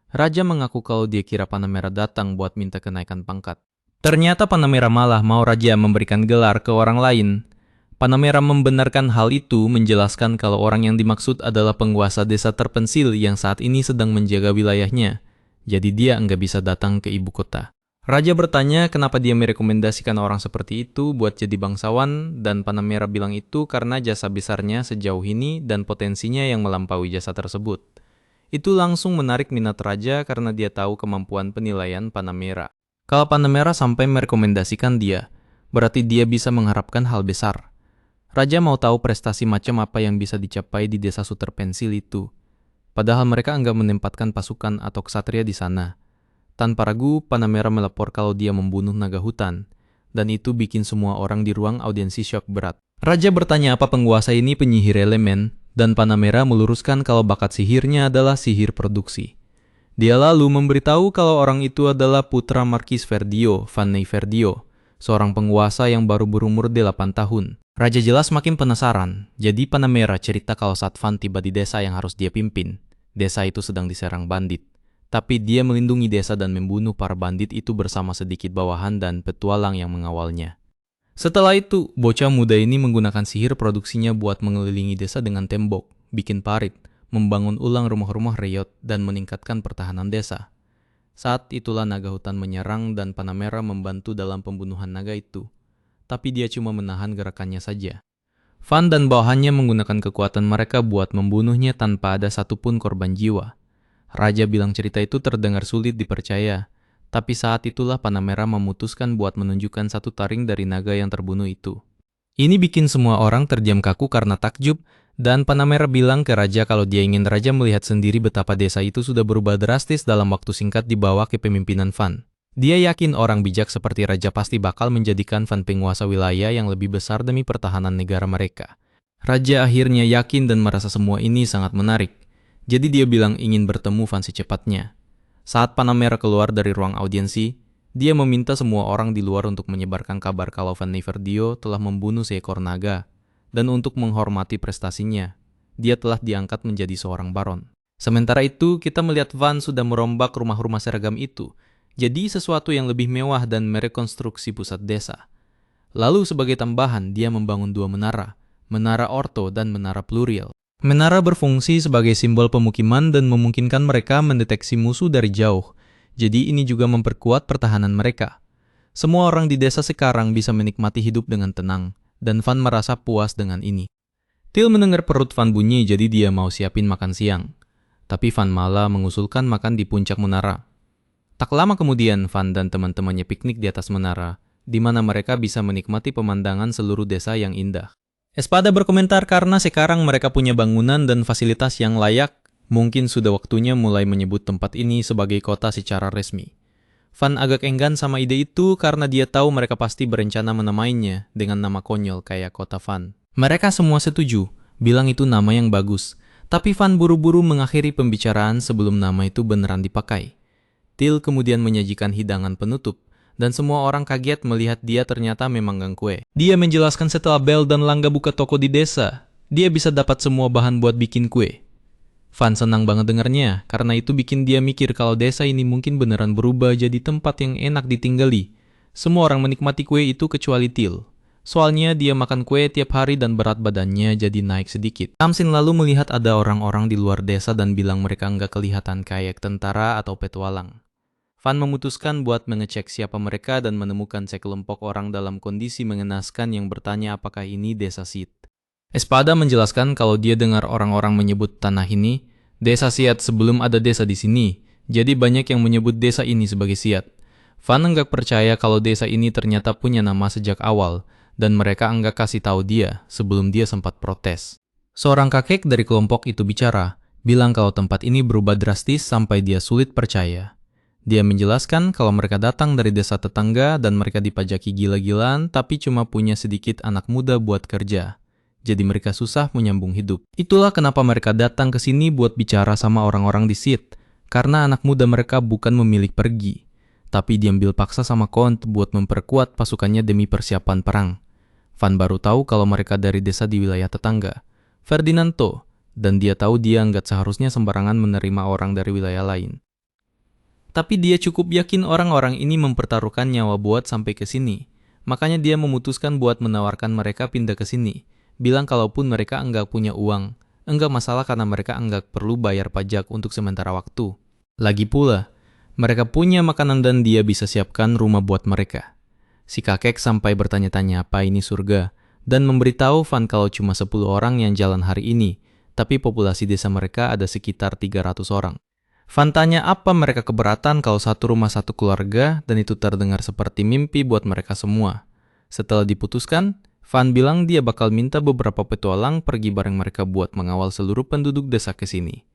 S1: Raja mengaku kalau dia kira Panamera datang buat minta kenaikan pangkat. Ternyata Panamera malah mau Raja memberikan gelar ke orang lain. Panamera membenarkan hal itu, menjelaskan kalau orang yang dimaksud adalah penguasa desa terpencil yang saat ini sedang menjaga wilayahnya. Jadi dia nggak bisa datang ke ibu kota. Raja bertanya kenapa dia merekomendasikan orang seperti itu buat jadi bangsawan, dan Panamera bilang itu karena jasa besarnya sejauh ini dan potensinya yang melampaui jasa tersebut. Itu langsung menarik minat Raja karena dia tahu kemampuan penilaian Panamera. Kalau Panamera sampai merekomendasikan dia, berarti dia bisa mengharapkan hal besar. Raja mau tahu prestasi macam apa yang bisa dicapai di desa terpencil itu. Padahal mereka enggak menempatkan pasukan atau ksatria di sana. Tanpa ragu, Panamera melapor kalau dia membunuh naga hutan. Dan itu bikin semua orang di ruang audiensi syok berat. Raja bertanya apa penguasa ini penyihir elemen, dan Panamera meluruskan kalau bakat sihirnya adalah sihir produksi. Dia lalu memberitahu kalau orang itu adalah putra Markis Verdio, Vanni Verdio, seorang penguasa yang baru berumur 8 tahun. Raja jelas makin penasaran, jadi Panamera cerita kalau saat Van tiba di desa yang harus dia pimpin. Desa itu sedang diserang bandit, tapi dia melindungi desa dan membunuh para bandit itu bersama sedikit bawahan dan petualang yang mengawalnya. Setelah itu, bocah muda ini menggunakan sihir produksinya buat mengelilingi desa dengan tembok, bikin parit, membangun ulang rumah-rumah reyot, dan meningkatkan pertahanan desa. Saat itulah naga hutan menyerang dan Panamera membantu dalam pembunuhan naga itu. Tapi dia cuma menahan gerakannya saja. Van dan bawahannya menggunakan kekuatan mereka buat membunuhnya tanpa ada satupun korban jiwa. Raja bilang cerita itu terdengar sulit dipercaya, tapi saat itulah Panamera memutuskan buat menunjukkan satu taring dari naga yang terbunuh itu. Ini bikin semua orang terdiam kaku karena takjub, dan Panamera bilang ke Raja kalau dia ingin Raja melihat sendiri betapa desa itu sudah berubah drastis dalam waktu singkat di bawah kepemimpinan Van. Dia yakin orang bijak seperti Raja pasti bakal menjadikan Van penguasa wilayah yang lebih besar demi pertahanan negara mereka. Raja akhirnya yakin dan merasa semua ini sangat menarik. Jadi dia bilang ingin bertemu Van secepatnya. Saat Panamera keluar dari ruang audiensi, dia meminta semua orang di luar untuk menyebarkan kabar kalau Vanni Verdio telah membunuh seekor naga. Dan untuk menghormati prestasinya, dia telah diangkat menjadi seorang baron. Sementara itu, kita melihat Van sudah merombak rumah-rumah seragam itu. Jadi sesuatu yang lebih mewah dan merekonstruksi pusat desa. Lalu sebagai tambahan, dia membangun 2 menara, Menara Orto dan Menara Pluriel. Menara berfungsi sebagai simbol pemukiman dan memungkinkan mereka mendeteksi musuh dari jauh. Jadi ini juga memperkuat pertahanan mereka. Semua orang di desa sekarang bisa menikmati hidup dengan tenang, dan Van merasa puas dengan ini. Till mendengar perut Van bunyi, jadi dia mau siapin makan siang. Tapi Van malah mengusulkan makan di puncak menara. Tak lama kemudian, Van dan teman-temannya piknik di atas menara, di mana mereka bisa menikmati pemandangan seluruh desa yang indah. Espada berkomentar karena sekarang mereka punya bangunan dan fasilitas yang layak, mungkin sudah waktunya mulai menyebut tempat ini sebagai kota secara resmi. Van agak enggan sama ide itu karena dia tahu mereka pasti berencana menamainya dengan nama konyol kayak kota Van. Mereka semua setuju, bilang itu nama yang bagus, tapi Van buru-buru mengakhiri pembicaraan sebelum nama itu beneran dipakai. Till kemudian menyajikan hidangan penutup, dan semua orang kaget melihat dia ternyata memanggang kue. Dia menjelaskan setelah Bel dan Langga buka toko di desa, dia bisa dapat semua bahan buat bikin kue. Van senang banget dengarnya, karena itu bikin dia mikir kalau desa ini mungkin beneran berubah jadi tempat yang enak ditinggali. Semua orang menikmati kue itu kecuali Til. Soalnya dia makan kue tiap hari dan berat badannya jadi naik sedikit. Tamsin lalu melihat ada orang-orang di luar desa dan bilang mereka nggak kelihatan kayak tentara atau petualang. Van memutuskan buat mengecek siapa mereka dan menemukan sekelompok orang dalam kondisi mengenaskan yang bertanya apakah ini desa Sid. Espada menjelaskan kalau dia dengar orang-orang menyebut tanah ini desa Siat sebelum ada desa di sini, jadi banyak yang menyebut desa ini sebagai Siat. Van enggak percaya kalau desa ini ternyata punya nama sejak awal, dan mereka enggak kasih tahu dia sebelum dia sempat protes. Seorang kakek dari kelompok itu bicara, bilang kalau tempat ini berubah drastis sampai dia sulit percaya. Dia menjelaskan kalau mereka datang dari desa tetangga dan mereka dipajaki gila-gilaan tapi cuma punya sedikit anak muda buat kerja. Jadi mereka susah menyambung hidup. Itulah kenapa mereka datang ke sini buat bicara sama orang-orang di Sid. Karena anak muda mereka bukan memilih pergi, tapi diambil paksa sama Kont buat memperkuat pasukannya demi persiapan perang. Van baru tahu kalau mereka dari desa di wilayah tetangga, Ferdinando, dan dia tahu dia nggak seharusnya sembarangan menerima orang dari wilayah lain. Tapi dia cukup yakin orang-orang ini mempertaruhkan nyawa buat sampai ke sini. Makanya dia memutuskan buat menawarkan mereka pindah ke sini. Bilang kalaupun mereka enggak punya uang, enggak masalah karena mereka enggak perlu bayar pajak untuk sementara waktu. Lagi pula, mereka punya makanan dan dia bisa siapkan rumah buat mereka. Si kakek sampai bertanya-tanya apa ini surga, dan memberitahu Van kalau cuma 10 orang yang jalan hari ini, tapi populasi desa mereka ada sekitar 300 orang. Van tanya apa mereka keberatan kalau satu rumah satu keluarga, dan itu terdengar seperti mimpi buat mereka semua. Setelah diputuskan, Van bilang dia bakal minta beberapa petualang pergi bareng mereka buat mengawal seluruh penduduk desa ke sini.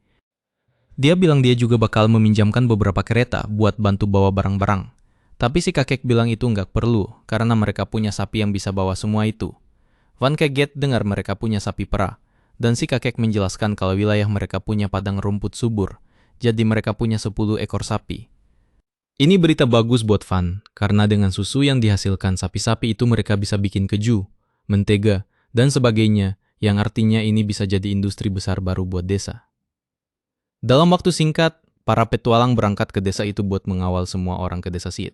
S1: Dia bilang dia juga bakal meminjamkan beberapa kereta buat bantu bawa barang-barang. Tapi si kakek bilang itu nggak perlu, karena mereka punya sapi yang bisa bawa semua itu. Van kaget dengar mereka punya sapi perah, dan si kakek menjelaskan kalau wilayah mereka punya padang rumput subur, jadi mereka punya 10 ekor sapi. Ini berita bagus buat Van, karena dengan susu yang dihasilkan sapi-sapi itu mereka bisa bikin keju, mentega, dan sebagainya, yang artinya ini bisa jadi industri besar baru buat desa. Dalam waktu singkat, para petualang berangkat ke desa itu buat mengawal semua orang ke desa Sid.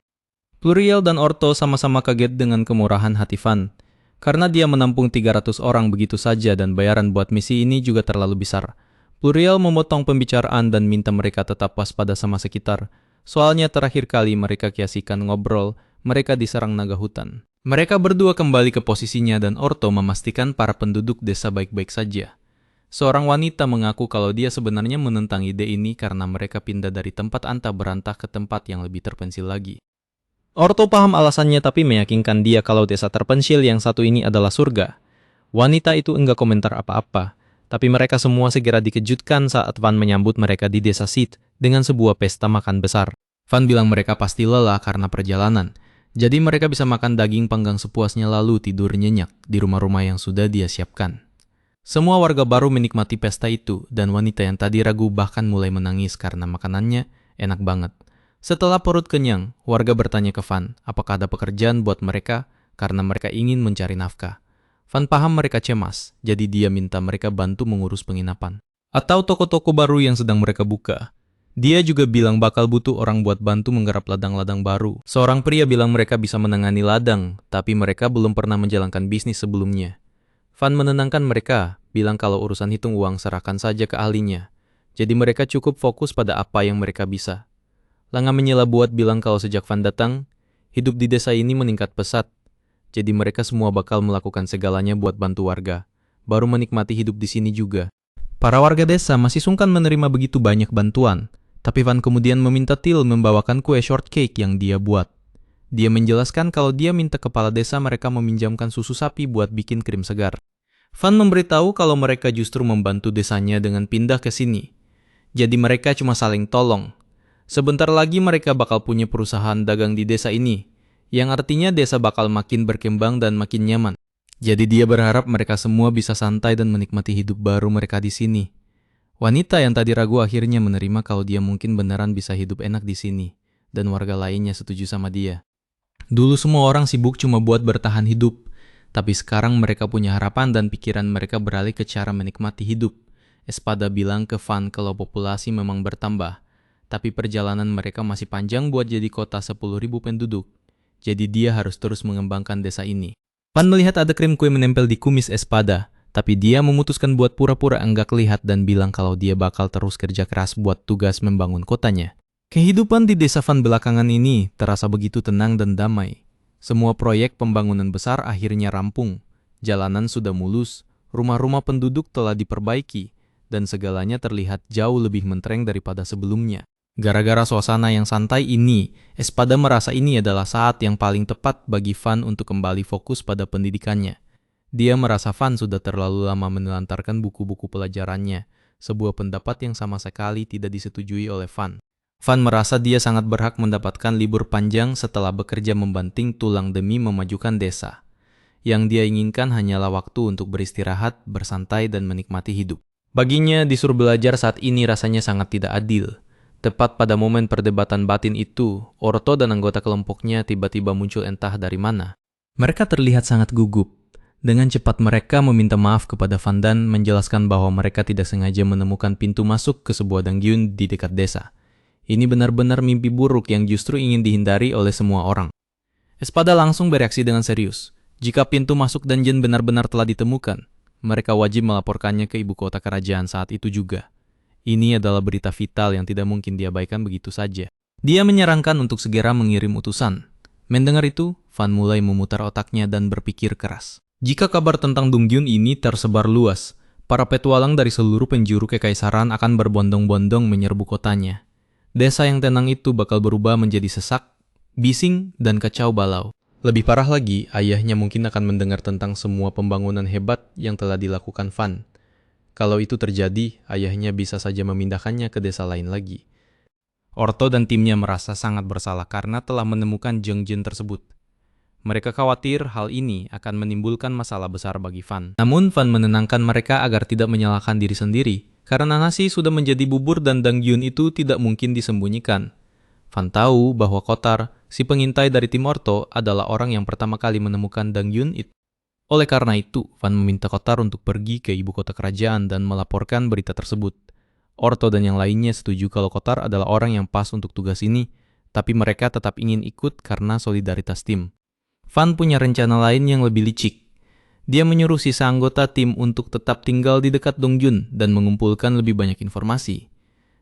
S1: Pluriel dan Orto sama-sama kaget dengan kemurahan hati Van, karena dia menampung 300 orang begitu saja dan bayaran buat misi ini juga terlalu besar. Pluriel memotong pembicaraan dan minta mereka tetap waspada sama sekitar, soalnya terakhir kali mereka kiasikan ngobrol, mereka diserang naga hutan. Mereka berdua kembali ke posisinya dan Orto memastikan para penduduk desa baik-baik saja. Seorang wanita mengaku kalau dia sebenarnya menentang ide ini karena mereka pindah dari tempat antah berantah ke tempat yang lebih terpencil lagi. Orto paham alasannya tapi meyakinkan dia kalau desa terpencil yang satu ini adalah surga. Wanita itu enggak komentar apa-apa, tapi mereka semua segera dikejutkan saat Van menyambut mereka di desa Sid dengan sebuah pesta makan besar. Van bilang mereka pasti lelah karena perjalanan. Jadi mereka bisa makan daging panggang sepuasnya lalu tidur nyenyak di rumah-rumah yang sudah dia siapkan. Semua warga baru menikmati pesta itu dan wanita yang tadi ragu bahkan mulai menangis karena makanannya enak banget. Setelah perut kenyang, warga bertanya ke Van apakah ada pekerjaan buat mereka karena mereka ingin mencari nafkah. Van paham mereka cemas, jadi dia minta mereka bantu mengurus penginapan atau toko-toko baru yang sedang mereka buka. Dia juga bilang bakal butuh orang buat bantu menggarap ladang-ladang baru. Seorang pria bilang mereka bisa menangani ladang, tapi mereka belum pernah menjalankan bisnis sebelumnya. Van menenangkan mereka, bilang kalau urusan hitung uang serahkan saja ke ahlinya. Jadi mereka cukup fokus pada apa yang mereka bisa. Langa menyela buat bilang kalau sejak Van datang, hidup di desa ini meningkat pesat. Jadi mereka semua bakal melakukan segalanya buat bantu warga, baru menikmati hidup di sini juga. Para warga desa masih sungkan menerima begitu banyak bantuan. Tapi Van kemudian meminta Til membawakan kue shortcake yang dia buat. Dia menjelaskan kalau dia minta kepala desa mereka meminjamkan susu sapi buat bikin krim segar. Van memberitahu kalau mereka justru membantu desanya dengan pindah ke sini. Jadi mereka cuma saling tolong. Sebentar lagi mereka bakal punya perusahaan dagang di desa ini, yang artinya desa bakal makin berkembang dan makin nyaman. Jadi dia berharap mereka semua bisa santai dan menikmati hidup baru mereka di sini. Wanita yang tadi ragu akhirnya menerima kalau dia mungkin beneran bisa hidup enak di sini, dan warga lainnya setuju sama dia. Dulu semua orang sibuk cuma buat bertahan hidup, tapi sekarang mereka punya harapan dan pikiran mereka beralih ke cara menikmati hidup. Espada bilang ke Van kalau populasi memang bertambah, tapi perjalanan mereka masih panjang buat jadi kota 10.000 penduduk. Jadi dia harus terus mengembangkan desa ini. Van melihat ada krim kue menempel di kumis Espada, tapi dia memutuskan buat pura-pura enggak lihat dan bilang kalau dia bakal terus kerja keras buat tugas membangun kotanya. Kehidupan di desa Van belakangan ini terasa begitu tenang dan damai. Semua proyek pembangunan besar akhirnya rampung. Jalanan sudah mulus, rumah-rumah penduduk telah diperbaiki, dan segalanya terlihat jauh lebih mentereng daripada sebelumnya. Gara-gara suasana yang santai ini, Espada merasa ini adalah saat yang paling tepat bagi Van untuk kembali fokus pada pendidikannya. Dia merasa Van sudah terlalu lama menelantarkan buku-buku pelajarannya, sebuah pendapat yang sama sekali tidak disetujui oleh Van. Van merasa dia sangat berhak mendapatkan libur panjang setelah bekerja membanting tulang demi memajukan desa. Yang dia inginkan hanyalah waktu untuk beristirahat, bersantai, dan menikmati hidup. Baginya, disuruh belajar saat ini rasanya sangat tidak adil. Tepat pada momen perdebatan batin itu, Orto dan anggota kelompoknya tiba-tiba muncul entah dari mana. Mereka terlihat sangat gugup. Dengan cepat mereka meminta maaf kepada Van dan menjelaskan bahwa mereka tidak sengaja menemukan pintu masuk ke sebuah Dangyun di dekat desa. Ini benar-benar mimpi buruk yang justru ingin dihindari oleh semua orang. Espada langsung bereaksi dengan serius. Jika pintu masuk dungeon benar-benar telah ditemukan, mereka wajib melaporkannya ke ibu kota kerajaan saat itu juga. Ini adalah berita vital yang tidak mungkin diabaikan begitu saja. Dia menyarankan untuk segera mengirim utusan. Mendengar itu, Van mulai memutar otaknya dan berpikir keras. Jika kabar tentang Dongyun ini tersebar luas, para petualang dari seluruh penjuru kekaisaran akan berbondong-bondong menyerbu kotanya. Desa yang tenang itu bakal berubah menjadi sesak, bising, dan kacau balau. Lebih parah lagi, ayahnya mungkin akan mendengar tentang semua pembangunan hebat yang telah dilakukan Van. Kalau itu terjadi, ayahnya bisa saja memindahkannya ke desa lain lagi. Orto dan timnya merasa sangat bersalah karena telah menemukan Jeng-Jin tersebut. Mereka khawatir hal ini akan menimbulkan masalah besar bagi Van. Namun Van menenangkan mereka agar tidak menyalahkan diri sendiri, karena nasi sudah menjadi bubur dan Dangyun itu tidak mungkin disembunyikan. Van tahu bahwa Kotar, si pengintai dari tim Orto, adalah orang yang pertama kali menemukan Dangyun itu. Oleh karena itu, Van meminta Kotar untuk pergi ke ibu kota kerajaan dan melaporkan berita tersebut. Orto dan yang lainnya setuju kalau Kotar adalah orang yang pas untuk tugas ini, tapi mereka tetap ingin ikut karena solidaritas tim. Van punya rencana lain yang lebih licik. Dia menyuruh sisa anggota tim untuk tetap tinggal di dekat Dongjun dan mengumpulkan lebih banyak informasi.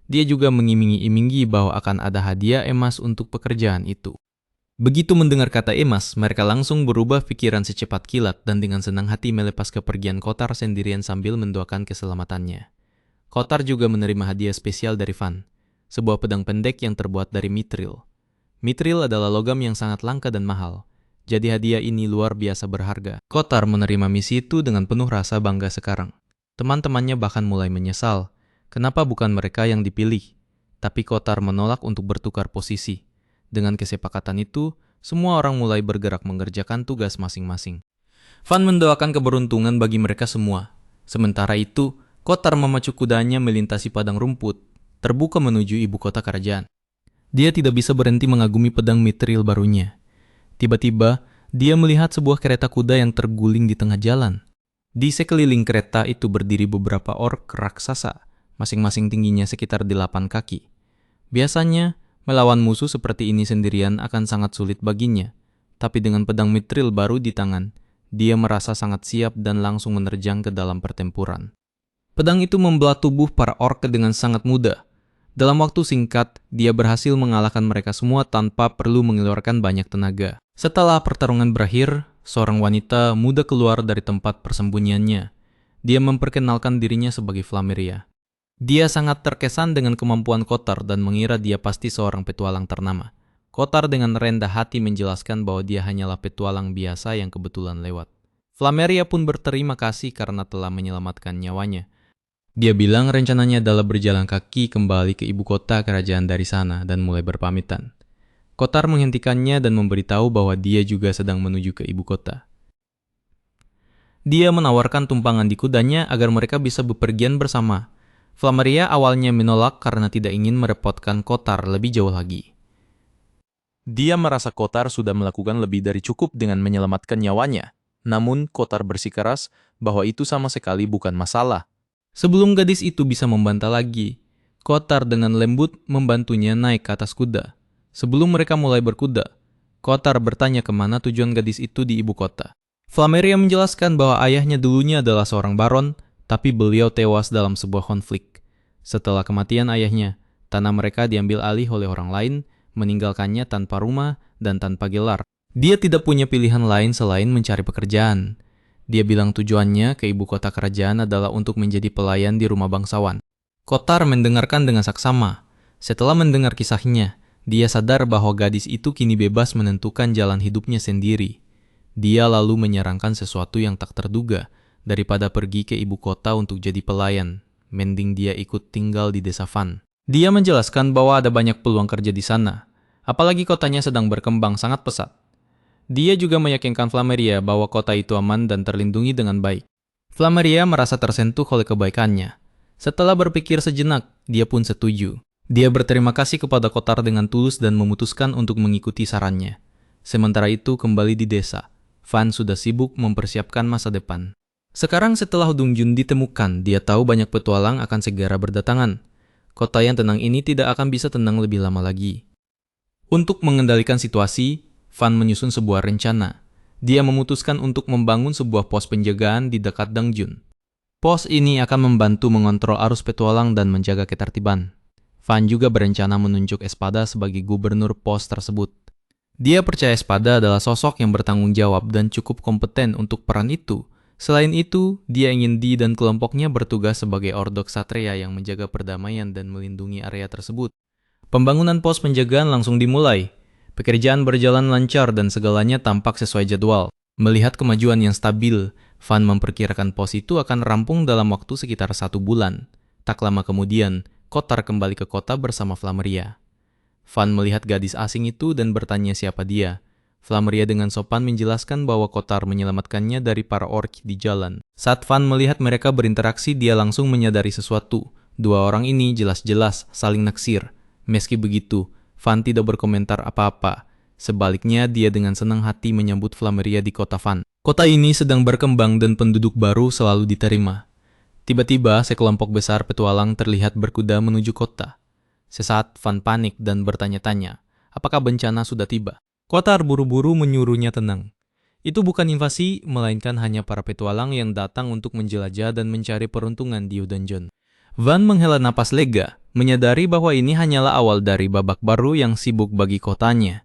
S1: Dia juga mengiming-imingi bahwa akan ada hadiah emas untuk pekerjaan itu. Begitu mendengar kata emas, mereka langsung berubah pikiran secepat kilat dan dengan senang hati melepas kepergian Kotar sendirian sambil mendoakan keselamatannya. Kotar juga menerima hadiah spesial dari Van, sebuah pedang pendek yang terbuat dari mithril. Mithril adalah logam yang sangat langka dan mahal, jadi hadiah ini luar biasa berharga. Kotar menerima misi itu dengan penuh rasa bangga sekarang. Teman-temannya bahkan mulai menyesal, kenapa bukan mereka yang dipilih, tapi Kotar menolak untuk bertukar posisi. Dengan kesepakatan itu, semua orang mulai bergerak mengerjakan tugas masing-masing. Van mendoakan keberuntungan bagi mereka semua. Sementara itu, Kotar memacu kudanya melintasi padang rumput, terbuka menuju ibu kota kerajaan. Dia tidak bisa berhenti mengagumi pedang mithril barunya. Tiba-tiba, dia melihat sebuah kereta kuda yang terguling di tengah jalan. Di sekeliling kereta itu berdiri beberapa orc raksasa, masing-masing tingginya sekitar 8 kaki. Biasanya, melawan musuh seperti ini sendirian akan sangat sulit baginya, tapi dengan pedang mithril baru di tangan, dia merasa sangat siap dan langsung menerjang ke dalam pertempuran. Pedang itu membelah tubuh para orc dengan sangat mudah. Dalam waktu singkat, dia berhasil mengalahkan mereka semua tanpa perlu mengeluarkan banyak tenaga. Setelah pertarungan berakhir, seorang wanita muda keluar dari tempat persembunyiannya. Dia memperkenalkan dirinya sebagai Flameria. Dia sangat terkesan dengan kemampuan Kotar dan mengira dia pasti seorang petualang ternama. Kotar dengan rendah hati menjelaskan bahwa dia hanyalah petualang biasa yang kebetulan lewat. Flameria pun berterima kasih karena telah menyelamatkan nyawanya. Dia bilang rencananya adalah berjalan kaki kembali ke ibu kota kerajaan dari sana dan mulai berpamitan. Kotar menghentikannya dan memberitahu bahwa dia juga sedang menuju ke ibu kota. Dia menawarkan tumpangan di kudanya agar mereka bisa bepergian bersama. Flameria awalnya menolak karena tidak ingin merepotkan Kotar lebih jauh lagi. Dia merasa Kotar sudah melakukan lebih dari cukup dengan menyelamatkan nyawanya. Namun Kotar bersikeras bahwa itu sama sekali bukan masalah. Sebelum gadis itu bisa membantah lagi, Kotar dengan lembut membantunya naik ke atas kuda. Sebelum mereka mulai berkuda, Kotar bertanya kemana tujuan gadis itu di ibu kota. Flameria menjelaskan bahwa ayahnya dulunya adalah seorang baron, tapi beliau tewas dalam sebuah konflik. Setelah kematian ayahnya, tanah mereka diambil alih oleh orang lain, meninggalkannya tanpa rumah dan tanpa gelar. Dia tidak punya pilihan lain selain mencari pekerjaan. Dia bilang tujuannya ke ibu kota kerajaan adalah untuk menjadi pelayan di rumah bangsawan. Kotar mendengarkan dengan saksama. Setelah mendengar kisahnya, dia sadar bahwa gadis itu kini bebas menentukan jalan hidupnya sendiri. Dia lalu menyarankan sesuatu yang tak terduga. Daripada pergi ke ibu kota untuk jadi pelayan, mending dia ikut tinggal di desa Van. Dia menjelaskan bahwa ada banyak peluang kerja di sana, apalagi kotanya sedang berkembang sangat pesat. Dia juga meyakinkan Flameria bahwa kota itu aman dan terlindungi dengan baik. Flameria merasa tersentuh oleh kebaikannya. Setelah berpikir sejenak, dia pun setuju. Dia berterima kasih kepada Kotar dengan tulus dan memutuskan untuk mengikuti sarannya. Sementara itu kembali di desa, Van sudah sibuk mempersiapkan masa depan. Sekarang setelah Dong Jun ditemukan, dia tahu banyak petualang akan segera berdatangan. Kota yang tenang ini tidak akan bisa tenang lebih lama lagi. Untuk mengendalikan situasi, Van menyusun sebuah rencana. Dia memutuskan untuk membangun sebuah pos penjagaan di dekat Dong Jun. Pos ini akan membantu mengontrol arus petualang dan menjaga ketertiban. Van juga berencana menunjuk Espada sebagai gubernur pos tersebut. Dia percaya Espada adalah sosok yang bertanggung jawab dan cukup kompeten untuk peran itu. Selain itu, dia ingin Di dan kelompoknya bertugas sebagai ordo ksatria yang menjaga perdamaian dan melindungi area tersebut. Pembangunan pos penjagaan langsung dimulai. Pekerjaan berjalan lancar dan segalanya tampak sesuai jadwal. Melihat kemajuan yang stabil, Van memperkirakan pos itu akan rampung dalam waktu sekitar 1 bulan. Tak lama kemudian, Kotar kembali ke kota bersama Flameria. Van melihat gadis asing itu dan bertanya siapa dia. Flameria dengan sopan menjelaskan bahwa Kotar menyelamatkannya dari para orc di jalan. Saat Van melihat mereka berinteraksi, dia langsung menyadari sesuatu. Dua orang ini jelas-jelas saling naksir. Meski begitu, Van tidak berkomentar apa-apa. Sebaliknya, dia dengan senang hati menyambut Flameria di kota Van. Kota ini sedang berkembang dan penduduk baru selalu diterima. Tiba-tiba, sekelompok besar petualang terlihat berkuda menuju kota. Sesaat Van panik dan bertanya-tanya, apakah bencana sudah tiba? Kotar buru-buru menyuruhnya tenang. Itu bukan invasi, melainkan hanya para petualang yang datang untuk menjelajah dan mencari peruntungan di Dungeon. Van menghela napas lega, menyadari bahwa ini hanyalah awal dari babak baru yang sibuk bagi kotanya.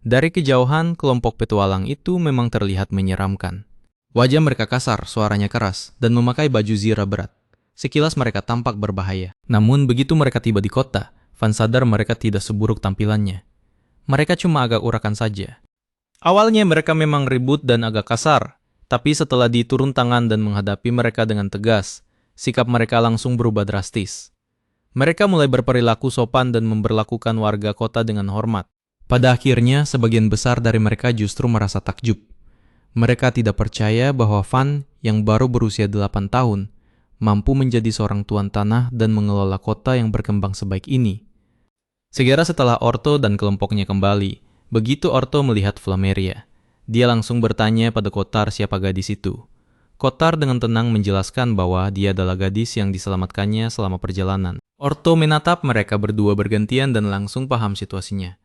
S1: Dari kejauhan, kelompok petualang itu memang terlihat menyeramkan. Wajah mereka kasar, suaranya keras, dan memakai baju zirah berat. Sekilas mereka tampak berbahaya. Namun begitu mereka tiba di kota, Van sadar mereka tidak seburuk tampilannya. Mereka cuma agak urakan saja. Awalnya mereka memang ribut dan agak kasar, tapi setelah diturun tangan dan menghadapi mereka dengan tegas, sikap mereka langsung berubah drastis. Mereka mulai berperilaku sopan dan memperlakukan warga kota dengan hormat. Pada akhirnya, sebagian besar dari mereka justru merasa takjub. Mereka tidak percaya bahwa Van, yang baru berusia 8 tahun, mampu menjadi seorang tuan tanah dan mengelola kota yang berkembang sebaik ini. Segera setelah Orto dan kelompoknya kembali, begitu Orto melihat Flameria, dia langsung bertanya pada Kotar siapa gadis itu. Kotar dengan tenang menjelaskan bahwa dia adalah gadis yang diselamatkannya selama perjalanan. Orto menatap mereka berdua bergantian dan langsung paham situasinya.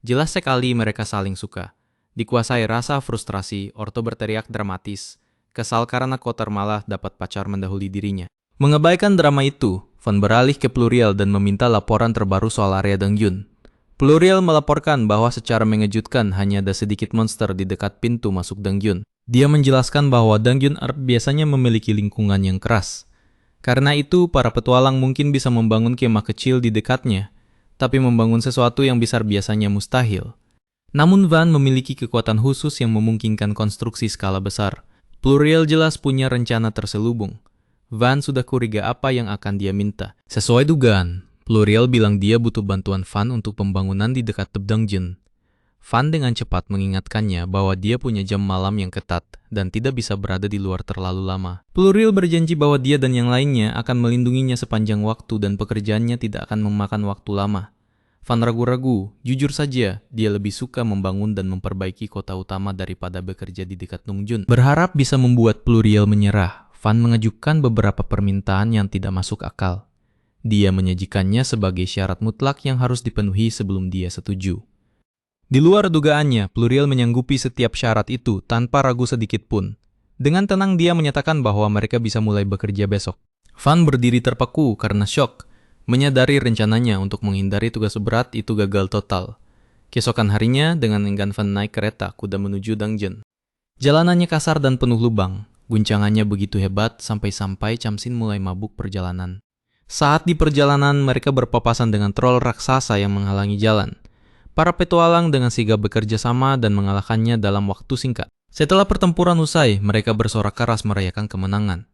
S1: Jelas sekali mereka saling suka. Dikuasai rasa frustrasi, Orto berteriak dramatis, kesal karena Kotar malah dapat pacar mendahului dirinya. Mengabaikan drama itu, Van beralih ke Pluriel dan meminta laporan terbaru soal area Dong Jun. Pluriel melaporkan bahwa secara mengejutkan hanya ada sedikit monster di dekat pintu masuk Dong Jun. Dia menjelaskan bahwa Dong Jun biasanya memiliki lingkungan yang keras. Karena itu, para petualang mungkin bisa membangun kemah kecil di dekatnya, tapi membangun sesuatu yang besar biasanya mustahil. Namun Van memiliki kekuatan khusus yang memungkinkan konstruksi skala besar. Pluriel jelas punya rencana terselubung. Van sudah curiga apa yang akan dia minta. Sesuai dugaan, Pluriel bilang dia butuh bantuan Van untuk pembangunan di dekat Dong Jun. Van dengan cepat mengingatkannya bahwa dia punya jam malam yang ketat dan tidak bisa berada di luar terlalu lama. Pluriel berjanji bahwa dia dan yang lainnya akan melindunginya sepanjang waktu dan pekerjaannya tidak akan memakan waktu lama. Van ragu-ragu, jujur saja, dia lebih suka membangun dan memperbaiki kota utama daripada bekerja di dekat Dong Jun. Berharap bisa membuat Pluriel menyerah, Van mengajukan beberapa permintaan yang tidak masuk akal. Dia menyajikannya sebagai syarat mutlak yang harus dipenuhi sebelum dia setuju. Di luar dugaannya, Pluriel menyanggupi setiap syarat itu tanpa ragu sedikit pun. Dengan tenang dia menyatakan bahwa mereka bisa mulai bekerja besok. Van berdiri terpaku karena syok, menyadari rencananya untuk menghindari tugas berat itu gagal total. Keesokan harinya, dengan enggan Van naik kereta kuda menuju Dangjeon. Jalanannya kasar dan penuh lubang. Guncangannya begitu hebat sampai-sampai Chamsin mulai mabuk perjalanan. Saat di perjalanan, mereka berpapasan dengan troll raksasa yang menghalangi jalan. Para petualang dengan sigap bekerja sama dan mengalahkannya dalam waktu singkat. Setelah pertempuran usai, mereka bersorak keras merayakan kemenangan.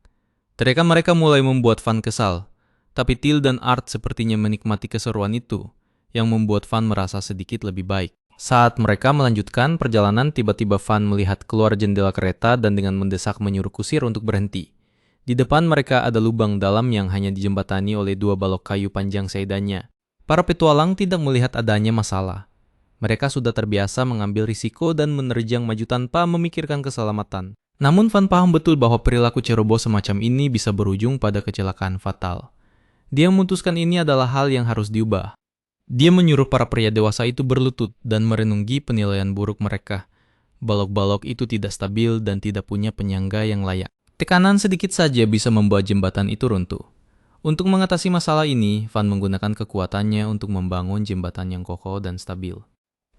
S1: Teriakan mereka mulai membuat Van kesal. Tapi Till dan Art sepertinya menikmati keseruan itu, yang membuat Van merasa sedikit lebih baik. Saat mereka melanjutkan perjalanan, tiba-tiba Van melihat keluar jendela kereta dan dengan mendesak menyuruh kusir untuk berhenti. Di depan mereka ada lubang dalam yang hanya dijembatani oleh 2 balok kayu panjang seadanya. Para petualang tidak melihat adanya masalah. Mereka sudah terbiasa mengambil risiko dan menerjang maju tanpa memikirkan keselamatan. Namun Van paham betul bahwa perilaku ceroboh semacam ini bisa berujung pada kecelakaan fatal. Dia memutuskan ini adalah hal yang harus diubah. Dia menyuruh para pria dewasa itu berlutut dan merenungi penilaian buruk mereka. Balok-balok itu tidak stabil dan tidak punya penyangga yang layak. Tekanan sedikit saja bisa membuat jembatan itu runtuh. Untuk mengatasi masalah ini, Van menggunakan kekuatannya untuk membangun jembatan yang kokoh dan stabil.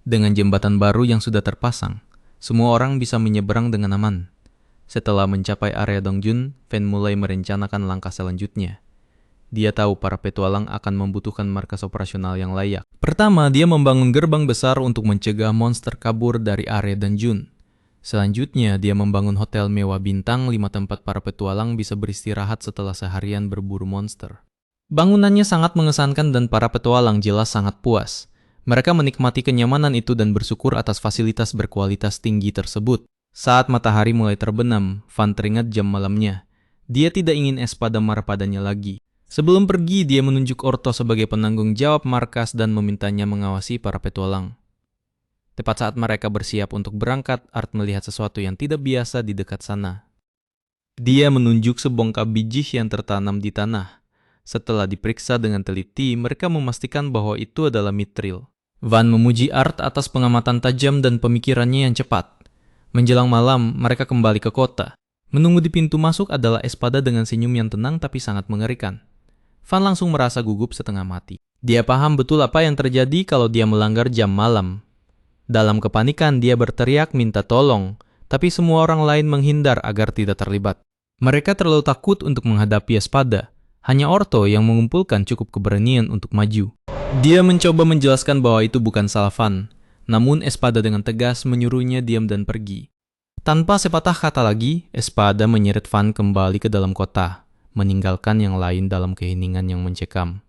S1: Dengan jembatan baru yang sudah terpasang, semua orang bisa menyeberang dengan aman. Setelah mencapai area Dongjeon, Van mulai merencanakan langkah selanjutnya. Dia tahu para petualang akan membutuhkan markas operasional yang layak. Pertama, dia membangun gerbang besar untuk mencegah monster kabur dari area Dongjeon. Selanjutnya, dia membangun hotel mewah bintang 5 tempat para petualang bisa beristirahat setelah seharian berburu monster. Bangunannya sangat mengesankan dan para petualang jelas sangat puas. Mereka menikmati kenyamanan itu dan bersyukur atas fasilitas berkualitas tinggi tersebut. Saat matahari mulai terbenam, Van teringat jam malamnya. Dia tidak ingin Espada marah padanya lagi. Sebelum pergi, dia menunjuk Orto sebagai penanggung jawab markas dan memintanya mengawasi para petualang. Tepat saat mereka bersiap untuk berangkat, Art melihat sesuatu yang tidak biasa di dekat sana. Dia menunjuk sebongkah biji yang tertanam di tanah. Setelah diperiksa dengan teliti, mereka memastikan bahwa itu adalah mithril. Van memuji Art atas pengamatan tajam dan pemikirannya yang cepat. Menjelang malam, mereka kembali ke kota. Menunggu di pintu masuk adalah Espada dengan senyum yang tenang tapi sangat mengerikan. Van langsung merasa gugup setengah mati. Dia paham betul apa yang terjadi kalau dia melanggar jam malam. Dalam kepanikan, dia berteriak minta tolong, tapi semua orang lain menghindar agar tidak terlibat. Mereka terlalu takut untuk menghadapi Espada. Hanya Orto yang mengumpulkan cukup keberanian untuk maju. Dia mencoba menjelaskan bahwa itu bukan salah Van, namun Espada dengan tegas menyuruhnya diam dan pergi. Tanpa sepatah kata lagi, Espada menyeret Van kembali ke dalam kota, meninggalkan yang lain dalam keheningan yang mencekam.